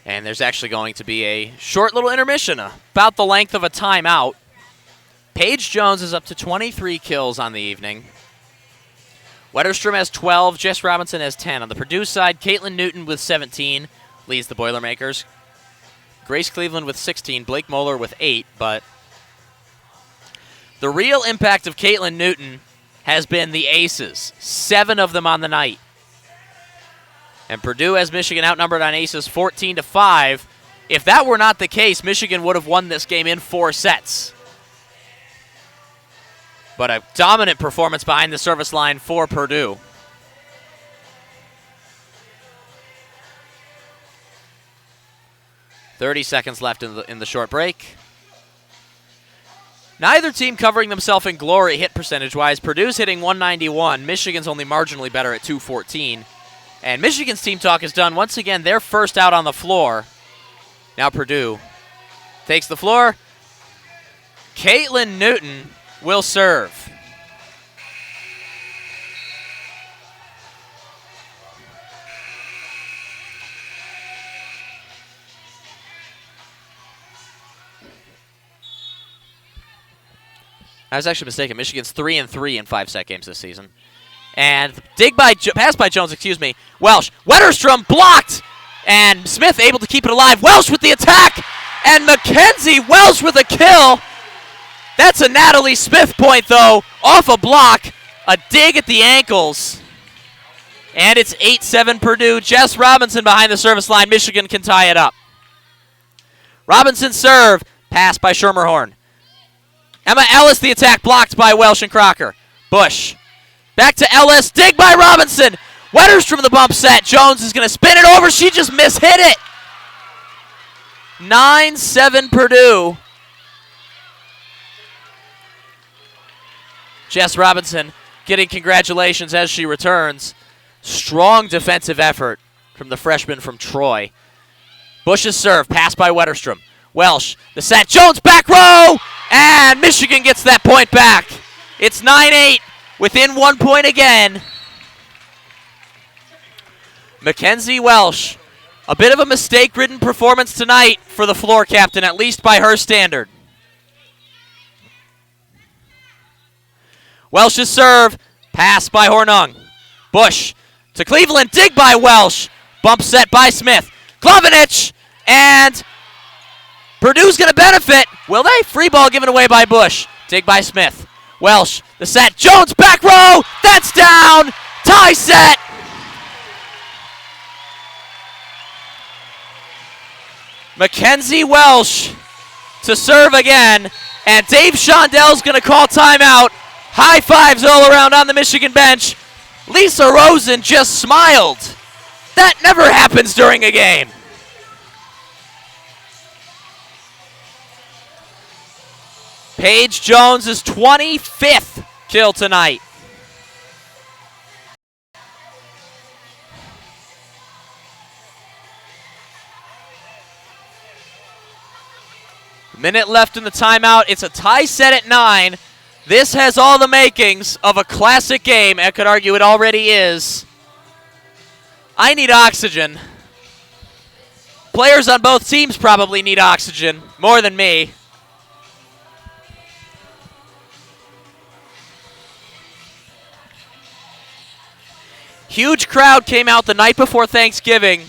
[SPEAKER 1] And there's actually going to be a short little intermission, about the length of a timeout. Paige Jones is up to 23 kills on the evening. Wetterstrom has 12. Jess Robinson has 10. On the Purdue side, Caitlin Newton with 17 leads the Boilermakers. Grace Cleveland with 16. Blake Muller with 8. But the real impact of Caitlin Newton has been the aces. 7 of them on the night. And Purdue has Michigan outnumbered on aces 14-5. If that were not the case, Michigan would have won this game in 4 sets. But a dominant performance behind the service line for Purdue. .30 seconds left in the short break. Neither team covering themselves in glory hit percentage-wise. Purdue's hitting 191. Michigan's only marginally better at 214. And Michigan's team talk is done. Once again, they're first out on the floor. Now Purdue takes the floor. Caitlin Newton will serve. I was actually mistaken. Michigan's 3-3 in 5-set games this season. And pass by Jones, excuse me. Welsh. Wetterstrom blocked. And Smith able to keep it alive. Welsh with the attack. And Mckenzie Welsh with a kill. That's a Natalie Smith point, though. Off a block. A dig at the ankles. And it's 8-7 Purdue. Jess Robinson behind the service line. Michigan can tie it up. Robinson serve. Pass by Schermerhorn. Emma Ellis, the attack blocked by Welsh and Crocker. Busch. Back to Ellis. Dig by Robinson. Wetterstrom the bump set. Jones is going to spin it over. She just mishit it. 9-7 Purdue. Jess Robinson getting congratulations as she returns. Strong defensive effort from the freshman from Troy. Busch's serve. Pass by Wetterstrom. Welsh. The set. Jones back row. And Michigan gets that point back. It's 9-8. Within 1 point again. Mckenzie Welsh. A bit of a mistake-ridden performance tonight for the floor captain, at least by her standard. Welsh's serve. Pass by Hornung. Busch to Cleveland. Dig by Welsh. Bump set by Smith. Klovenich. And Purdue's going to benefit. Will they? Free ball given away by Busch. Dig by Smith. Welsh, the set. Jones, back row. That's down. Tie set. Mckenzie Welsh to serve again. And Dave Shondell's going to call timeout. High fives all around on the Michigan bench. Lisa Rosen just smiled. That never happens during a game. Paige Jones' 25th kill tonight. Minute left in the timeout. It's a tie set at 9. This has all the makings of a classic game. I could argue it already is. I need oxygen. Players on both teams probably need oxygen more than me. Huge crowd came out the night before Thanksgiving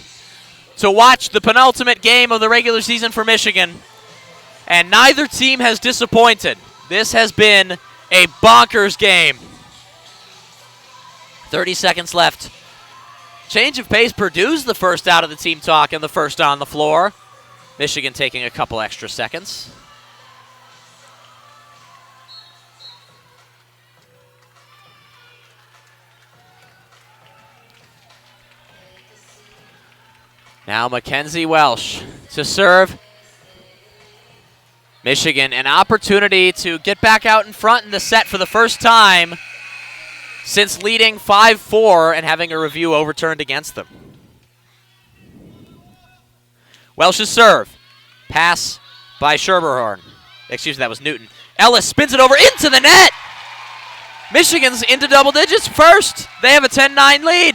[SPEAKER 1] to watch the penultimate game of the regular season for Michigan. And neither team has disappointed. This has been a bonkers game. 30 seconds left. Change of pace. Purdue's the first out of the team talk and the first on the floor. Michigan taking a couple extra seconds. Now Mckenzie Welsh to serve. Michigan, an opportunity to get back out in front in the set for the first time since leading 5-4 and having a review overturned against them. Welsh's serve. Pass by Schermerhorn. Excuse me, that was Newton. Ellis spins it over into the net. Michigan's into double digits first. They have a 10-9 lead.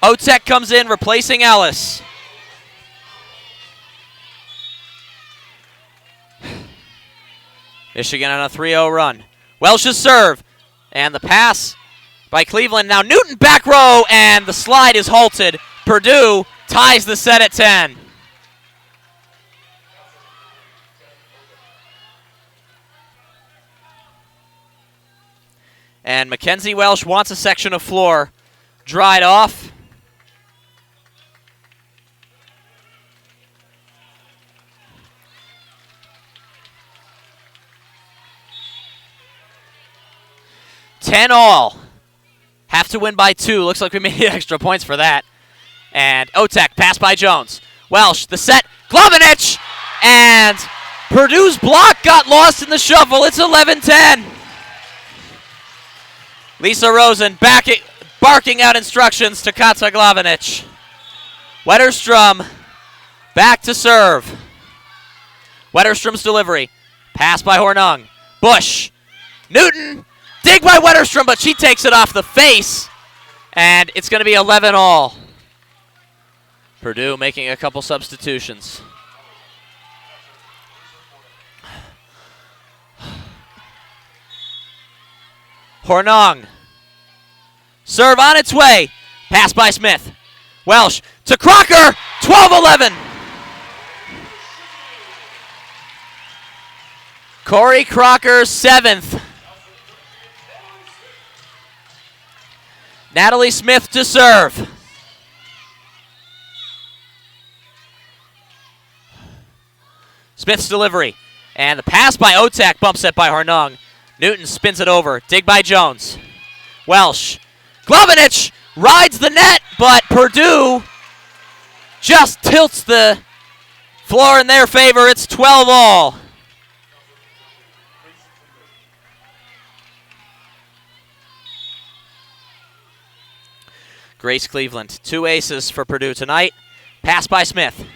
[SPEAKER 1] Biotech comes in, replacing Ellis. Michigan on a 3-0 run. Welsh's serve. And the pass by Cleveland. Now Newton back row, and the slide is halted. Purdue ties the set at 10. And Mckenzie Welsh wants a section of floor dried off. All. Have to win by 2. Looks like we made extra points for that. And Biotech, pass by Jones. Welsh, the set, Glavinich! And Purdue's block got lost in the shuffle. It's 11-10. Lisa Rosen barking out instructions to Kata Glavinich. Wetterstrom back to serve. Wetterstrom's delivery. Pass by Hornung. Busch. Newton. Dig by Wetterstrom, but she takes it off the face. And it's going to be 11-all. Purdue making a couple substitutions. Hornung. Serve on its way. Pass by Smith. Welsh to Crocker. 12-11. Corey Crocker, 7th. Natalie Smith to serve. Smith's delivery. And the pass by Biotech, bump set by Hornung. Newton spins it over. Dig by Jones. Welsh. Glavinich rides the net, but Purdue just tilts the floor in their favor. It's 12-all. Grace Cleveland, 2 aces for Purdue tonight. Pass by Smith.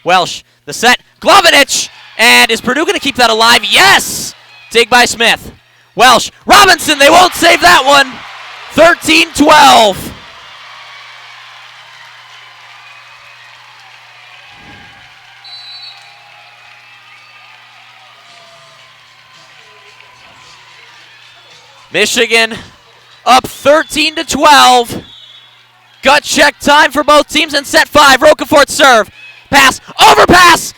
[SPEAKER 1] Welsh, the set. Glavinich! And is Purdue going to keep that alive? Yes! Dig by Smith. Welsh, Robinson, they won't save that one. 13-12. Michigan up 13-12. Gut check time for both teams in set 5. Rocafort serve. Pass. Overpass.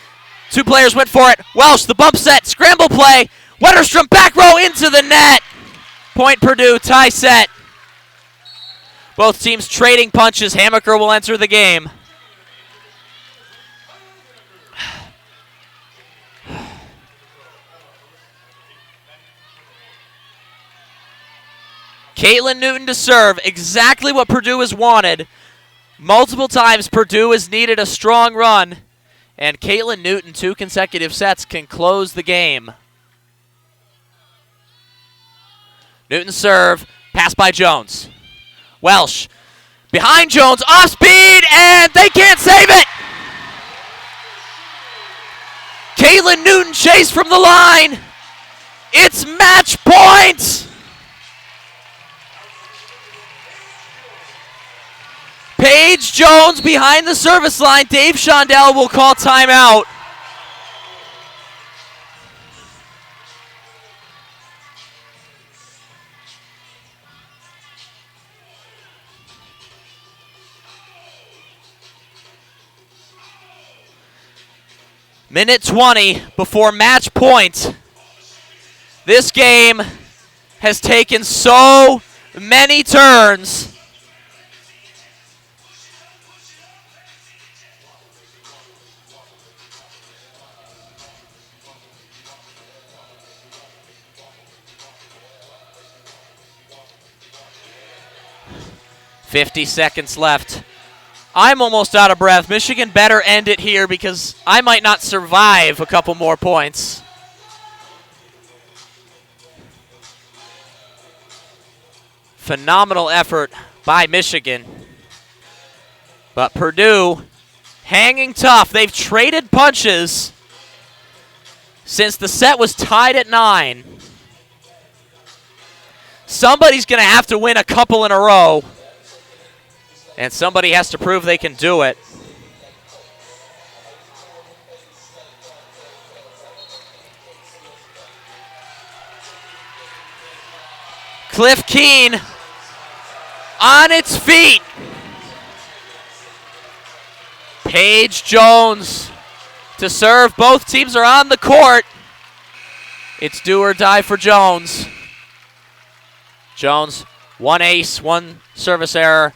[SPEAKER 1] 2 players went for it. Welsh, the bump set. Scramble play. Wetterstrom back row into the net. Point Purdue. Tie set. Both teams trading punches. Hammacher will enter the game. Caitlin Newton to serve, exactly what Purdue has wanted. Multiple times Purdue has needed a strong run, and Caitlin Newton, 2 consecutive sets, can close the game. Newton serve, pass by Jones. Welsh, behind Jones, off speed, and they can't save it! Caitlin Newton chased from the line. It's match point! Paige Jones behind the service line. Dave Shondell will call timeout. Minute 20 before match point. This game has taken so many turns. .50 left. I'm almost out of breath. Michigan better end it here because I might not survive a couple more points. Phenomenal effort by Michigan. But Purdue hanging tough. They've traded punches since the set was tied at 9. Somebody's going to have to win a couple in a row. And somebody has to prove they can do it. Cliff Keen on its feet. Paige Jones to serve. Both teams are on the court. It's do or die for Jones. Jones, one ace, one service error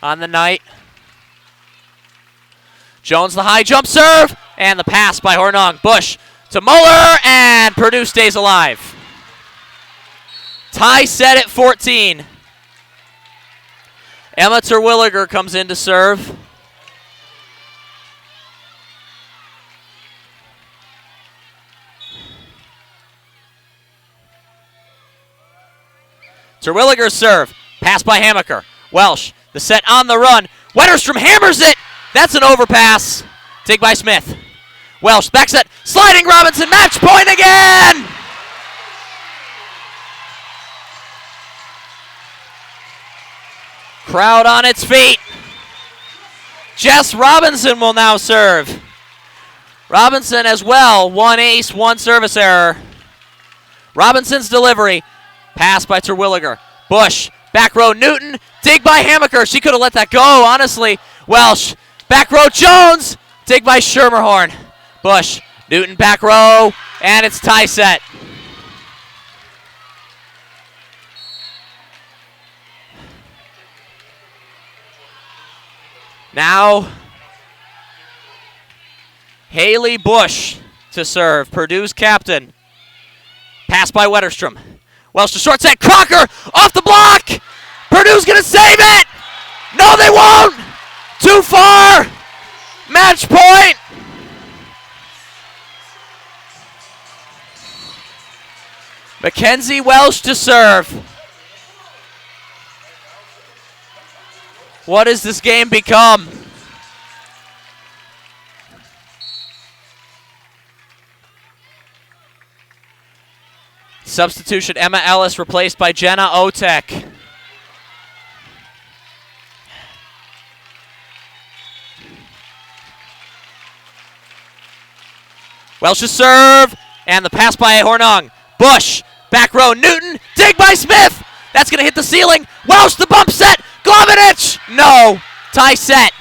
[SPEAKER 1] on the night. Jones the high jump serve, and the pass by Hornung. Busch to Muller, and Purdue stays alive. Tie set at 14. Emma Terwilliger comes in to serve. Terwilliger's serve. Pass by Hammacher. Welsh, the set on the run. Wetterstrom hammers it. That's an overpass. Dig by Smith. Welsh, back set. Sliding Robinson. Match point again. Crowd on its feet. Jess Robinson will now serve. Robinson as well. One ace, one service error. Robinson's delivery. Pass by Terwilliger. Busch, back row Newton. Dig by Hammacher. She could have let that go, honestly. Welsh, back row Jones. Dig by Schermerhorn. Busch, Newton back row, and it's tie set. Now, Haley Busch to serve, Purdue's captain. Pass by Wetterstrom. Welsh to short set. Crocker off the block. Purdue's going to save it. No, they won't. Too far. Match point. Mckenzie Welsh to serve. What does this game become? Substitution, Emma Ellis replaced by Jenna Otek. Welsh's serve, and the pass by Hornung. Busch, back row, Newton, dig by Smith. That's going to hit the ceiling. Welsh, the bump set. Glovinich, no. Tie set.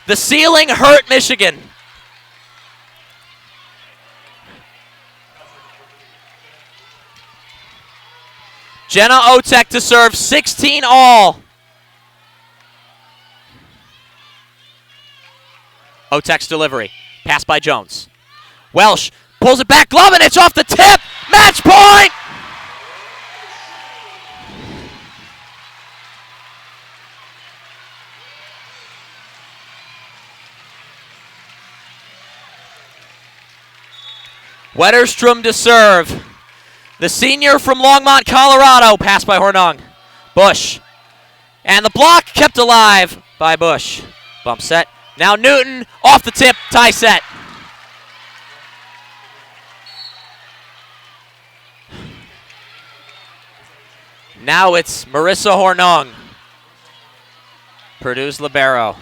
[SPEAKER 1] The ceiling hurt Michigan. Jenna Otek to serve, 16 all. Otek's delivery. Pass by Jones. Welsh pulls it back. Glovinich off the tip. Match point! Wetterstrom to serve. The senior from Longmont, Colorado. Pass by Hornung. Busch. And the block kept alive by Busch. Bump set. Now Newton off the tip. Tie set. Now it's Marissa Hornung. Purdue's libero.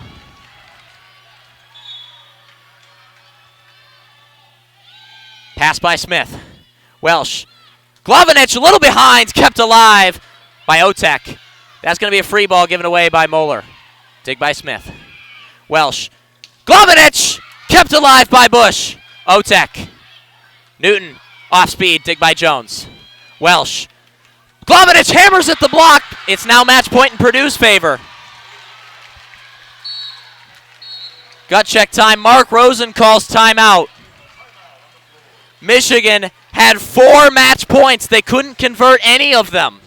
[SPEAKER 1] Pass by Smith. Welsh. Glovinich a little behind, kept alive by Otek. That's going to be a free ball given away by Muller. Dig by Smith. Welsh. Glovinich kept alive by Busch. Otek. Newton off speed, dig by Jones. Welsh. Glovinich hammers at the block. It's now match point in Purdue's favor. Gut check time. Mark Rosen calls timeout. Michigan had 4 match points. They couldn't convert any of them.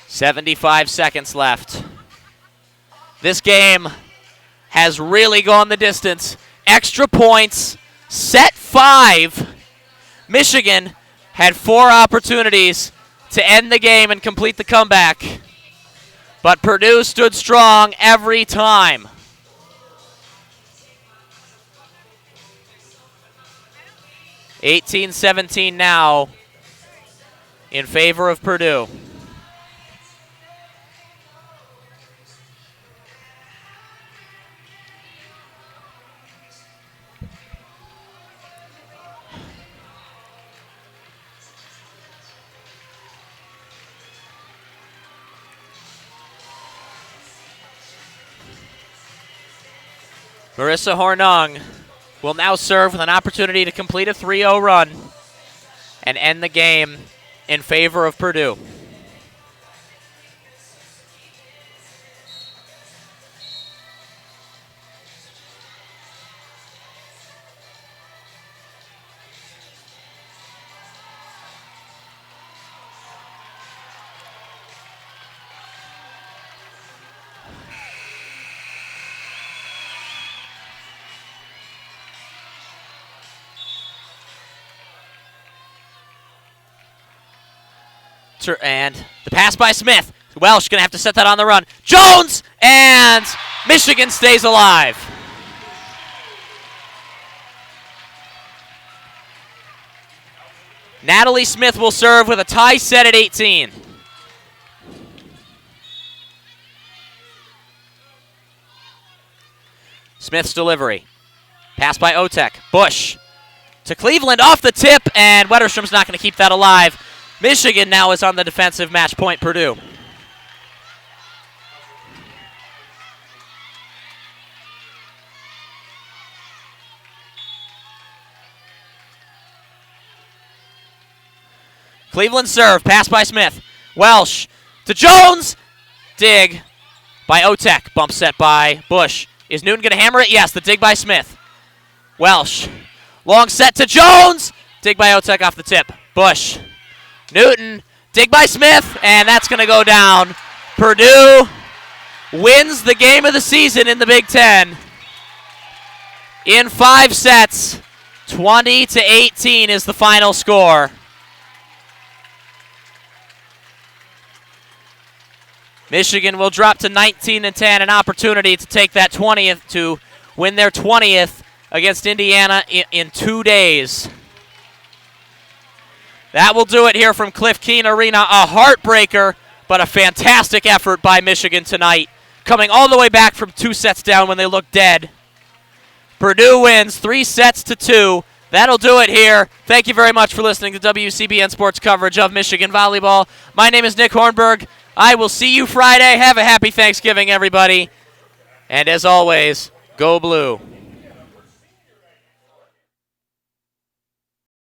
[SPEAKER 1] .75 seconds left. This game has really gone the distance. Extra points, set 5. Michigan had 4 opportunities to end the game and complete the comeback. But Purdue stood strong every time. 18-17 now in favor of Purdue. Marissa Hornung will now serve with an opportunity to complete a 3-0 run and end the game in favor of Purdue. And the pass by Smith. Welsh going to have to set that on the run. Jones! And Michigan stays alive. Natalie Smith will serve with a tie set at 18. Smith's delivery. Pass by Biotech. Busch to Cleveland off the tip, and Wetterstrom's not going to keep that alive. Michigan now is on the defensive match point, Purdue. Cleveland serve, pass by Smith. Welsh to Jones. Dig by Biotech. Bump set by Busch. Is Newton going to hammer it? Yes, the dig by Smith. Welsh. Long set to Jones. Dig by Biotech off the tip. Busch. Newton, dig by Smith, and that's going to go down. Purdue wins the game of the season in the Big Ten in 5 sets. 20-18 is the final score. Michigan will drop to 19-10, an opportunity to take that 20th, to win their 20th against Indiana in 2 days. That will do it here from Cliff Keen Arena. A heartbreaker, but a fantastic effort by Michigan tonight, coming all the way back from 2 sets down when they looked dead. Purdue wins 3-2. That'll do it here. Thank you very much for listening to WCBN Sports coverage of Michigan volleyball. My name is Nick Hornberg. I will see you Friday. Have a happy Thanksgiving, everybody. And as always, go blue.